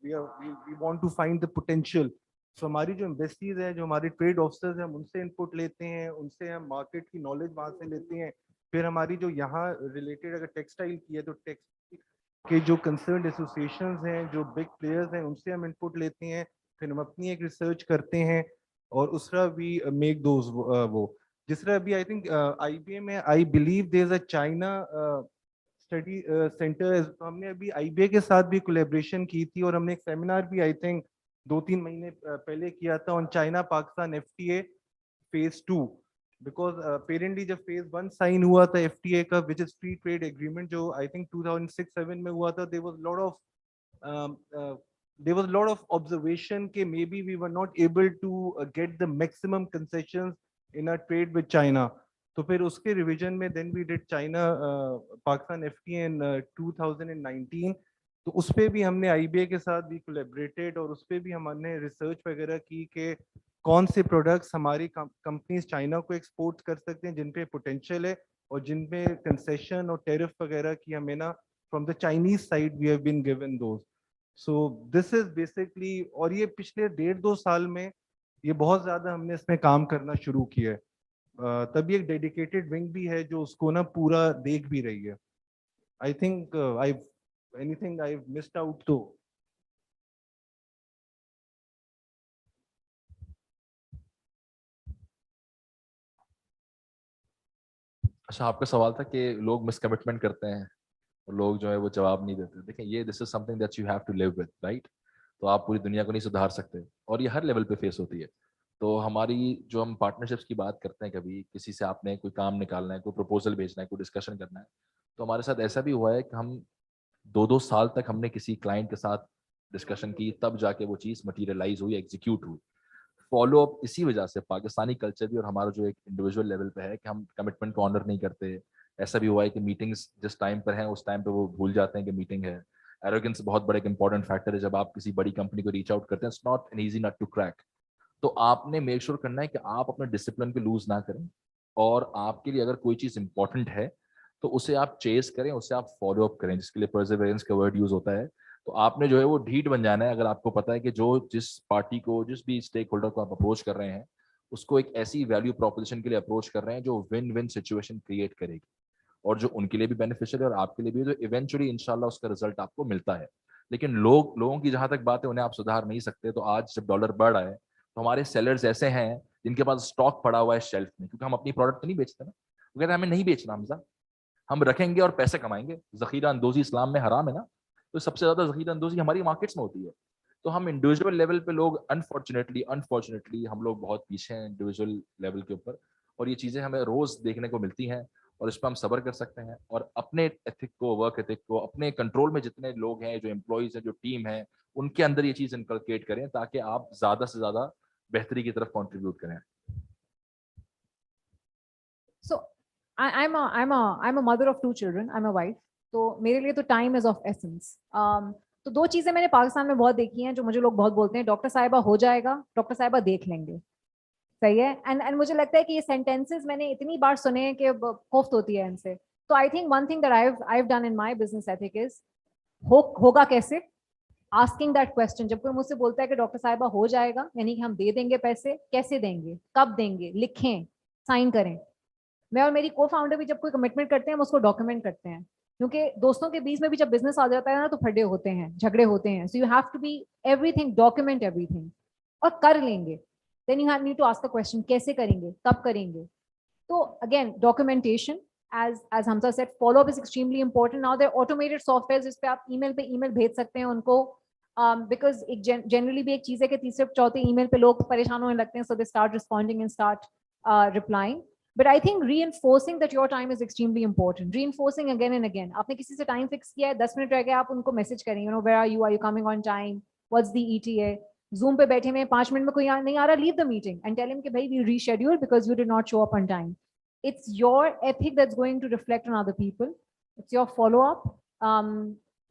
Speaker 3: we want to find the potential. So हमारी जो एम्बेसीज हैं, जो हमारे ट्रेड ऑफिसर्स हैं, हम उनसे इनपुट लेते हैं, उनसे हम मार्केट की नॉलेज वहाँ से लेते हैं। फिर हमारी जो यहाँ रिलेटेड अगर टेक्सटाइल की है तो टेक्सटाइल के जो कंसर्न एसोसिएशंस हैं, जो बिग प्लेयर्स हैं, उनसे हम इनपुट लेते हैं। फिर हम अपनी एक रिसर्च करते हैं और उस तरह वी मेक दोज वो जिस तरह अभी आई थिंक आईबीए में I believe there is a China study centre. तो हमने अभी आईबीए के साथ भी कोलैबोरेशन की थी और हमने एक सेमिनार भी आई थिंक 2-3 महीने पहले किया था on China Pakistan FTA phase 2। Because apparently जब फेज 1 साइन हुआ था एफटीए का, which is free trade agreement, जो आई थिंक 2006-7 में हुआ था, there was lot of observation के may be we were not able to get the maximum concessions in a trade with China. तो फिर उसके रिवीजन में then we did China Pakistan FTA in 2019। तो उस पर भी हमने आईबीए के साथ भी कोलैबोरेटेड और उस पर भी हमने रिसर्च वगैरह की कि कौन से प्रोडक्ट्स हमारी कंपनीज चाइना को एक्सपोर्ट कर सकते हैं जिन पे पोटेंशियल है और जिन पे कंसेशन और टेरिफ वगैरह की हमें ना from the Chinese side we have been given those. So this is basically, और ये पिछले 1.5-2 साल में ये बहुत ज़्यादा हमने इसमें काम करना शुरू किया है। तभी एक डेडिकेटेड विंग भी है जो उसको ना पूरा देख भी रही है। I think anything I missed out तो
Speaker 5: अच्छा, आपका सवाल था कि लोग मिसकमिटमेंट करते हैं और लोग जो है वो जवाब नहीं देते। देखिए, ये this is something that you have to live with, right? तो आप पूरी दुनिया को नहीं सुधार सकते और ये हर लेवल पे फेस होती है। तो हमारी जो हम पार्टनरशिप्स की बात करते हैं, कभी किसी से आपने कोई काम निकालना है, कोई प्रपोजल भेजना है, कोई डिस्कशन करना है, तो हमारे साथ ऐसा भी हुआ है कि हम 2-2 साल तक हमने किसी क्लाइंट के साथ डिस्कशन की, तब जाके वो चीज़ मटीरियलाइज हुई, एग्जीक्यूट हुई। फॉलो अप इसी वजह से पाकिस्तानी कल्चर भी और हमारा जो एक इंडिविजुअल लेवल पे है कि हम कमिटमेंट को ऑनर नहीं करते। ऐसा भी हुआ है कि मीटिंग्स जिस टाइम पर हैं उस टाइम पे वो भूल जाते हैं कि मीटिंग है। एरोगेंस बहुत बड़ा एक इंपॉर्टेंट फैक्टर है जब आप किसी बड़ी कंपनी को रीच आउट करते हैं। It's not an easy nut to crack. तो आपने मेक श्योर करना है कि आप अपने डिसिप्लिन को लूज ना करें, और आपके लिए अगर कोई चीज़ इंपॉर्टेंट है तो उसे आप चेस करें, उसे आप फॉलो अप करें, जिसके लिए परसिवरेंस का वर्ड यूज होता है। तो आपने जो है वो ढीठ बन जाना है अगर आपको पता है कि जो जिस पार्टी को, जिस भी स्टेक होल्डर को आप अप्रोच कर रहे हैं उसको एक ऐसी वैल्यू प्रोपोजिशन के लिए अप्रोच कर रहे हैं जो विन विन सिचुएशन क्रिएट करेगी, और जो उनके लिए भी बेनिफिशियल है और आपके लिए भी, जो इवेंचुअली इंशाल्लाह उसका रिजल्ट आपको मिलता है। लेकिन लोगों की जहां तक बात है उन्हें आप सुधार नहीं सकते। तो आज जब डॉलर बढ़ रहा है तो हमारे सेलर्स ऐसे हैं जिनके पास स्टॉक पड़ा हुआ है शेल्फ में, क्योंकि हम अपनी प्रोडक्ट तो नहीं बेचते ना। वो कहते हैं हमें नहीं बेचना हमजा, हम रखेंगे और पैसे कमाएंगे। जखीरा अंदोजी इस्लाम में हराम है ना, तो सबसे ज्यादा जखीरा अंदोजी हमारी मार्केट्स में होती है। तो हम इंडिविजुअल लेवल पे लोग अनफॉर्चुनेटली हम लोग बहुत पीछे हैं इंडिविजुअल लेवल के ऊपर, और ये चीजें हमें रोज देखने को मिलती हैं, और इस पर हम सब्र कर सकते हैं। और अपने एथिक को, वर्क एथिक को, अपने कंट्रोल में जितने लोग हैं, जो एम्प्लॉयज हैं, जो टीम है, उनके अंदर ये चीज इनकलकेट करें ताकि आप ज्यादा से ज्यादा बेहतरी की तरफ कंट्रीब्यूट करें।
Speaker 6: So I'm a mother of 2 children. I'm a wife. तो मेरे लिए तो टाइम इज ऑफ एसेंस। तो 2 चीजें मैंने पाकिस्तान में बहुत देखी हैं जो मुझे लोग बहुत बोलते हैं, डॉक्टर साहिबा हो जाएगा, डॉक्टर साहिबा देख लेंगे। सही है। एंड मुझे लगता है कि ये सेंटेंसेस मैंने इतनी बार सुने हैं कि कोफ्त होती है इनसे। तो I think one thing that I have done in my business ethic is होगा कैसे, आस्किंग दैट क्वेश्चन। जब कोई मुझसे बोलता है कि डॉक्टर साहिबा हो जाएगा, यानी कि हम दे देंगे पैसे, कैसे देंगे, कब देंगे, लिखें, साइन करें। मैं और मेरी को फाउंडर भी जब कोई कमिटमेंट करते हैं हम उसको डॉक्यूमेंट करते हैं, क्योंकि दोस्तों के बीच में भी जब बिजनेस आ जाता है ना तो फड्डे होते हैं, झगड़े होते हैं। So you have to be everything, document everything, और कर लेंगे। Then you have need to ask the question, कैसे करेंगे, कब करेंगे। तो again documentation, as Hamza said, follow up is extremely important. Now there are automated softwares जिस पे आप ईमेल पे ईमेल भेज सकते हैं उनको, because एक generally भी एक चीज है कि तीसरे चौथे ईमेल पे लोग परेशान होने लगते हैं, so they start responding and start replying. But I think reinforcing that your time is extremely important. Reinforcing again and again. आपने किसी से टाइम फिक्स किया है, 10 मिनट रह गए, आप उनको मैसेज करें, you know, where are you coming on time, what's the ETA. Zoom पे बैठे में 5 मिनट में कोई नहीं आ रहा, leave the meeting and tell him कि भाई we reschedule because you did not show up on time. It's your ethic that's going to reflect on other people. It's your follow-up.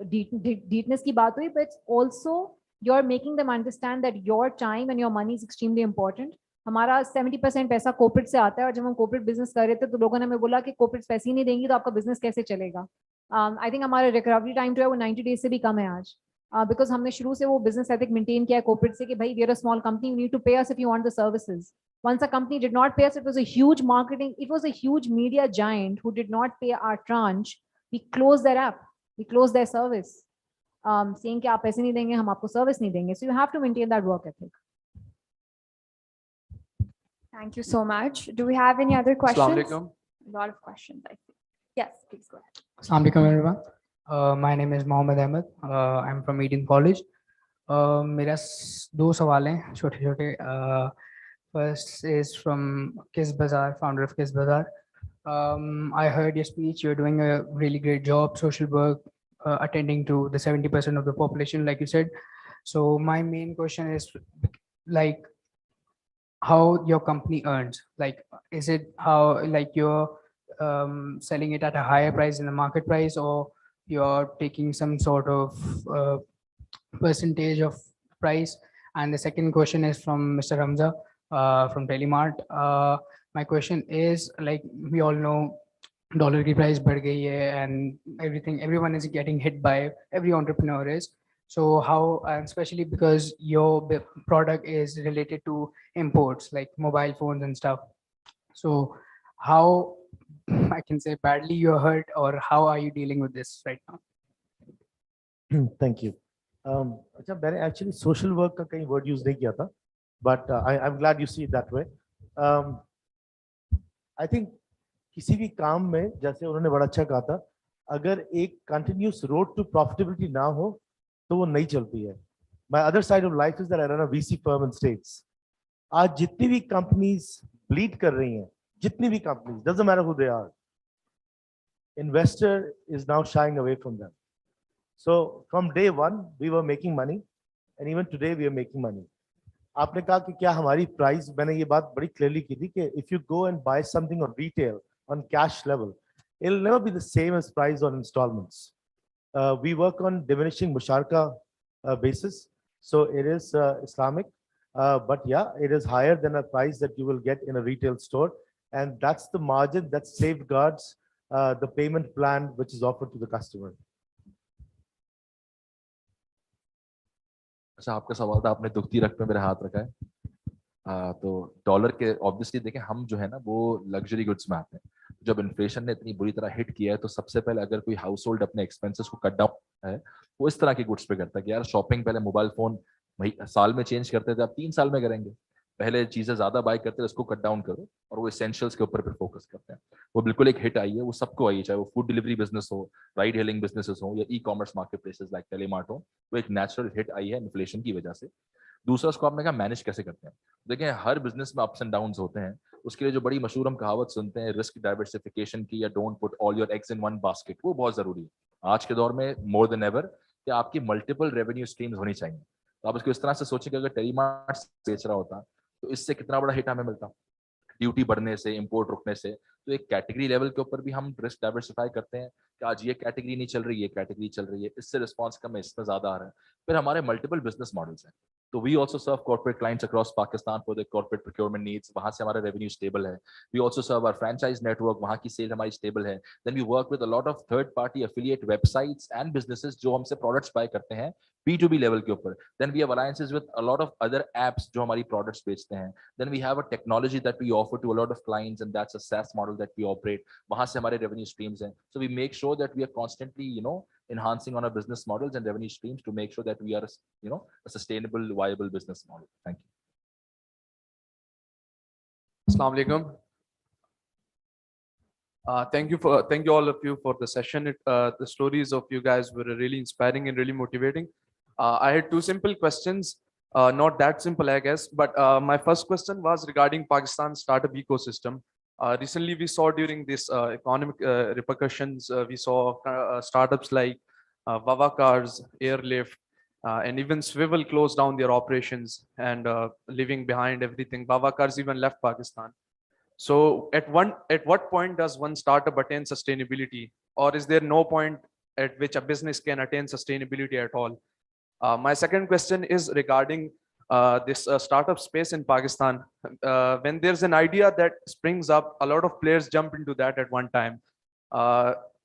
Speaker 6: Deepness की बात हुई, but it's also you're making them understand that your time and your money is extremely important. हमारा 70% पैसा corporate से आता है, और जब हम कॉर्पोरेट बिजनेस कर रहे थे तो लोगों ने हमें बोला कि कॉर्पोरेट पैसे ही नहीं देंगी तो आपका बिजनेस कैसे चलेगा। आई थिंक हमारा रिकवरी टाइम जो है वो 90 डेज से भी कम है आज, बिकॉज हमने शुरू से वो बिजनेस एथिक मेंटेन किया है कॉर्पोरेट से कि भाई we are a small company, you need to pay us if you want the services. Once a company did not pay us, it was a huge marketing, it was a huge media giant who did not pay our tranche. We closed their app, we closed their service, saying कि आप पैसे नहीं देंगे, हम आपको service नहीं देंगे. So you have to maintain that work ethic.
Speaker 1: Thank you so much. Do we have any other questions?
Speaker 14: Assalamu alaikum.
Speaker 1: A lot of questions, I think. Yes, please go ahead.
Speaker 14: Assalamu alaikum everyone. My name is Mohammed Ahmed. I'm from Eden College. मेरा 2 सवाल हैं छोटे छोटे. First is from Kiss Bazaar, founder of Kiss Bazaar. I heard your speech. You're doing a really great job, social work, attending to the 70% of the population, like you said. So my main question is, like, how your company earns? Like, is it how, like, you're selling it at a higher price than the market price, or you're taking some sort of percentage of price? And the second question is from Mr. Hamza. From Telemart. My question is, like, we all know dollar की price बढ़ गई है and everyone is getting hit by, every entrepreneur is. So how, and especially because your product is related to imports like mobile phones and stuff. So how, I can say, badly you're hurt, or how are you dealing with this right now?
Speaker 7: Thank you. अच्छा, मैंने actually social work का कहीं word use नहीं किया था. But I'm glad you see it that way. I think किसी भी काम में, जैसे उन्होंने बड़ा अच्छा कहा था, अगर एक continuous road to profitability ना हो तो वो नहीं चलती है. My other side of life is that I run a VC firm in States. आज जितनी भी companies bleed कर रही हैं, जितनी भी companies, doesn't matter who they are, investor is now shying away from them. So from day one we were making money, and even today we are making money. आपने कहा कि क्या हमारी प्राइस, मैंने ये बात बड़ी क्लियरली की थी कि if you go and buy something on retail on cash level, it will never be the same as price on instalments. We work on diminishing musharka basis, so it is Islamic, but yeah, it is higher than a price that you will get in a retail store, and that's the margin that safeguards the payment plan which is offered to the customer.
Speaker 5: अच्छा, आपका सवाल था, आपने दुखती रख पे मेरा हाथ रखा है। तो डॉलर के ऑब्वियसली देखें, हम जो है ना वो लग्जरी गुड्स में आते हैं। जब इन्फ्लेशन ने इतनी बुरी तरह हिट किया है तो सबसे पहले अगर कोई हाउस होल्ड अपने एक्सपेंसेस को कट डाउन है, वो इस तरह के गुड्स पे करता है कि यार शॉपिंग पहले मोबाइल फोन भाई साल में चेंज करते थे, अब 3 साल में करेंगे। पहले चीजें ज्यादा बाय करते थे, उसको कट डाउन करो और वो एसेंशियल्स के ऊपर फिर फोकस करते हैं। वो बिल्कुल एक हिट आई है, वो सबको आई है, चाहे वो फूड डिलीवरी बिजनेस हो, राइड हेलिंग बिजनेसेस हो या e commerce market places like Telemart हो। वो एक नेचुरल हिट आई है इन्फ्लेशन की वजह से। दूसरा, उसको आपने कहा मैनेज कैसे करते हैं। देखिए, हर बिजनेस में अप्स एंड डाउन्स होते हैं। उसके लिए जो बड़ी मशहूर हम कहावत सुनते हैं रिस्क डाइवर्सिफिकेशन की, या don't put all your eggs in one basket, वो बहुत जरूरी है आज के दौर में मोर देन एवर, कि आपकी मल्टीपल रेवेन्यू स्ट्रीम्स होनी चाहिए। तो आप इसको इस तरह से सोचें कि अगर टेलीमार्ट बेच रहा होता तो इससे कितना बड़ा हिट हमें मिलता, ड्यूटी बढ़ने से, इंपोर्ट रुकने से। तो एक कैटेगरी लेवल के ऊपर भी हम रिस्क डाइवर्सिफाई करते हैं कि आज ये कैटेगरी नहीं चल रही, ये कैटेगरी चल रही है, इससे रिस्पॉन्स कम है, इसमें ज्यादा आ रहा है। फिर हमारे मल्टीपल बिजनेस मॉडल्स हैं, तो we also serve corporate clients across Pakistan for the corporate procurement needs, वहां से हमारा रेवेन्यू स्टेबल है। We also serve our franchise network, वहां की सेल हमारी स्टेबल है। Then we work with a lot of third party affiliate websites and businesses जो हमसे प्रोडक्ट्स बाय करते हैं B2B लेवल के ऊपर। Then we have alliances with a lot of other apps जो हमारी प्रोडक्ट्स बेचते हैं। Then we have a technology that we offer to a lot of clients, and that's a SaaS model that we operate. वहाँ से हमारे revenue streams हैं. So we make sure that we are constantly, enhancing on our business models and revenue streams to make sure that we are, a sustainable, viable business model. Thank you.
Speaker 15: Assalamu alaikum. Thank you all of you for the session. The stories of you guys were really inspiring and really motivating. I had two simple questions. Not that simple, I guess, but my first question was regarding Pakistan's startup ecosystem. Recently, we saw during this economic repercussions, we saw startups like Vava Cars, Airlift, and even Swivel closed down their operations and leaving behind everything. Vava Cars even left Pakistan. So at what point does one startup attain sustainability, or is there no point at which a business can attain sustainability at all? My second question is regarding this startup space in Pakistan. When there's an idea that springs up, a lot of players jump into that at one time.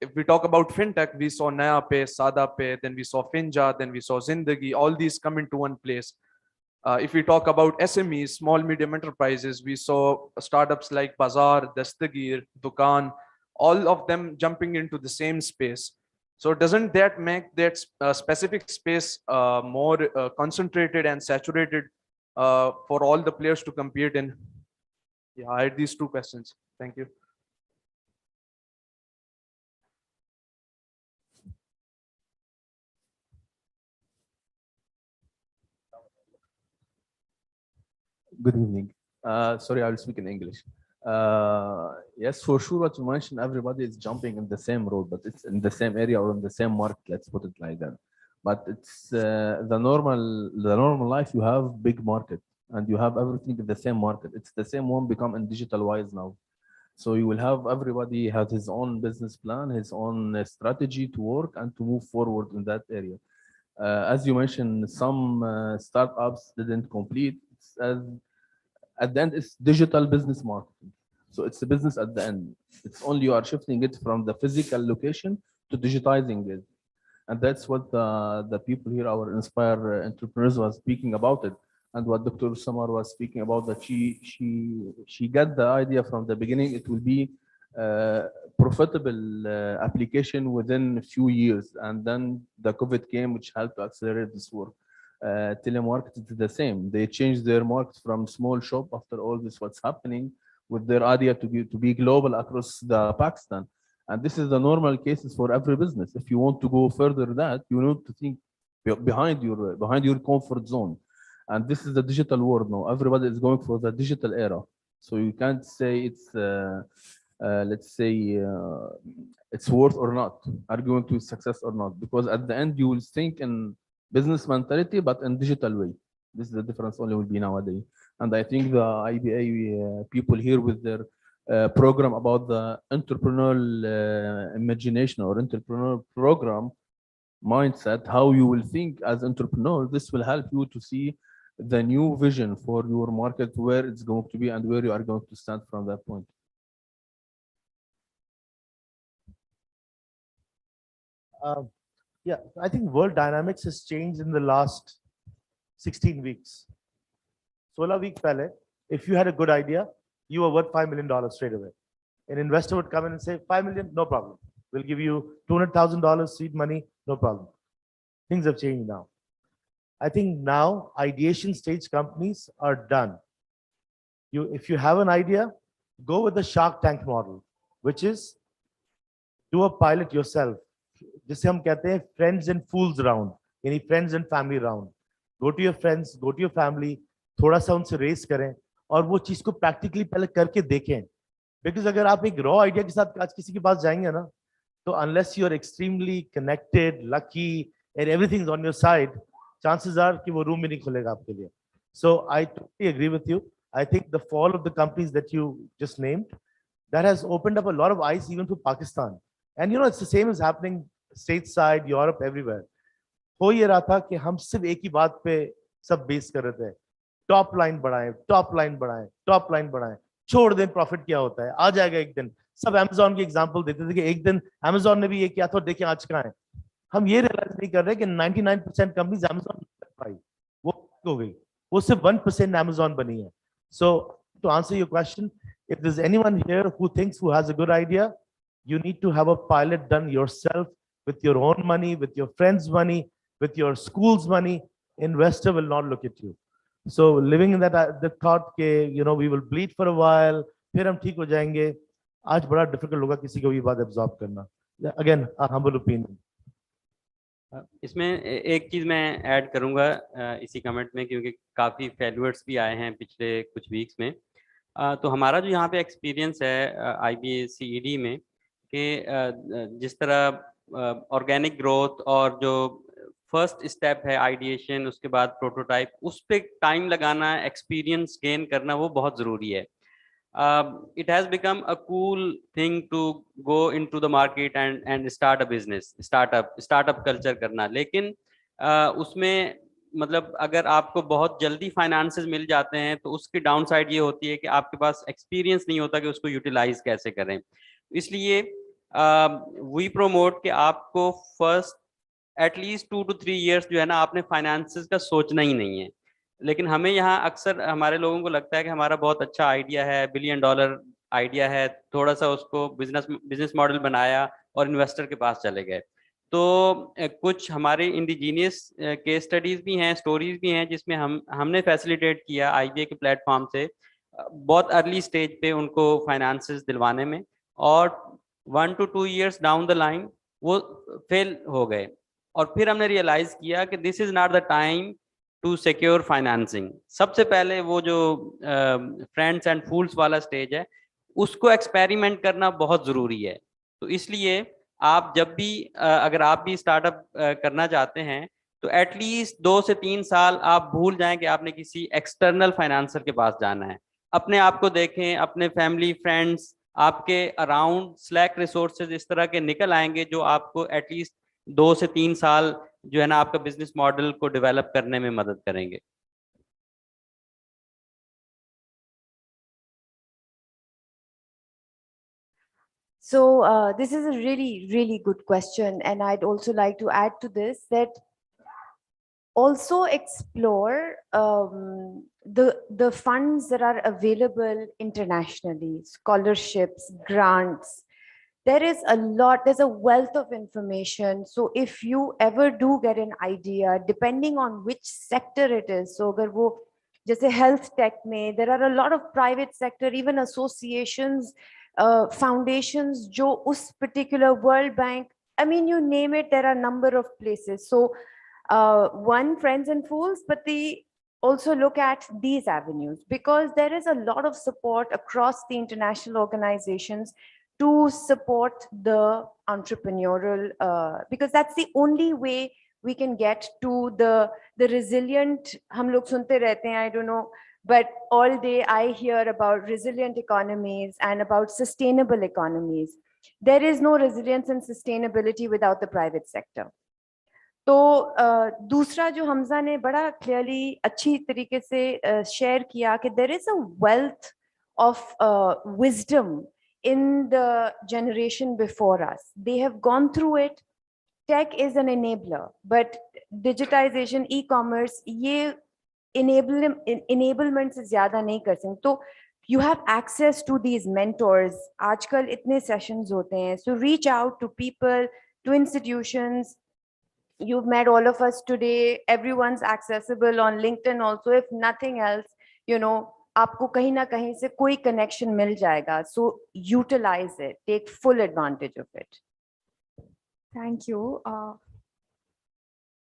Speaker 15: If we talk about fintech, we saw Naya Pay, Sada Pay, then we saw Finja, then we saw Zindagi. All these come into one place. If we talk about SMEs, small medium enterprises, we saw startups like Bazaar, Dastagir, Dukaan, all of them jumping into the same space. So doesn't that make that specific space more concentrated and saturated for all the players to compete in? Yeah, I had these two questions. Thank you.
Speaker 16: Good evening. Sorry, I will speak in English. Yes, for sure, what you mentioned, everybody is jumping in the same road, but it's in the same area or in the same market. Let's put it like that. But it's the normal life. You have big market and you have everything in the same market. It's the same one become in digital wise now. So you will have everybody has his own business plan, his own strategy to work and to move forward in that area. As you mentioned, some startups didn't complete. At the end, it's digital business marketing. So it's a business at the end. It's only you are shifting it from the physical location to digitizing it. And that's what the people here, our Inspire entrepreneurs, was speaking about it. And what Dr. Samar was speaking about, that she got the idea from the beginning. It will be profitable application within a few years. And then the COVID came, which helped to accelerate this work. Telemarket is the same. They changed their market from small shop after all this what's happening with their idea to be global across the Pakistan. And this is the normal cases for every business. If you want to go further that, you need to think behind your comfort zone. And this is the digital world now. Everybody is going for the digital era. So you can't say it's let's say it's worth or not, are going to success or not, because at the end you will think in business mentality, but in digital way. This is the difference only will be nowadays. And I think the IBA people here with their program about the entrepreneurial imagination or entrepreneurial program mindset, how you will think as entrepreneur, this will help you to see the new vision for your market, where it's going to be and where you are going to stand from that point.
Speaker 7: Yeah, I think world dynamics has changed in the last 16 weeks. 16 weeks pehle, if you had a good idea, you were worth $5 million straight away. An investor would come in and say, 5 million, no problem. We'll give you $200,000 seed money, no problem. Things have changed now. I think now ideation stage companies are done. If you have an idea, go with the Shark Tank model, which is do a pilot yourself. जिसे हम कहते हैं friends and fools round, यानी friends and family round. Go to your friends, go to your family, थोड़ा सा उनसे race करें और वो चीज को प्रैक्टिकली पहले करके देखें. Because अगर आप एक रॉ आइडिया के साथ आज किसी के पास जाएंगे ना, तो unless you are extremely connected, lucky, and everything's on your side, chances are कि वो रूम भी नहीं खुलेगा आपके लिए. So I totally agree with you. I think the fall of the companies that you just named, that has opened up a lot of eyes even for Pakistan. And you know, it's the same is happening stateside, Europe, everywhere. हो ये रहा था कि हम सिर्फ एक ही बात पे सब बेस कर रहे थे. टॉप लाइन बढ़ाएं, टॉप लाइन बढ़ाएं, टॉप लाइन बढ़ाएं. छोड़ दें प्रॉफिट क्या होता है, आ जाएगा एक दिन. सब अमेज़न की एग्जांपल देते थे कि एक दिन अमेज़न ने भी ये किया था और देखिए आज कहाँ है. हम ये रियलाइज नहीं कर रहे कि 99% कंपनीज अमेज़न नहीं कर पाई, वो हो गई. वो सिर्फ 1% अमेज़न बनी है. So to answer your question, if there's anyone here who has a good idea, you need to have a pilot done yourself with your own money, with your friends' money, with your school's money. Investor will not look at you. So living in that the thought that we will bleed for a while, फिर हम ठीक हो जाएंगे, आज बड़ा difficult होगा किसी को ये बात absorb करना. Again, a humble opinion.
Speaker 10: इसमें एक चीज मैं ऐड करूंगा इसी कमेंट में, क्योंकि काफी फेल्यूर्स भी आए हैं पिछले कुछ वीक्स में. तो हमारा जो यहाँ पे एक्सपीरियंस है IBA CED में कि जिस तरह ऑर्गेनिक ग्रोथ और जो फर्स्ट स्टेप है आइडिएशन, उसके बाद प्रोटोटाइप, उस पे टाइम लगाना, एक्सपीरियंस गेन करना, वो बहुत ज़रूरी है. It has become a cool thing to go into the market and start a business, startup culture करना. लेकिन उसमें मतलब अगर आपको बहुत जल्दी फाइनेंसेस मिल जाते हैं तो उसकी डाउन साइड ये होती है कि आपके पास एक्सपीरियंस नहीं होता कि उसको यूटिलाइज कैसे करें. इसलिए वी प्रोमोट कि आपको फर्स्ट एटलीस्ट 2 to 3 years जो है ना, आपने फाइनेंसेस का सोचना ही नहीं है. लेकिन हमें यहाँ अक्सर हमारे लोगों को लगता है कि हमारा बहुत अच्छा आइडिया है, $1 billion आइडिया है, थोड़ा सा उसको बिजनेस मॉडल बनाया और इन्वेस्टर के पास चले गए. तो कुछ हमारे इंडिजीनियस केस स्टडीज भी हैं, स्टोरीज भी हैं, जिसमें हमने फैसिलिटेट किया IBA के प्लेटफॉर्म से बहुत अर्ली स्टेज पे उनको फाइनेंसेस दिलवाने में, और 1 to 2 years down the line वो फेल हो गए. और फिर हमने रियलाइज किया कि this is not the time to secure financing. सबसे पहले वो जो फ्रेंड्स एंड फूल्स वाला स्टेज है, उसको एक्सपेरिमेंट करना बहुत ज़रूरी है. तो इसलिए आप जब भी अगर आप भी स्टार्टअप करना चाहते हैं तो एटलीस्ट 2 से 3 साल आप भूल जाएं कि आपने किसी एक्सटर्नल फाइनेंसर के पास जाना है. अपने आप को देखें, अपने फैमिली फ्रेंड्स, आपके अराउंड स्लैक रिसोर्सेज इस तरह के निकल आएंगे जो आपको एटलीस्ट 2 से 3 साल जो है ना आपका बिजनेस मॉडल को डेवलप करने में मदद करेंगे.
Speaker 2: So this is a really, really good question. And I'd also like to add to this that also explore the funds that are available internationally, scholarships, grants. There is a lot, there's a wealth of information. So if you ever do get an idea, depending on which sector it is, so agar wo jaise health tech mein, there are a lot of private sector, even associations, foundations, jo us particular World Bank, I mean, you name it, there are a number of places. So one, friends and fools, but they also look at these avenues, because there is a lot of support across the international organizations to support the entrepreneurial, because that's the only way we can get to the resilient, हम लोग सुनते रहते हैं, I don't know, but all day I hear about resilient economies and about sustainable economies. There is no resilience and sustainability without the private sector. तो दूसरा जो हमजा ने बड़ा क्लियरली अच्छी तरीके से शेयर किया कि there is a wealth of wisdom in the generation before us. They have gone through it. Tech is an enabler, but digitization, e-commerce, ये enablement से ज़्यादा नहीं कर सकते. तो you have access to these mentors. आजकल इतने sessions होते हैं. So reach out to people, to institutions. You've met all of us today. Everyone's accessible on LinkedIn also. If nothing else, you know, आपको कहीं ना कहीं से कोई connection मिल जाएगा. So utilize it. Take full advantage of it.
Speaker 1: Thank you.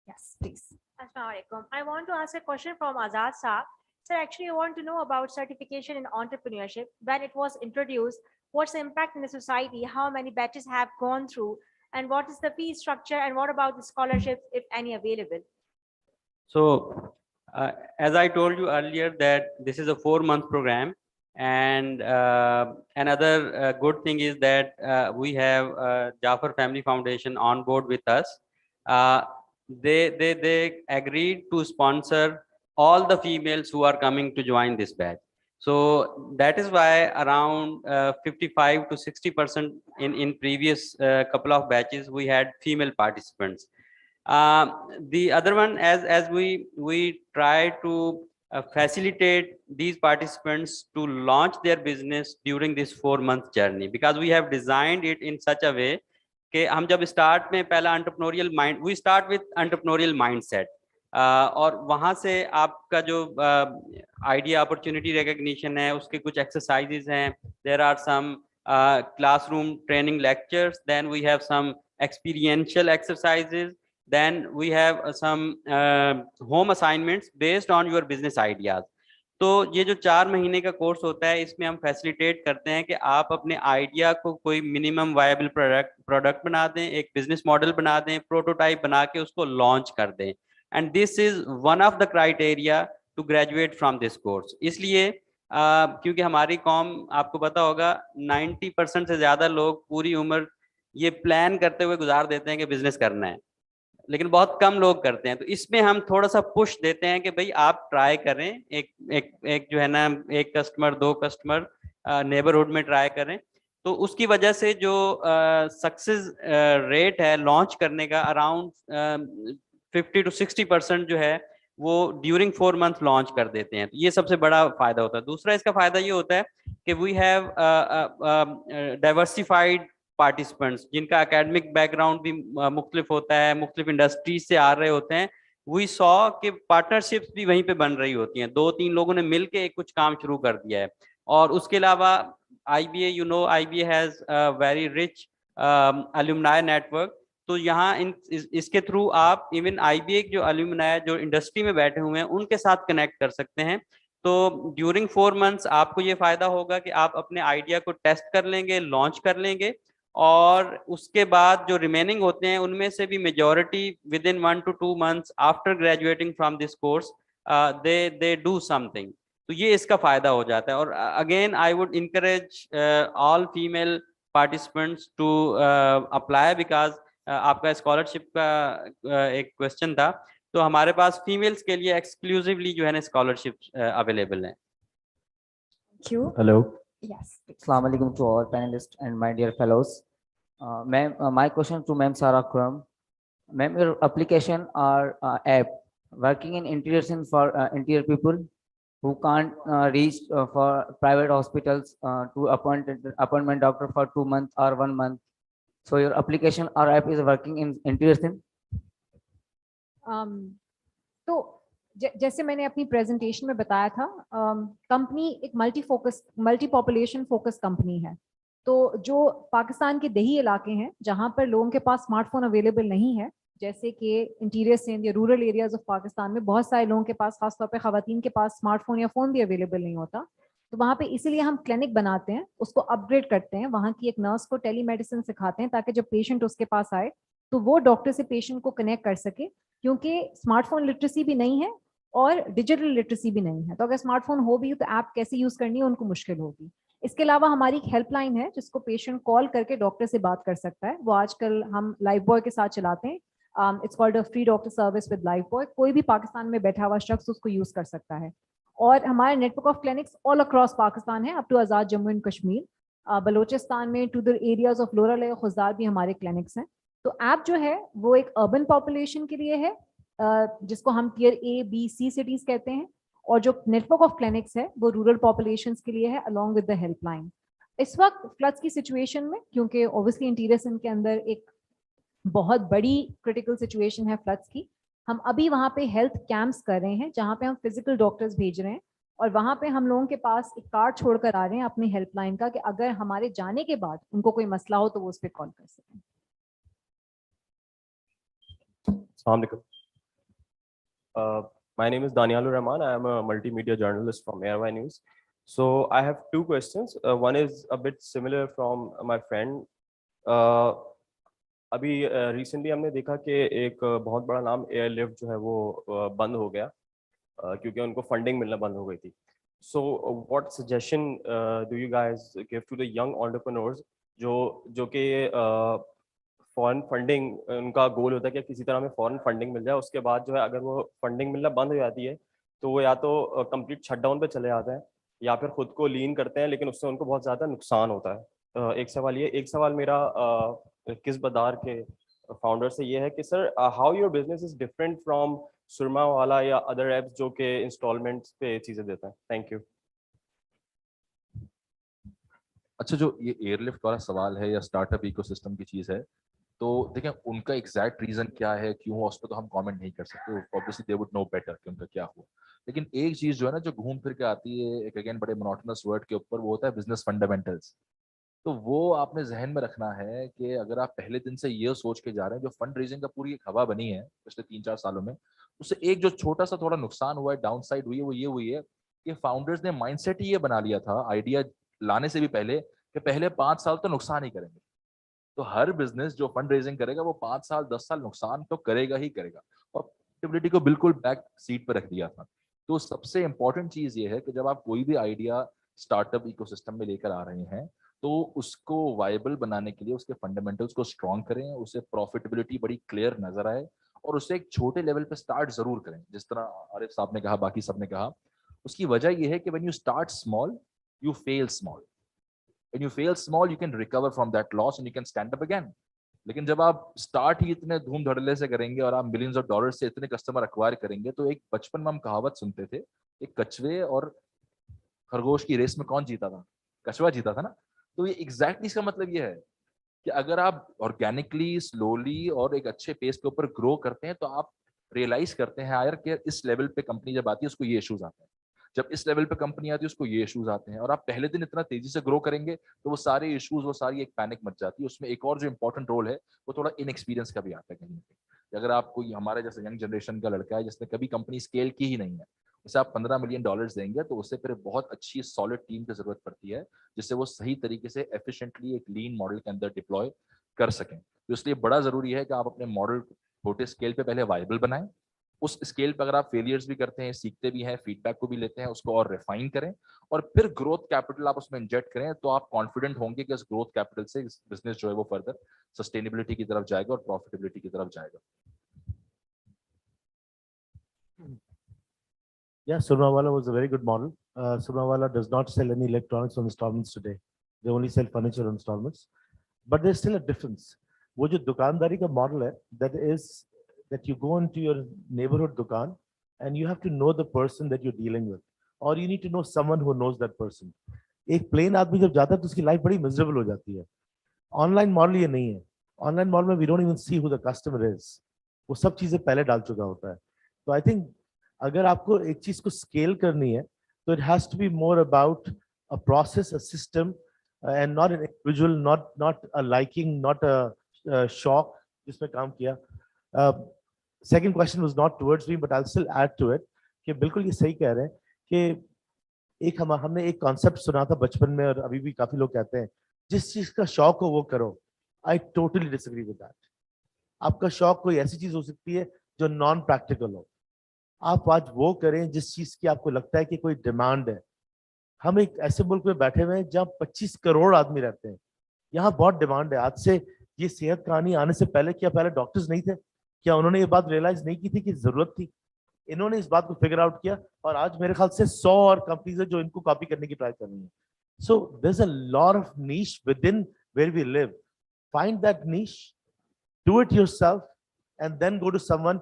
Speaker 1: Yes, please.
Speaker 17: Assalamualaikum. I want to ask a question from Azad Saab. Sir, actually, I want to know about certification in entrepreneurship. When it was introduced, what's the impact in the society? How many batches have gone through? And what is the fee structure? And what about the scholarships, if any, available?
Speaker 10: So, as I told you earlier, that this is a 4-month program. And another good thing is that we have Jaffer Family Foundation on board with us. They agreed to sponsor all the females who are coming to join this batch. So that is why around 55 to 60% in previous couple of batches we had female participants. The other one, as we try to facilitate these participants to launch their business during this 4-month journey, because we have designed it in such a way कि हम जब start में पहला entrepreneurial mind, we start with entrepreneurial mindset. और वहाँ से आपका जो आइडिया अपॉर्चुनिटी रिकग्निशन है, उसके कुछ एक्सरसाइजेज हैं. There are some classroom training lectures, then we have some experiential exercises, then we have some home assignments based on your business ideas. तो ये जो 4 महीने का कोर्स होता है, इसमें हम फैसिलिटेट करते हैं कि आप अपने आइडिया को कोई मिनिमम वायबल प्रोडक्ट बना दें, एक बिजनेस मॉडल बना दें, प्रोटोटाइप बना के उसको लॉन्च कर दें. And this is one of the criteria to graduate from this course. इसलिए क्योंकि हमारी कौम, आपको पता होगा, 90% से ज़्यादा लोग पूरी उम्र ये प्लान करते हुए गुजार देते हैं कि बिजनेस करना है, लेकिन बहुत कम लोग करते हैं. तो इसमें हम थोड़ा सा पुश देते हैं कि भाई आप ट्राई करें, एक जो है ना, 1 कस्टमर 2 कस्टमर नेबरहुड में ट्राई करें. तो उसकी वजह से जो सक्सेस रेट है लॉन्च करने का, अराउंड 50 to 60% जो है वो ड्यूरिंग 4 months लॉन्च कर देते हैं. तो ये सबसे बड़ा फायदा होता है. दूसरा इसका फायदा ये होता है कि वी हैव डाइवर्सिफाइड पार्टिसिपेंट्स जिनका एकेडमिक बैकग्राउंड भी मुख्तलिफ होता है, मुख्तलिफ इंडस्ट्रीज से आ रहे होते हैं. वी सॉ कि पार्टनरशिप्स भी वहीं पे बन रही होती हैं. 2-3 लोगों ने मिलके कुछ काम शुरू कर दिया है. और उसके अलावा IBA, you know, IBA has a very rich alumni network. तो यहाँ इसके थ्रू आप इवन IBA जो alumni जो इंडस्ट्री में बैठे हुए हैं उनके साथ कनेक्ट कर सकते हैं. तो ड्यूरिंग 4 months आपको ये फायदा होगा कि आप अपने आइडिया को टेस्ट कर लेंगे, लॉन्च कर लेंगे, और उसके बाद जो रिमेनिंग होते हैं उनमें से भी majority within 1 to 2 months after graduating from this course they do something. तो ये इसका फायदा हो जाता है. और again I would encourage all female participants to apply, because आपका स्कॉलरशिप का एक क्वेश्चन था. तो हमारे पास फीमेल्स के लिए एक्सक्लूसिवली जो है ना स्कॉलरशिप अवेलेबल है.
Speaker 18: Hello. Yes. Assalamu alaikum to all panelists and my dear fellows. Ma'am, my question to Ma'am Sarah Kuram. Ma'am, your application or app working in interior for interior people who can't reach for private hospitals to appointment doctor for 2 months or 1 month. So your application or app is working in interior.
Speaker 6: तो जैसे मैंने अपनी presentation में बताया था, company एक multi population focus company है. तो जो पाकिस्तान के देही इलाके हैं जहां पर लोगों के पास स्मार्टफोन अवेलेबल नहीं है, जैसे कि इंटीरियर सिंध या रूरल एरियाज ऑफ पाकिस्तान में बहुत सारे लोगों के पास, खासतौर पे खवातीन के पास स्मार्टफोन या फ़ोन भी अवेलेबल नहीं होता. तो वहाँ पे इसीलिए हम क्लिनिक बनाते हैं, उसको अपग्रेड करते हैं, वहाँ की एक नर्स को टेलीमेडिसिन सिखाते हैं ताकि जब पेशेंट उसके पास आए तो वो डॉक्टर से पेशेंट को कनेक्ट कर सके क्योंकि स्मार्टफोन लिटरेसी भी नहीं है और डिजिटल लिटरेसी भी नहीं है। तो अगर स्मार्टफोन हो भी तो ऐप कैसे यूज करनी है उनको मुश्किल होगी। इसके अलावा हमारी एक हेल्पलाइन है जिसको पेशेंट कॉल करके डॉक्टर से बात कर सकता है। वो आजकल हम लाइफ बॉय के साथ चलाते हैं। It's called a free doctor service with life boy. कोई भी पाकिस्तान में बैठा हुआ शख्स उसको यूज कर सकता है। और हमारा network of clinics all across Pakistan है, up to Azad Jammu and Kashmir. Balochistan में to the areas of Loralai Khuzdar भी हमारे क्लिनिक्स हैं। तो ऐप जो है वो एक अर्बन पॉपुलेशन के लिए है, जिसको हम tier A B C cities कहते हैं, और जो नेटवर्क ऑफ क्लिनिक्स है वो रूरल पॉपुलेशंस के लिए है अलोंग विद द हेल्पलाइन। इस वक्त फ्लड्स की सिचुएशन में, क्योंकि ऑब्वियसली इंटीरियर सिंध के अंदर एक बहुत बड़ी क्रिटिकल सिचुएशन है फ्लड्स की, हम अभी वहाँ पे हेल्थ कैंप्स कर रहे हैं जहाँ पे हम फिजिकल डॉक्टर्स भेज रहे हैं, और वहाँ पे हम लोगों के पास एक कार्ड छोड़ कर आ रहे हैं अपनी हेल्पलाइन का कि अगर हमारे जाने के बाद उनको कोई मसला हो तो वो उस पर कॉल कर सकें।
Speaker 19: My name is Daniel Rahman. I am a multimedia journalist from Airway News. So I have two questions. One is a bit similar from my friend. अभी रिसेंटली हमने देखा कि एक बहुत बड़ा नाम एयरलिफ्ट जो है वो बंद हो गया क्योंकि उनको फंडिंग मिलना बंद हो गई थी. So what suggestion do you guys give to the young entrepreneurs जो कि फॉरेन फंडिंग उनका गोल होता है कि किसी तरह हमें फॉरेन फंडिंग मिल जाए, उसके बाद जो है अगर वो फंडिंग मिलना बंद हो जाती है तो वो या तो कंप्लीट शटडाउन पे चले जाते हैं या फिर खुद को लीन करते हैं, लेकिन उससे उनको बहुत ज़्यादा नुकसान होता है. एक सवाल ये, एक सवाल मेरा किस बाजार के फाउंडर से ये है कि sir how your business is different from सुरमा वाला या अदर एप्स जो कि इंस्टॉलमेंट्स पे चीज़ें देते हैं. Thank you.
Speaker 5: अच्छा, जो ये एयरलिफ्ट वाला सवाल है या स्टार्टअप इकोसिस्टम की चीज़ है, तो देखें उनका एग्जैक्ट रीजन क्या है, क्यों हुआ, उस पर तो हम कमेंट नहीं कर सकते. Obviously they would know better कि उनका क्या हुआ. लेकिन एक चीज जो है ना जो घूम फिर के आती है एक अगेन बड़े मोनोटोनस वर्ड के ऊपर, वो होता है बिजनेस फंडामेंटल्स. तो वो आपने जहन में रखना है कि अगर आप पहले दिन से ये सोच के जा रहे हैं, जो फंड रेजिंग का पूरी एक हवा बनी है पिछले 3-4 सालों में, उससे एक जो छोटा सा थोड़ा नुकसान हुआ है, डाउन साइड हुई है, वो ये हुई है कि फाउंडर्स ने माइंडसेट ही ये बना लिया था आइडिया लाने से भी पहले कि पहले 5 साल तो नुकसान ही करेंगे. तो हर बिजनेस जो फंड रेजिंग करेगा वो 5 साल 10 साल नुकसान तो करेगा ही करेगा, और प्रॉफिटेबिलिटी को बिल्कुल बैक सीट पर रख दिया था. तो सबसे इंपॉर्टेंट चीज ये है कि जब आप कोई भी आइडिया स्टार्टअप इकोसिस्टम में लेकर आ रहे हैं तो उसको वायबल बनाने के लिए उसके फंडामेंटल्स को स्ट्रॉन्ग करें, उसे प्रॉफिटेबिलिटी बड़ी क्लियर नजर आए, और उसे एक छोटे लेवल पे स्टार्ट जरूर करें. जिस तरह आरिफ साहब ने कहा, बाकी सब ने कहा, उसकी वजह यह है कि when you start small you fail small. When you fail small, you can recover from that loss and you can stand up again. लेकिन जब आप स्टार्ट ही इतने धूम धड़ल्ले से करेंगे और आप मिलियंस ऑफ डॉलर से इतने कस्टमर अक्वायर करेंगे, तो एक बचपन में हम कहावत सुनते थे, एक कछुए और खरगोश की रेस में कौन जीता था? कछुआ जीता था ना. तो ये एग्जैक्टली इसका मतलब ये है कि अगर आप ऑर्गेनिकली स्लोली और एक अच्छे पेस के ऊपर ग्रो करते हैं तो आप रियलाइज करते हैं यार कि इस लेवल पे कंपनी जब आती है उसको ये इश्यूज आते हैं, जब इस लेवल पे कंपनी आती है उसको ये इश्यूज आते हैं, और आप पहले दिन इतना तेजी से ग्रो करेंगे तो वो सारे इश्यूज, वो सारी एक पैनिक मच जाती है. उसमें एक और जो इंपॉर्टेंट रोल है वो थोड़ा इनएक्सपीरियंस का भी आता है कहीं ना कहीं. अगर आप कोई हमारे जैसे यंग जनरेशन का लड़का है जिसने कभी कंपनी स्केल की ही नहीं है, उसे आप $15 मिलियन देंगे तो उससे फिर बहुत अच्छी सॉलिड टीम की जरूरत पड़ती है जिससे वो सही तरीके से एफिशिएंटली एक लीन मॉडल के अंदर डिप्लॉय कर सकें. तो इसलिए बड़ा जरूरी है कि आप अपने मॉडल छोटे स्केल पे पहले वायबल बनाएं. उस स्केल पर अगर आप फेलियर्स भी करते हैं, सीखते भी हैं, फीडबैक को भी लेते हैं, उसको और रिफाइन करें, और फिर ग्रोथ कैपिटल आप उसमें इंजेक्ट करें, तो आप कॉन्फिडेंट होंगे कि इस ग्रोथ कैपिटल से बिजनेस जो है वो फर्दर सस्टेनेबिलिटी की तरफ जाएगा और प्रॉफिटेबिलिटी की तरफ जाएगा.
Speaker 7: Yeah, Surmawala was a very good model. Surmawala does not sell any electronics on installments today. They only sell furniture on installments. But there's still a difference. वो जो दुकानदारी का मॉडल है, that you go into your neighborhood dukaan and you have to know the person that you're dealing with, or you need to know someone who knows that person. एक plane आदमी जब जाता है तो उसकी लाइफ बड़ी miserable हो जाती है. ऑनलाइन मॉडल ये नहीं है. ऑनलाइन मॉडल में we don't even see who the customer is. वो सब चीजें पहले डाल चुका होता है. तो आई थिंक अगर आपको एक चीज को स्केल करनी है तो it has to be more about a process, a system, and not an individual, not a liking, not a shock जिसमें काम किया. Second question was not towards me, but I'll still add to it कि बिल्कुल ये सही कह रहे हैं कि एक हमने एक कॉन्सेप्ट सुना था बचपन में और अभी भी काफी लोग कहते हैं जिस चीज का शौक हो वो करो. I totally disagree with that. आपका शौक कोई ऐसी चीज हो सकती है जो नॉन प्रैक्टिकल हो। आप आज वो करें जिस चीज की आपको लगता है कि कोई डिमांड है। हम एक ऐसे मुल्क में बैठे हुए हैं जहाँ 25 करोड़ आदमी रहते हैं, यहाँ बहुत डिमांड है। आज से ये सेहत कहानी आने से पहले क्या पहले डॉक्टर्स नहीं थे? क्या उन्होंने ये बात रियलाइज नहीं की थी कि जरूरत थी? इन्होंने इस बात को फिगर आउट किया और आज मेरे ख्याल से 100 और कंपनीज है जो इनको कॉपी करने की ट्राई कर रही है। So there is a lot of niche within where we live. Find that niche, do it yourself, and then go to someone.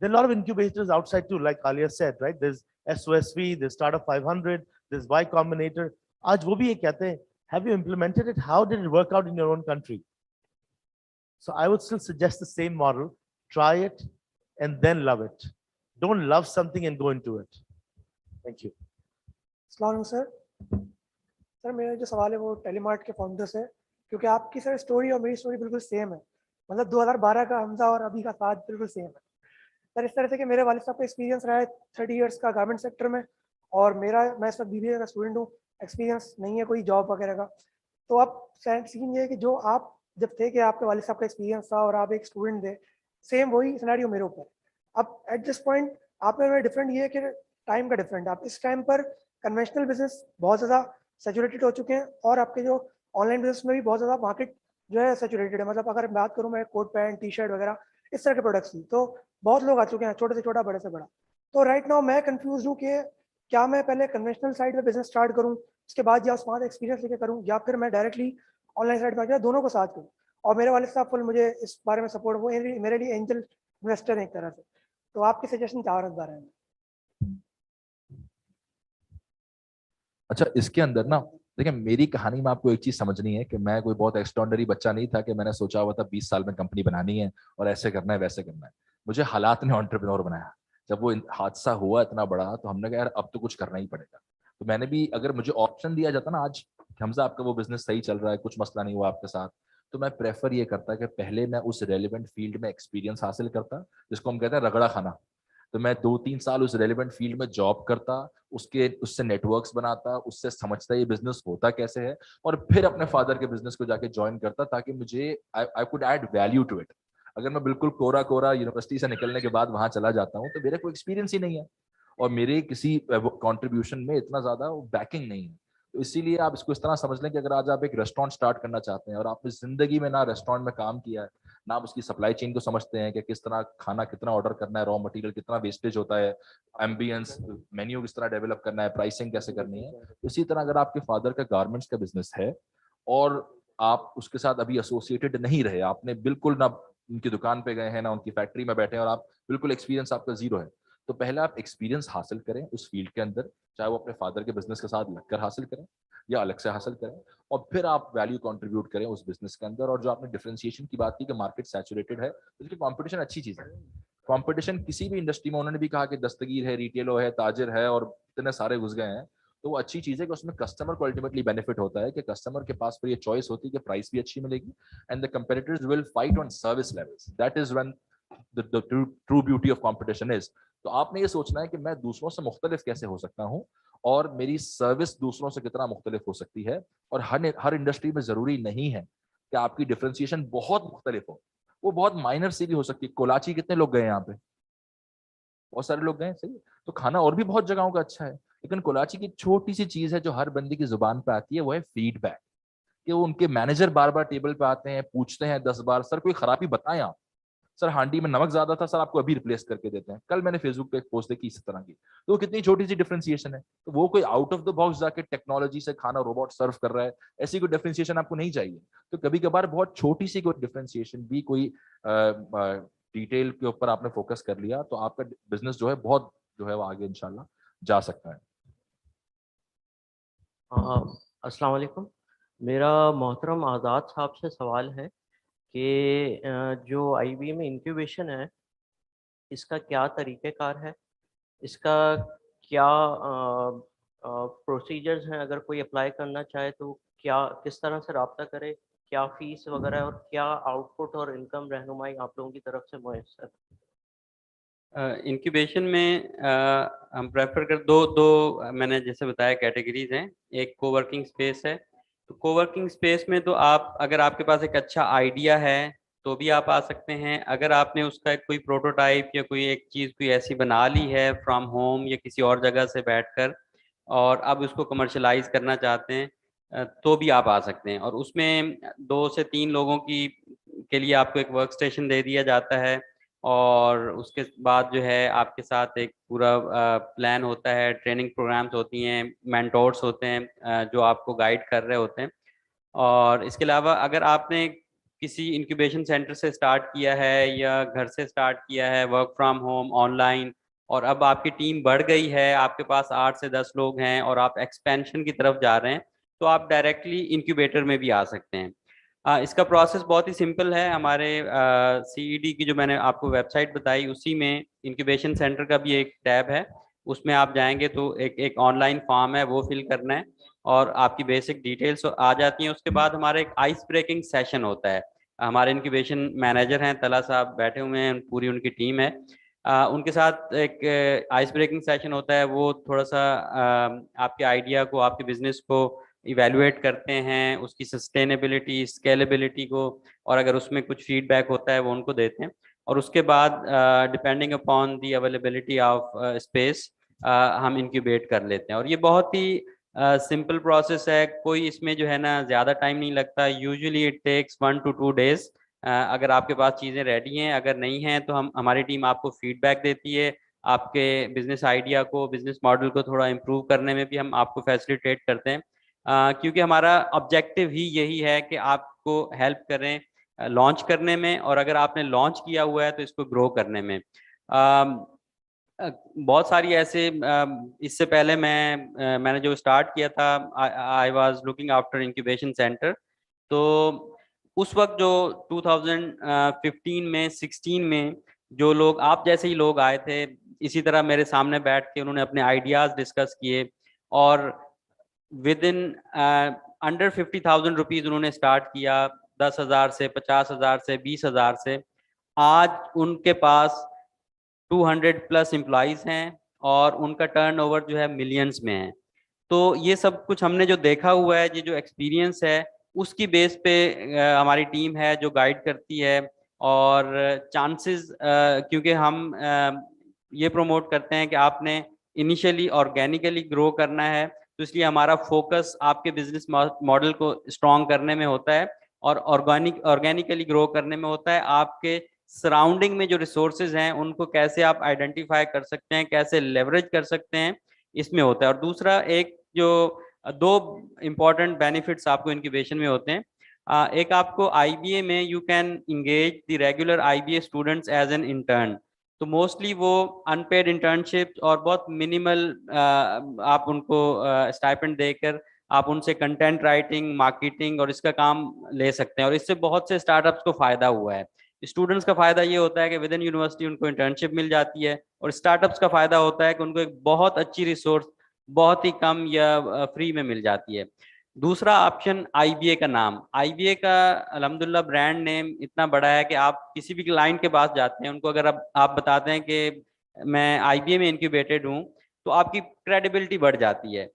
Speaker 7: There are a lot of incubators outside too, like Alia said, right? There's SOSV, there's Startup 500, there's Y Combinator. आज वो भी ये कहते हैं, have you implemented it? How did it work out in your own country? So I would still suggest the same model. Try it and then love it. Don't love something and go into it. Thank you.
Speaker 20: अस्सलाम sir. Sir मेरा जो सवाल है वो टेलीमार्ट के founder से, क्योंकि आपकी सर स्टोरी और मेरी स्टोरी बिल्कुल सेम है। मतलब 2012 का हमजा और अभी का साथ बिल्कुल सेम है सर। इस तरह से कि मेरे वालिद साहब का एक्सपीरियंस रहा है 30 इयर्स का गारमेंट सेक्टर में, और मैं इस वक्त BBA का स्टूडेंट हूँ, एक्सपीरियंस नहीं है कोई जॉब वगैरह का। तो अब सीन ये है कि जो आप जब थे कि आपके वालिद साहब का एक्सपीरियंस था और आप एक स्टूडेंट थे, सेम वही सिनेरियो मेरे ऊपर। अब एट दिस पॉइंट आप में डिफरेंट ये है कि टाइम का डिफरेंट। आप इस टाइम पर कन्वेंशनल बिजनेस बहुत ज़्यादा सेचुरेटेड हो चुके हैं, और आपके जो ऑनलाइन बिजनेस में भी बहुत ज़्यादा मार्केट जो है सेचुरेटेड है। मतलब अगर बात करूँ मैं कोट पैंट टी शर्ट वगैरह इस तरह के प्रोडक्ट्स की, तो बहुत लोग आ चुके हैं, छोटे से छोटा बड़े से बड़ा। तो राइट नाउ मैं कंफ्यूज हूँ कि क्या मैं पहले कन्वेंशनल साइड में बिजनेस स्टार्ट करूँ, उसके बाद या वहाँ एक्सपीरियंस लेके करूँ, या फिर मैं डायरेक्टली ऑनलाइन साइड में आकर दोनों को साथ करूँ। और मेरे वाले साहब फुल मुझे इस बारे में सपोर्ट, वो मेरे लिए एंजल इन्वेस्टर है एक तरह से। तो आपके सजेशन चाह रहा है।
Speaker 5: अच्छा, इसके अंदर ना देखिए, मेरी कहानी में आपको एक चीज समझनी है कि मैं कोई बहुत एक्स्ट्रॉर्डिनरी बच्चा नहीं था कि मैंने सोचा हुआ था 20 साल में कंपनी बनानी है और ऐसे करना है वैसे करना है। मुझे हालात ने एंटरप्रेन्योर बनाया। जब वो हादसा हुआ इतना बड़ा, तो हमने कहा यार अब तो कुछ करना ही पड़ेगा। तो मैंने भी, अगर मुझे ऑप्शन दिया जाता ना आज, हमजा आपका वो बिजनेस सही चल रहा है, कुछ मसला नहीं हुआ आपके साथ, तो मैं प्रेफर ये करता कि पहले मैं उस रेलिवेंट फील्ड में एक्सपीरियंस हासिल करता, जिसको हम कहते हैं रगड़ा खाना। तो मैं 2-3 साल उस रेलिवेंट फील्ड में जॉब करता, उससे नेटवर्क्स बनाता, उससे समझता ये बिजनेस होता कैसे है, और फिर अपने फादर के बिजनेस को जाके ज्वाइन करता, ताकि मुझे I could add value to it. अगर मैं बिल्कुल कोरा कोरा यूनिवर्सिटी से निकलने के बाद वहां चला जाता हूँ, तो मेरे कोई एक्सपीरियंस ही नहीं है और मेरे किसी कंट्रीब्यूशन में इतना ज्यादा बैकिंग नहीं है। तो इसीलिए आप इसको इस तरह समझ लें कि अगर आज आप एक रेस्टोरेंट स्टार्ट करना चाहते हैं और आपने जिंदगी में ना रेस्टोरेंट में काम किया है, ना आप उसकी सप्लाई चेन को समझते हैं कि किस तरह खाना कितना ऑर्डर करना है, रॉ मटेरियल कितना वेस्टेज होता है, एम्बियंस मेन्यू किस तरह डेवलप करना है, प्राइसिंग कैसे करनी है, इसी तरह अगर आपके फादर का गारमेंट्स का बिजनेस है और आप उसके साथ अभी एसोसिएटेड नहीं रहे, आपने बिल्कुल ना उनकी दुकान पे गए हैं ना उनकी फैक्ट्री में बैठे हैं, और आप बिल्कुल एक्सपीरियंस आपका जीरो है, तो पहले आप एक्सपीरियंस हासिल करें उस फील्ड के अंदर, चाहे वो अपने फादर के बिजनेस के साथ लगकर हासिल करें या अलग से हासिल करें, और फिर आप वैल्यू कंट्रीब्यूट करें उस बिजनेस के अंदर। और जो आपने डिफरेंशिएशन की बात की कि मार्केट सैचुरेटेड है, तो कंपटीशन अच्छी चीज है। कंपटीशन किसी भी इंडस्ट्री में, उन्होंने भी कहा कि दस्तगीर है, रिटेलो है, ताजिर है, और इतने सारे घुस गए हैं, तो वो अच्छी चीज है कि उसमें कस्टमर को अल्टीमेटली बेनिफिट होता है कि कस्टमर के पास फिर ये चॉइस होती है कि प्राइस भी अच्छी मिलेगी, and the competitors will fight on service levels. That is when the true beauty of competition is. तो आपने ये सोचना है कि मैं दूसरों से मुख्तलिफ कैसे हो सकता हूँ और मेरी सर्विस दूसरों से कितना मुख्तलिफ हो सकती है। और हर इंडस्ट्री में जरूरी नहीं है कि आपकी डिफरेंशिएशन बहुत मुख्तलिफ हो, वो बहुत माइनर सी भी हो सकती है। कोलाची कितने लोग गए यहाँ पे? बहुत सारे लोग गए, सही है। तो खाना और भी बहुत जगहों का अच्छा है, लेकिन कोलाची की छोटी सी चीज है जो हर बंदी की जुबान पे आती है, वो है फीडबैक। कि वो उनके मैनेजर बार बार टेबल पे आते हैं, पूछते हैं 10 बार, सर कोई खराबी बताएं आप, सर हांडी में नमक ज्यादा था सर, आपको अभी रिप्लेस करके देते हैं। कल मैंने फेसबुक पे एक पोस्ट देखी इस तरह की, तो वो कितनी छोटी सी डिफरेंशिएशन है। तो वो कोई आउट ऑफ द बॉक्स जाके टेक्नोलॉजी से खाना रोबोट सर्व कर रहा है, ऐसी कोई डिफरेंशिएशन आपको नहीं चाहिए। तो कभी कभार बहुत छोटी सी कोई डिफरेंशिएशन भी, कोई डिटेल के ऊपर आपने फोकस कर लिया, तो आपका बिजनेस जो है बहुत जो है वो आगे इंशाल्लाह जा सकता है।
Speaker 13: अस्सलाम वालेकुम। मेरा मोहतरम आज़ाद साहब से सवाल है कि जो आईबी में इंक्यूबेशन है, इसका क्या तरीक़ेकार है, इसका क्या प्रोसीजर्स हैं, अगर कोई अप्लाई करना चाहे तो क्या किस तरह से रब्ता करे, क्या फीस वगैरह, और क्या आउटपुट और इनकम रहनुमाई आप लोगों की तरफ से मुयस्सर?
Speaker 10: इंक्यूबेशन में हम प्रेफर कर दो मैंने जैसे बताया कैटेगरीज हैं। एक कोवर्किंग स्पेस है, तो कोवर्किंग स्पेस में तो आप, अगर आपके पास एक अच्छा आइडिया है तो भी आप आ सकते हैं। अगर आपने उसका कोई प्रोटोटाइप या कोई एक चीज़ कोई ऐसी बना ली है फ्रॉम होम या किसी और जगह से बैठकर और अब उसको कमर्शलाइज करना चाहते हैं, तो भी आप आ सकते हैं। और उसमें 2 से 3 लोगों की के लिए आपको एक वर्क स्टेशन दे दिया जाता है और उसके बाद जो है आपके साथ एक पूरा प्लान होता है, ट्रेनिंग प्रोग्राम्स होती हैं, मेंटोर्स होते हैं जो आपको गाइड कर रहे होते हैं। और इसके अलावा अगर आपने किसी इंक्यूबेशन सेंटर से स्टार्ट किया है या घर से स्टार्ट किया है वर्क फ्रॉम होम ऑनलाइन और अब आपकी टीम बढ़ गई है, आपके पास 8 से 10 लोग हैं और आप एक्सपेंशन की तरफ जा रहे हैं, तो आप डायरेक्टली इंक्यूबेटर में भी आ सकते हैं। इसका प्रोसेस बहुत ही सिंपल है। हमारे CED की जो मैंने आपको वेबसाइट बताई उसी में इंक्यूबेशन सेंटर का भी एक टैब है, उसमें आप जाएंगे तो एक ऑनलाइन फॉर्म है, वो फिल करना है और आपकी बेसिक डिटेल्स आ जाती हैं। उसके बाद हमारा एक आइस ब्रेकिंग सेशन होता है। हमारे इंक्यूबेशन मैनेजर हैं, तला साहब बैठे हुए हैं, पूरी उनकी टीम है। उनके साथ एक आइस ब्रेकिंग सेशन होता है। वो थोड़ा सा आपके आइडिया को, आपके बिजनेस को इवेलुएट करते हैं, उसकी सस्टेनेबिलिटी, स्केलेबिलिटी को, और अगर उसमें कुछ फीडबैक होता है वो उनको देते हैं। और उसके बाद depending upon the availability of space हम इंक्यूबेट कर लेते हैं। और ये बहुत ही सिंपल प्रोसेस है, कोई इसमें जो है ना ज़्यादा टाइम नहीं लगता। Usually it takes 1 to 2 days। अगर आपके पास चीज़ें रेडी हैं, अगर नहीं हैं तो हमारी टीम आपको फीडबैक देती है। आपके बिजनेस आइडिया को, बिजनेस मॉडल को थोड़ा इम्प्रूव करने में भी हम आपको फैसिलिटेट करते हैं, क्योंकि हमारा ऑब्जेक्टिव ही यही है कि आपको हेल्प करें लॉन्च करने में, और अगर आपने लॉन्च किया हुआ है तो इसको ग्रो करने में। बहुत सारी ऐसे इससे पहले मैंने जो स्टार्ट किया था, I was looking after incubation centre. तो उस वक्त जो 2015 में 16 में जो लोग आप जैसे ही लोग आए थे, इसी तरह मेरे सामने बैठ के उन्होंने अपने आइडियाज डिस्कस किए और विद इन अंडर 50,000 रुपीज उन्होंने स्टार्ट किया, 10,000 से, 50,000 से, 20,000 से। आज उनके पास 200 प्लस एम्प्लॉइज हैं और उनका टर्नओवर जो है मिलियंस में है। तो ये सब कुछ हमने जो देखा हुआ है, ये जो एक्सपीरियंस है, उसकी बेस पे हमारी टीम है जो गाइड करती है। और चांसेस, क्योंकि हम ये प्रमोट करते हैं कि आपने इनिशियली ऑर्गेनिकली ग्रो करना है, तो इसलिए हमारा फोकस आपके बिजनेस मॉडल को स्ट्रॉन्ग करने में होता है और ऑर्गेनिकली ग्रो करने में होता है। आपके सराउंडिंग में जो रिसोर्सेज हैं उनको कैसे आप आइडेंटिफाई कर सकते हैं, कैसे लेवरेज कर सकते हैं, इसमें होता है। और दूसरा, एक जो 2 इम्पॉर्टेंट बेनिफिट्स आपको इंक्यूबेशन में होते हैं। एक, आपको IBA में you can engage the regular IBA students as an intern. तो मोस्टली वो अनपेड इंटर्नशिप और बहुत मिनिमल आप उनको स्टाइपेंड देकर आप उनसे कंटेंट राइटिंग, मार्केटिंग और इसका काम ले सकते हैं। और इससे बहुत से स्टार्टअप्स को फायदा हुआ है। स्टूडेंट्स का फायदा ये होता है कि विद इन यूनिवर्सिटी उनको इंटर्नशिप मिल जाती है, और स्टार्टअप्स का फायदा होता है कि उनको एक बहुत अच्छी रिसोर्स बहुत ही कम या फ्री में मिल जाती है। दूसरा ऑप्शन, IBA का नाम। IBA का अल्हम्दुलिल्लाह ब्रांड नेम इतना बड़ा है कि आप किसी भी क्लाइंट के पास जाते हैं, उनको अगर आप बताते हैं कि मैं IBA में इंक्यूबेटेड हूँ, तो आपकी क्रेडिबिलिटी बढ़ जाती है।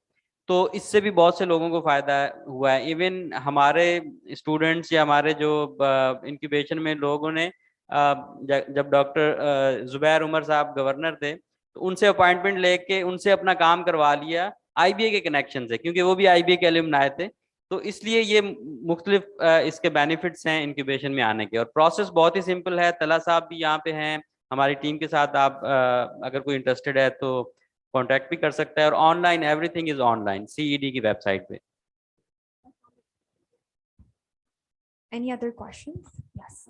Speaker 10: तो इससे भी बहुत से लोगों को फायदा हुआ है। इवन हमारे स्टूडेंट्स या हमारे जो इंक्यूबेशन में लोगों ने जब डॉक्टर जुबैर उमर साहब गवर्नर थे, तो उनसे अपॉइंटमेंट लेके उनसे अपना काम करवा लिया IBA के कनेक्शन से, क्योंकि वो भी IBA के एलुमनाई थे। तो इसलिए ये मुख्तलिफ इसके बेनिफिट्स हैं इंक्यूबेशन में आने के। और प्रोसेस बहुत ही सिंपल है। तला साहब भी यहाँ पे हैं हमारी टीम के साथ। आप अगर कोई इंटरेस्टेड है तो कांटेक्ट भी कर सकता है। और online, everything is online CED की वेबसाइट पे।
Speaker 1: Any other questions? Yes.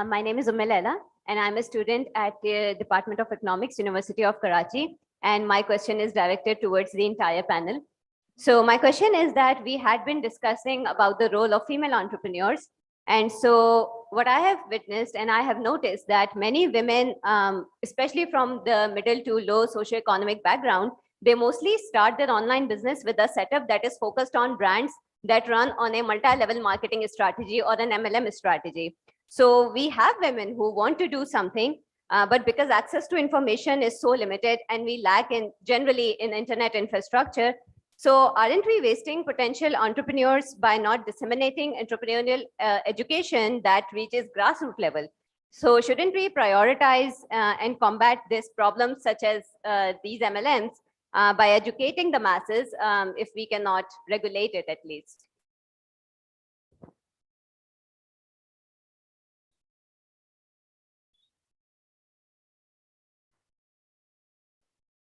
Speaker 21: My name is Ella, and I'm a student at the Department of Economics, University of Karachi. And my question is directed towards the entire panel. So my question is that we had been discussing about the role of female entrepreneurs. And so what I have witnessed and I have noticed that many women, especially from the middle to low socioeconomic background, they mostly start their online business with a setup that is focused on brands that run on a multi-level marketing strategy or an MLM strategy. So we have women who want to do something, but because access to information is so limited and we lack in generally in internet infrastructure, So aren't we wasting potential entrepreneurs by not disseminating entrepreneurial education that reaches grassroots level? So shouldn't we prioritize and combat these problems such as these MLMs by educating the masses if we cannot regulate it at least?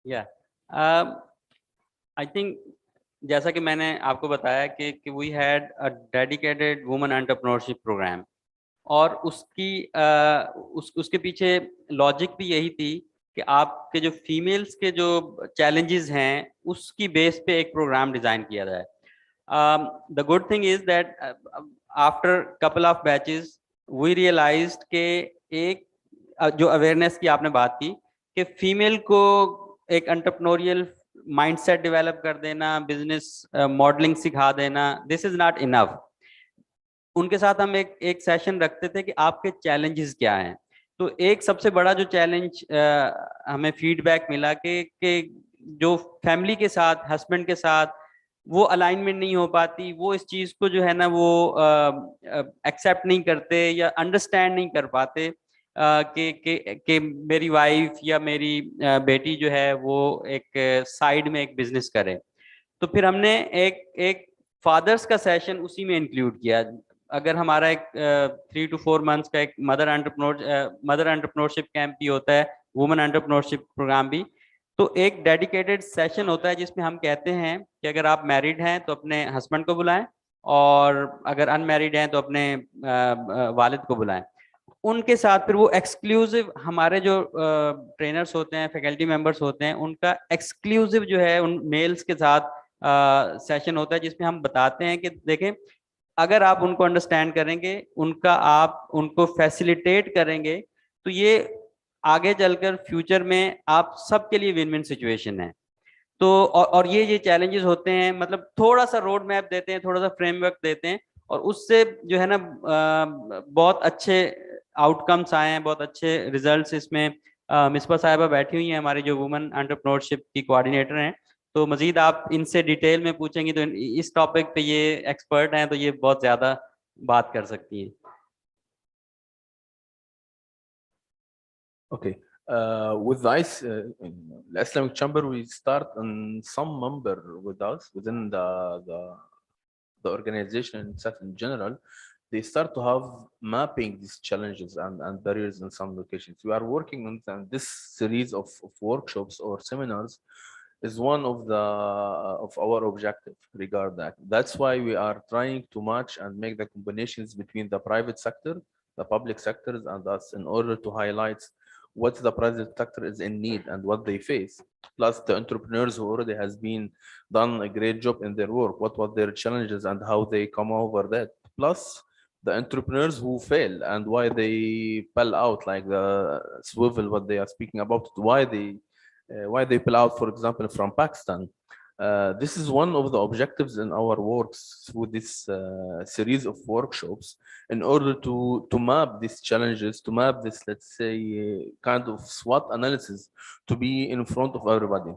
Speaker 10: Yeah. I think जैसा कि मैंने आपको बताया कि we had a dedicated woman entrepreneurship program और उसके पीछे logic भी यही थी कि आपके जो फीमेल्स के जो चैलेंजेस हैं उसकी बेस पे एक प्रोग्राम डिजाइन किया जाए. The good thing is that after couple of batches we realized कि एक जो अवेयरनेस की आपने बात की कि फीमेल को एक एंटरप्रेन्योरियल माइंडसेट डेवलप कर देना, बिजनेस मॉडलिंग सिखा देना, दिस इज नॉट इनफ. उनके साथ हम एक सेशन रखते थे कि आपके चैलेंजेस क्या हैं. तो एक सबसे बड़ा जो चैलेंज हमें फीडबैक मिला कि जो फैमिली के साथ, हस्बैंड के साथ वो अलाइनमेंट नहीं हो पाती, वो इस चीज़ को जो है ना वो एक्सेप्ट नहीं करते या अंडरस्टैंड नहीं कर पाते कि मेरी वाइफ या मेरी बेटी जो है वो एक साइड में एक बिजनेस करे. तो फिर हमने एक फादर्स का सेशन उसी में इंक्लूड किया. अगर हमारा एक 3 to 4 months का एक मदर एंटरप्रेन्योरशिप कैंप भी होता है, वुमेन एंटरप्रेन्योरशिप प्रोग्राम भी, तो एक डेडिकेटेड सेशन होता है जिसमें हम कहते हैं कि अगर आप मैरिड हैं तो अपने हस्बैंड को बुलाएं और अगर अनमैरिड हैं तो अपने वालिद को बुलाएं. उनके साथ फिर वो एक्सक्लूसिव हमारे जो ट्रेनर्स होते हैं, फैकल्टी मेंबर्स होते हैं, उनका एक्सक्लूसिव जो है उन मेल्स के साथ सेशन होता है जिसमें हम बताते हैं कि देखें अगर आप उनको अंडरस्टैंड करेंगे, आप उनको फैसिलिटेट करेंगे तो ये आगे चलकर फ्यूचर में आप सबके लिए विन विन सिचुएशन है. तो और ये चैलेंजेस होते हैं, मतलब थोड़ा सा रोड मैप देते हैं, थोड़ा सा फ्रेमवर्क देते हैं और उससे जो है ना बहुत अच्छे आउटकम्स आए हैं, बहुत अच्छे रिजल्ट्स इसमें. मिसबा साहिबा बैठी हुई हैं हमारी जो वुमेन एंटरप्रेन्योरशिप की कोऑर्डिनेटर हैं, तो मजीद आप इनसे डिटेल में पूछेंगी तो इस टॉपिक पे ये एक्सपर्ट हैं, तो ये बहुत ज्यादा बात कर सकती हैं.
Speaker 16: Okay. With the Islamic Chamber, we start and some member with us within the organization itself in general. They start to have mapping these challenges and barriers in some locations. We are working on this series of workshops or seminars is one of our objective regard that. That's why we are trying to match and make the combinations between the private sector, the public sectors, and us in order to highlight what the private sector is in need and what they face. Plus the entrepreneurs who already has been done a great job in their work, what their challenges and how they come over that. Plus the entrepreneurs who fail and why they fell out, like the swivel, what they are speaking about, why they pull out, for example, from Pakistan. This is one of the objectives in our works with this series of workshops in order to map these challenges, to map this, let's say, kind of SWOT analysis to be in front of everybody.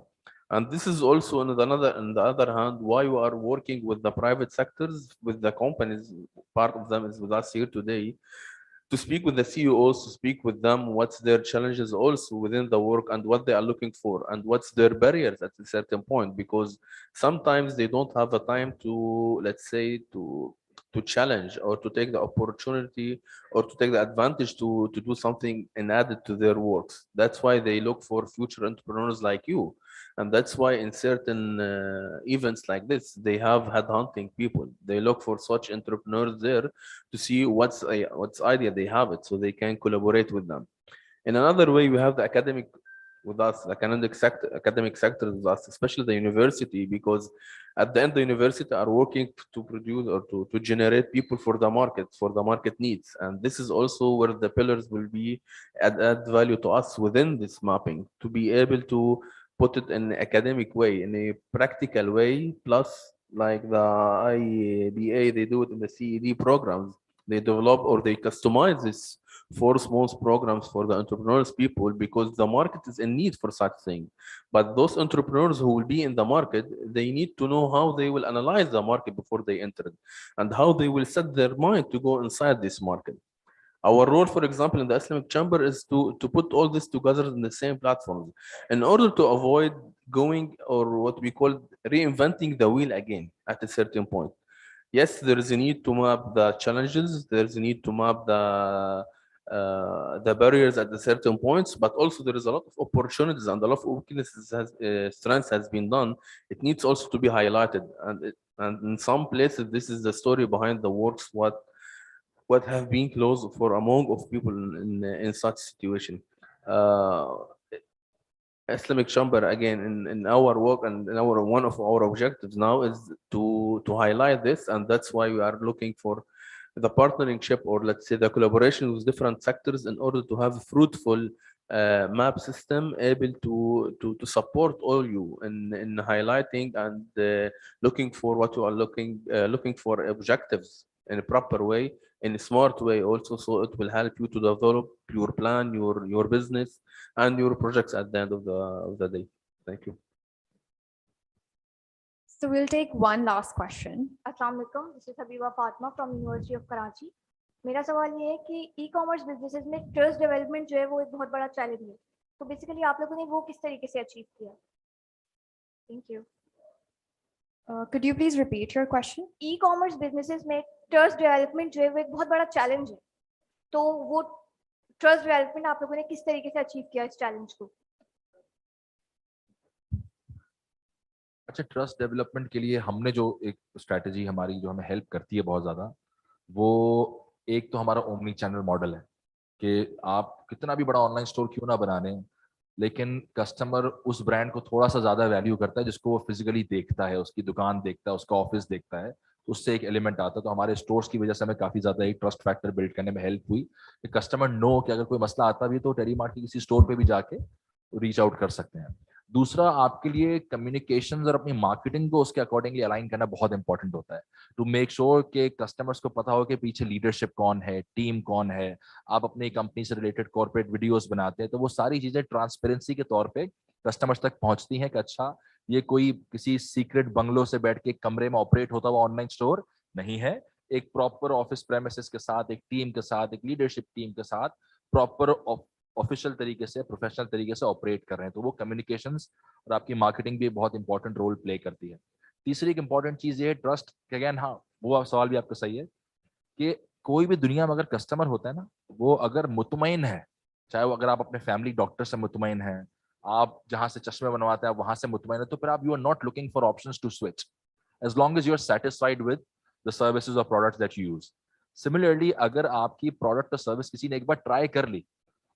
Speaker 16: And this is also on the other hand, why we are working with the private sectors, with the companies, part of them is with us here today, to speak with the CEOs, to speak with them, what's their challenges also within the work and what they are looking for and what's their barriers at a certain point, because sometimes they don't have the time to, let's say, to challenge or to take the opportunity or to take the advantage to do something and add it to their works. That's why they look for future entrepreneurs like you. And that's why in certain events like this, they have headhunting people. They look for such entrepreneurs there to see what's idea they have it, so they can collaborate with them. In another way, we have the academic with us, the academic sector with us, especially the university, because at the end, the university are working to produce or to generate people for the market needs. And this is also where the pillars will be add value to us within this mapping, to be able to put it in an academic way, in a practical way, plus like the IBA, they do it in the CED programs. They develop or they customize this for small programs for the entrepreneurs people because the market is in need for such thing. But those entrepreneurs who will be in the market, they need to know how they will analyze the market before they enter it and how they will set their mind to go inside this market. Our role, for example, in the Islamic Chamber is to put all this together in the same platforms in order to avoid going or what we call reinventing the wheel again at a certain point. Yes, there is a need to map the challenges, there's a need to map the barriers at the certain points, but also there is a lot of opportunities and a lot of weaknesses strengths has been done. It needs also to be highlighted, and in some places this is the story behind the works what have been closed for among of people in such situation. Islamic Chamber again in our work and in our one of our objectives now is to highlight this, and that's why we are looking for the partnership or let's say the collaboration with different sectors in order to have a fruitful map system able to support all you in highlighting and looking for what you are looking for objectives in a proper way, in a smart way also, so it will help you to develop your plan, your business and your projects at the end of the day. Thank you.
Speaker 1: So we'll take one last question.
Speaker 17: Assalamu alaikum. This is Habiba Fatma from University of Karachi. मेरा सवाल ये है कि e-commerce businesses में trust development जो है वो एक बहुत बड़ा चैलेंज है, तो बेसिकली आप लोगों ने वो किस तरीके से अचीव किया? Thank you.
Speaker 1: Could you please repeat your question?
Speaker 17: E-commerce businesses में ट्रस्ट डेवलपमेंट जो है वो एक बहुत बड़ा चैलेंज है, तो वो ट्रस्ट डेवलपमेंट आप लोगों ने किस तरीके से अचीव किया इस चैलेंज को?
Speaker 5: अच्छा, ट्रस्ट डेवलपमेंट के लिए हमने जो एक स्ट्रैटेजी हमारी जो हमें हेल्प करती है बहुत ज़्यादा, वो एक तो हमारा ओमनी चैनल मॉडल है कि आप कितना भी बड़ा ऑनलाइन स्टोर क्यों ना बना लें, लेकिन कस्टमर उस ब्रांड को थोड़ा सा ज़्यादा वैल्यू करता है जिसको वो फिजिकली देखता है, उसकी दुकान देखता है, उसका ऑफिस देखता है, उससे एक एलिमेंट आता है। तो हमारे स्टोर्स की वजह से हमें काफ़ी ज़्यादा एक ट्रस्ट फैक्टर बिल्ड करने में हेल्प हुई कि कस्टमर नो कि अगर कोई मसला आता भी तो टेलीमार्ट के किसी स्टोर पर भी जाके रीच आउट कर सकते हैं। दूसरा, आपके लिए कम्युनिकेशंस और अपनी मार्केटिंग को उसके अकॉर्डिंगली अलाइन करना बहुत इंपॉर्टेंट होता है टू मेक श्योर कि कस्टमर्स को पता हो कि पीछे लीडरशिप कौन है, टीम कौन है। आप अपनी कंपनी से रिलेटेड कॉर्पोरेट वीडियोस बनाते हैं तो वो सारी चीजें ट्रांसपेरेंसी के तौर पे कस्टमर्स तक पहुंचती हैं कि अच्छा ये कोई किसी सीक्रेट बंगलो से बैठ के कमरे में ऑपरेट होता हुआ ऑनलाइन स्टोर नहीं है, एक प्रॉपर ऑफिस प्रेमिसेस के साथ, एक टीम के साथ, एक लीडरशिप टीम के साथ प्रॉपर ऑफिशियल तरीके से, प्रोफेशनल तरीके से ऑपरेट कर रहे हैं। तो वो कम्युनिकेशंस और आपकी मार्केटिंग भी बहुत इंपॉर्टेंट रोल प्ले करती है। तीसरी एक इंपॉर्टेंट चीज ये है ट्रस्ट। अगेन हाँ, वो सवाल भी आपका सही है कि कोई भी दुनिया में अगर कस्टमर होता है ना, वो अगर मुतमईन है, चाहे वो अगर आप अपने फैमिली डॉक्टर से मुतमईन है, आप जहां से चश्मे बनवाते हैं वहां से मुतमईन है, तो फिर आप you are not looking for options to switch as long as you are satisfied with the services और products that you use. Similarly, अगर आपकी प्रोडक्ट और सर्विस किसी ने एक बार ट्राई कर ली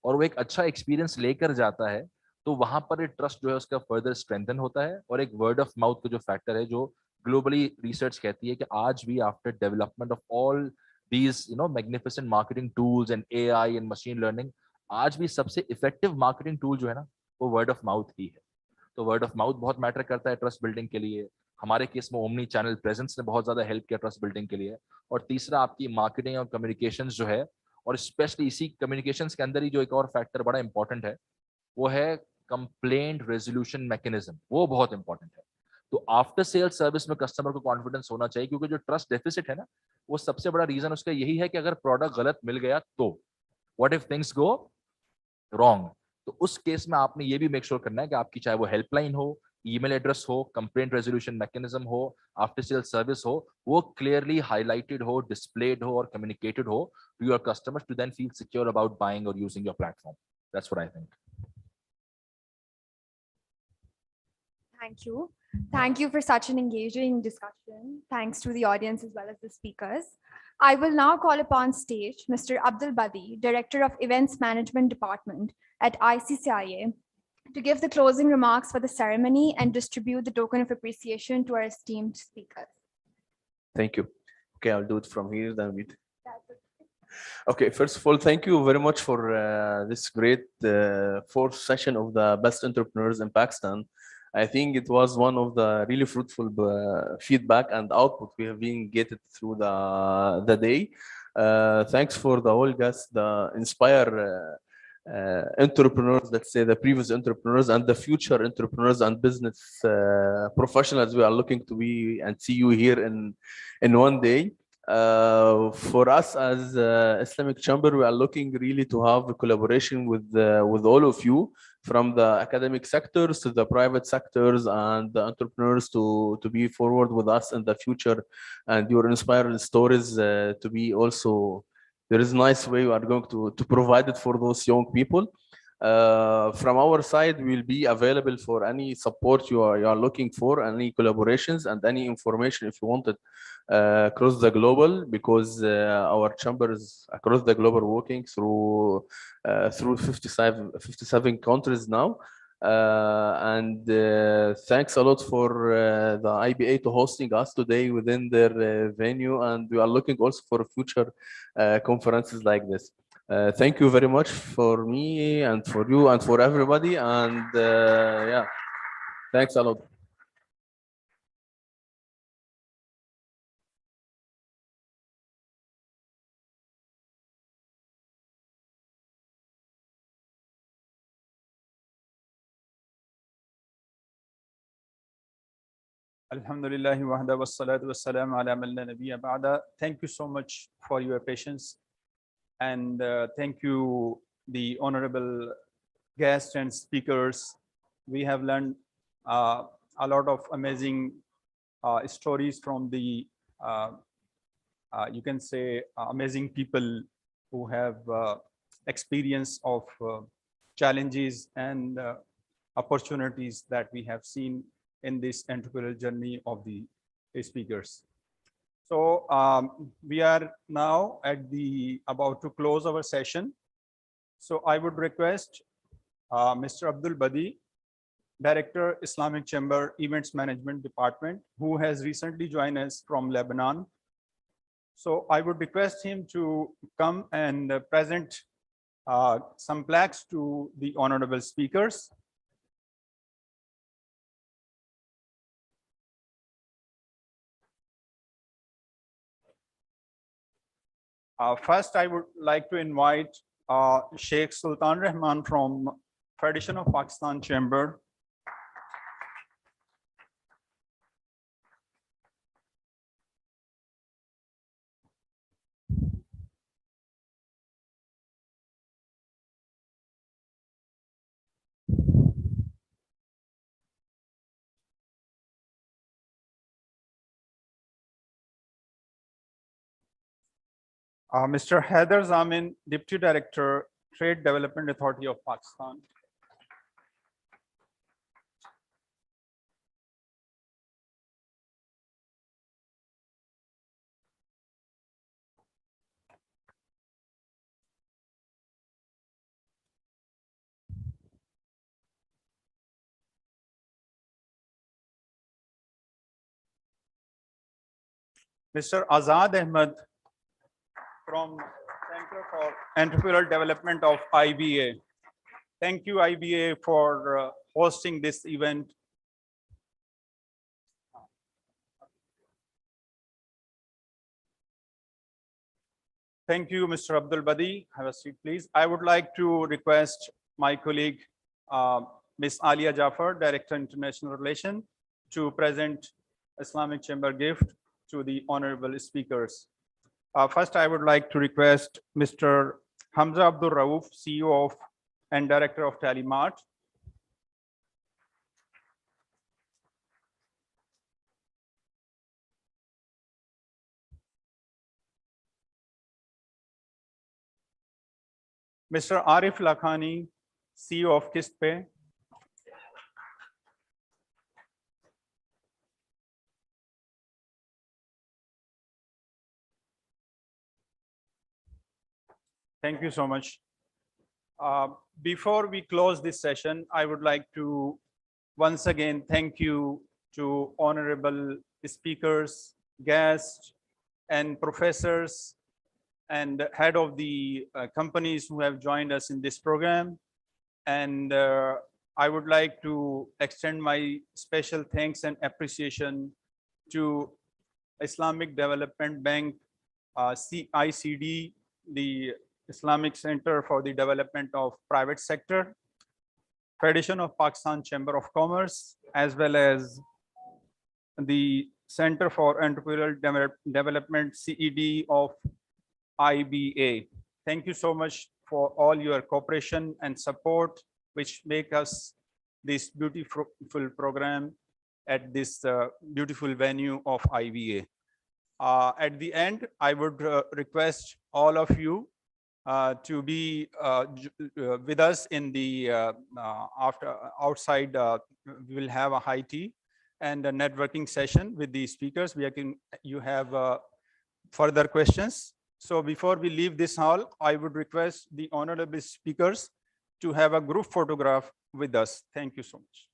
Speaker 5: और वो एक अच्छा एक्सपीरियंस लेकर जाता है, तो वहां पर ट्रस्ट जो है उसका फर्दर स्ट्रेंथन होता है। और एक वर्ड ऑफ माउथ का जो फैक्टर है, जो ग्लोबली रिसर्च कहती है कि आज भी after development of all these magnificent marketing tools and AI and machine learning, आज भी सबसे इफेक्टिव मार्केटिंग टूल जो है ना, वो वर्ड ऑफ माउथ ही है। तो वर्ड ऑफ माउथ बहुत मैटर करता है ट्रस्ट बिल्डिंग के लिए। हमारे केस में ओमनी चैनल प्रेजेंस ने बहुत ज्यादा हेल्प किया ट्रस्ट बिल्डिंग के लिए। और तीसरा, आपकी मार्केटिंग और कम्युनिकेशन जो है, और स्पेशली इसी कम्युनिकेशंस के अंदर ही जो एक और फैक्टर बड़ा इंपॉर्टेंट है, वो है कंप्लेंट रेजोल्यूशन मैकेनिज्म। वो बहुत इंपॉर्टेंट है। तो आफ्टर सेल सर्विस में कस्टमर को कॉन्फिडेंस होना चाहिए, क्योंकि जो ट्रस्ट डेफिसिट है ना, वो सबसे बड़ा रीजन उसका यही है कि अगर प्रोडक्ट गलत मिल गया तो what if things go wrong. तो उस केस में आपने ये भी मेक श्योर करना है कि आपकी चाहे वो हेल्पलाइन हो, ईमेल एड्रेस हो, कंप्लेंट रेजोल्यूशन मैकेनिज्म हो, आफ्टर सेल सर्विस हो, वो क्लियरली हाईलाइटेड हो, डिस्प्लेड हो और कम्युनिकेटेड हो to your customers to then feel secure about buying or using your platform. That's what I think.
Speaker 1: Thank you. Thank you for such an engaging discussion. Thanks to the audience as well as the speakers. I will now call upon stage Mr. Abdul Badi, Director of Events Management Department at ICCIA, to give the closing remarks for the ceremony and distribute the token of appreciation to our esteemed speakers.
Speaker 16: Thank you. Okay, I'll do it from here then. Okay, first of all, thank you very much for this great fourth session of the best entrepreneurs in Pakistan. I think it was one of the really fruitful feedback and output we have been getting through the day. Thanks for the whole guests, the inspire entrepreneurs, let's say the previous entrepreneurs and the future entrepreneurs and business professionals we are looking to be and see you here in one day. For us as Islamic Chamber, we are looking really to have a collaboration with all of you, from the academic sectors to the private sectors and the entrepreneurs to be forward with us in the future, and your inspiring stories to be also, there is a nice way we are going to provide it for those young people. From our side, we'll be available for any support you are looking for, any collaborations and any information if you want it across the global, because our chamber is across the global, working through 57 countries now. And thanks a lot for the IBA to hosting us today within their venue, and we are looking also for future conferences like this. Thank you very much for me and for you and for everybody, and yeah, thanks a lot.
Speaker 4: Alhamdulillahi wahda wassalatu wassalamu ala man la nabiyya ba'da. Thank you so much for your patience, and thank you the honorable guests and speakers. We have learned a lot of amazing stories from the you can say amazing people who have experience of challenges and opportunities that we have seen in this entrepreneurial journey of the speakers. So we are now at the about to close our session. So I would request Mr. Abdul Badi, Director, Islamic Chamber Events Management Department, who has recently joined us from Lebanon. So I would request him to come and present some plaques to the honorable speakers. First, I would like to invite Sheikh Sultan Rahman from Federation of Pakistan Chamber. Mr. Haider Zamin, Deputy Director, Trade Development Authority of Pakistan. Mr. Azad Ahmed from Center for Entrepreneurial Development of IBA. Thank you, IBA, for hosting this event. Thank you, Mr. Abdul Badi. Have a seat, please. I would like to request my colleague, Ms. Alia Jafar, Director, International Relations, to present Islamic Chamber gift to the honorable speakers. First, I would like to request Mr. Hamza Abdul Rauf, CEO of and Director of Telemart. Mr. Arif Lakhani, CEO of KistPay. Thank you so much. Before we close this session, I would like to once again thank you to honorable speakers, guests, and professors, and head of the companies who have joined us in this program. And I would like to extend my special thanks and appreciation to Islamic Development Bank ICD, the Islamic Center for the Development of Private Sector, Federation of Pakistan Chamber of Commerce, as well as the Center for Entrepreneurial Development, CED of IBA. Thank you so much for all your cooperation and support, which make us this beautiful program at this beautiful venue of IBA. At the end, I would request all of you to be with us in the outside. We will have a high tea and a networking session with the speakers. You have further questions. So before we leave this hall, I would request the honorable speakers to have a group photograph with us. Thank you so much.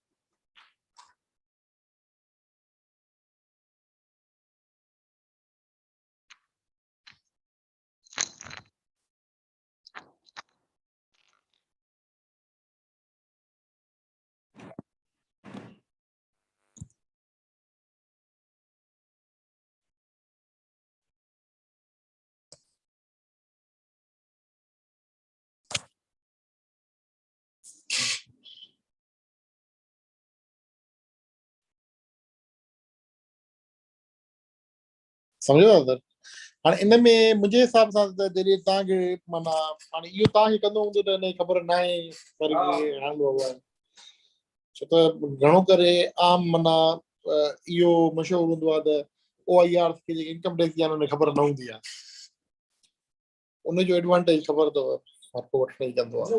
Speaker 8: सम्झो था sir हाणे इन में मुंहिंजे हिसाब सां त जॾहिं तव्हांखे माना हाणे इहो तव्हांखे कंदो हूंदो त हिन ख़बर न आहे सर हणंदो आहे छो त घणो करे आम माना इहो मशहूरु हूंदो आहे त OIR खे जेकी इनकम टैक्स जी आहे हुनखे ख़बर न हूंदी आहे उनजो एडवांटेज ख़बर अथव हर को वठण ई कंदो आहे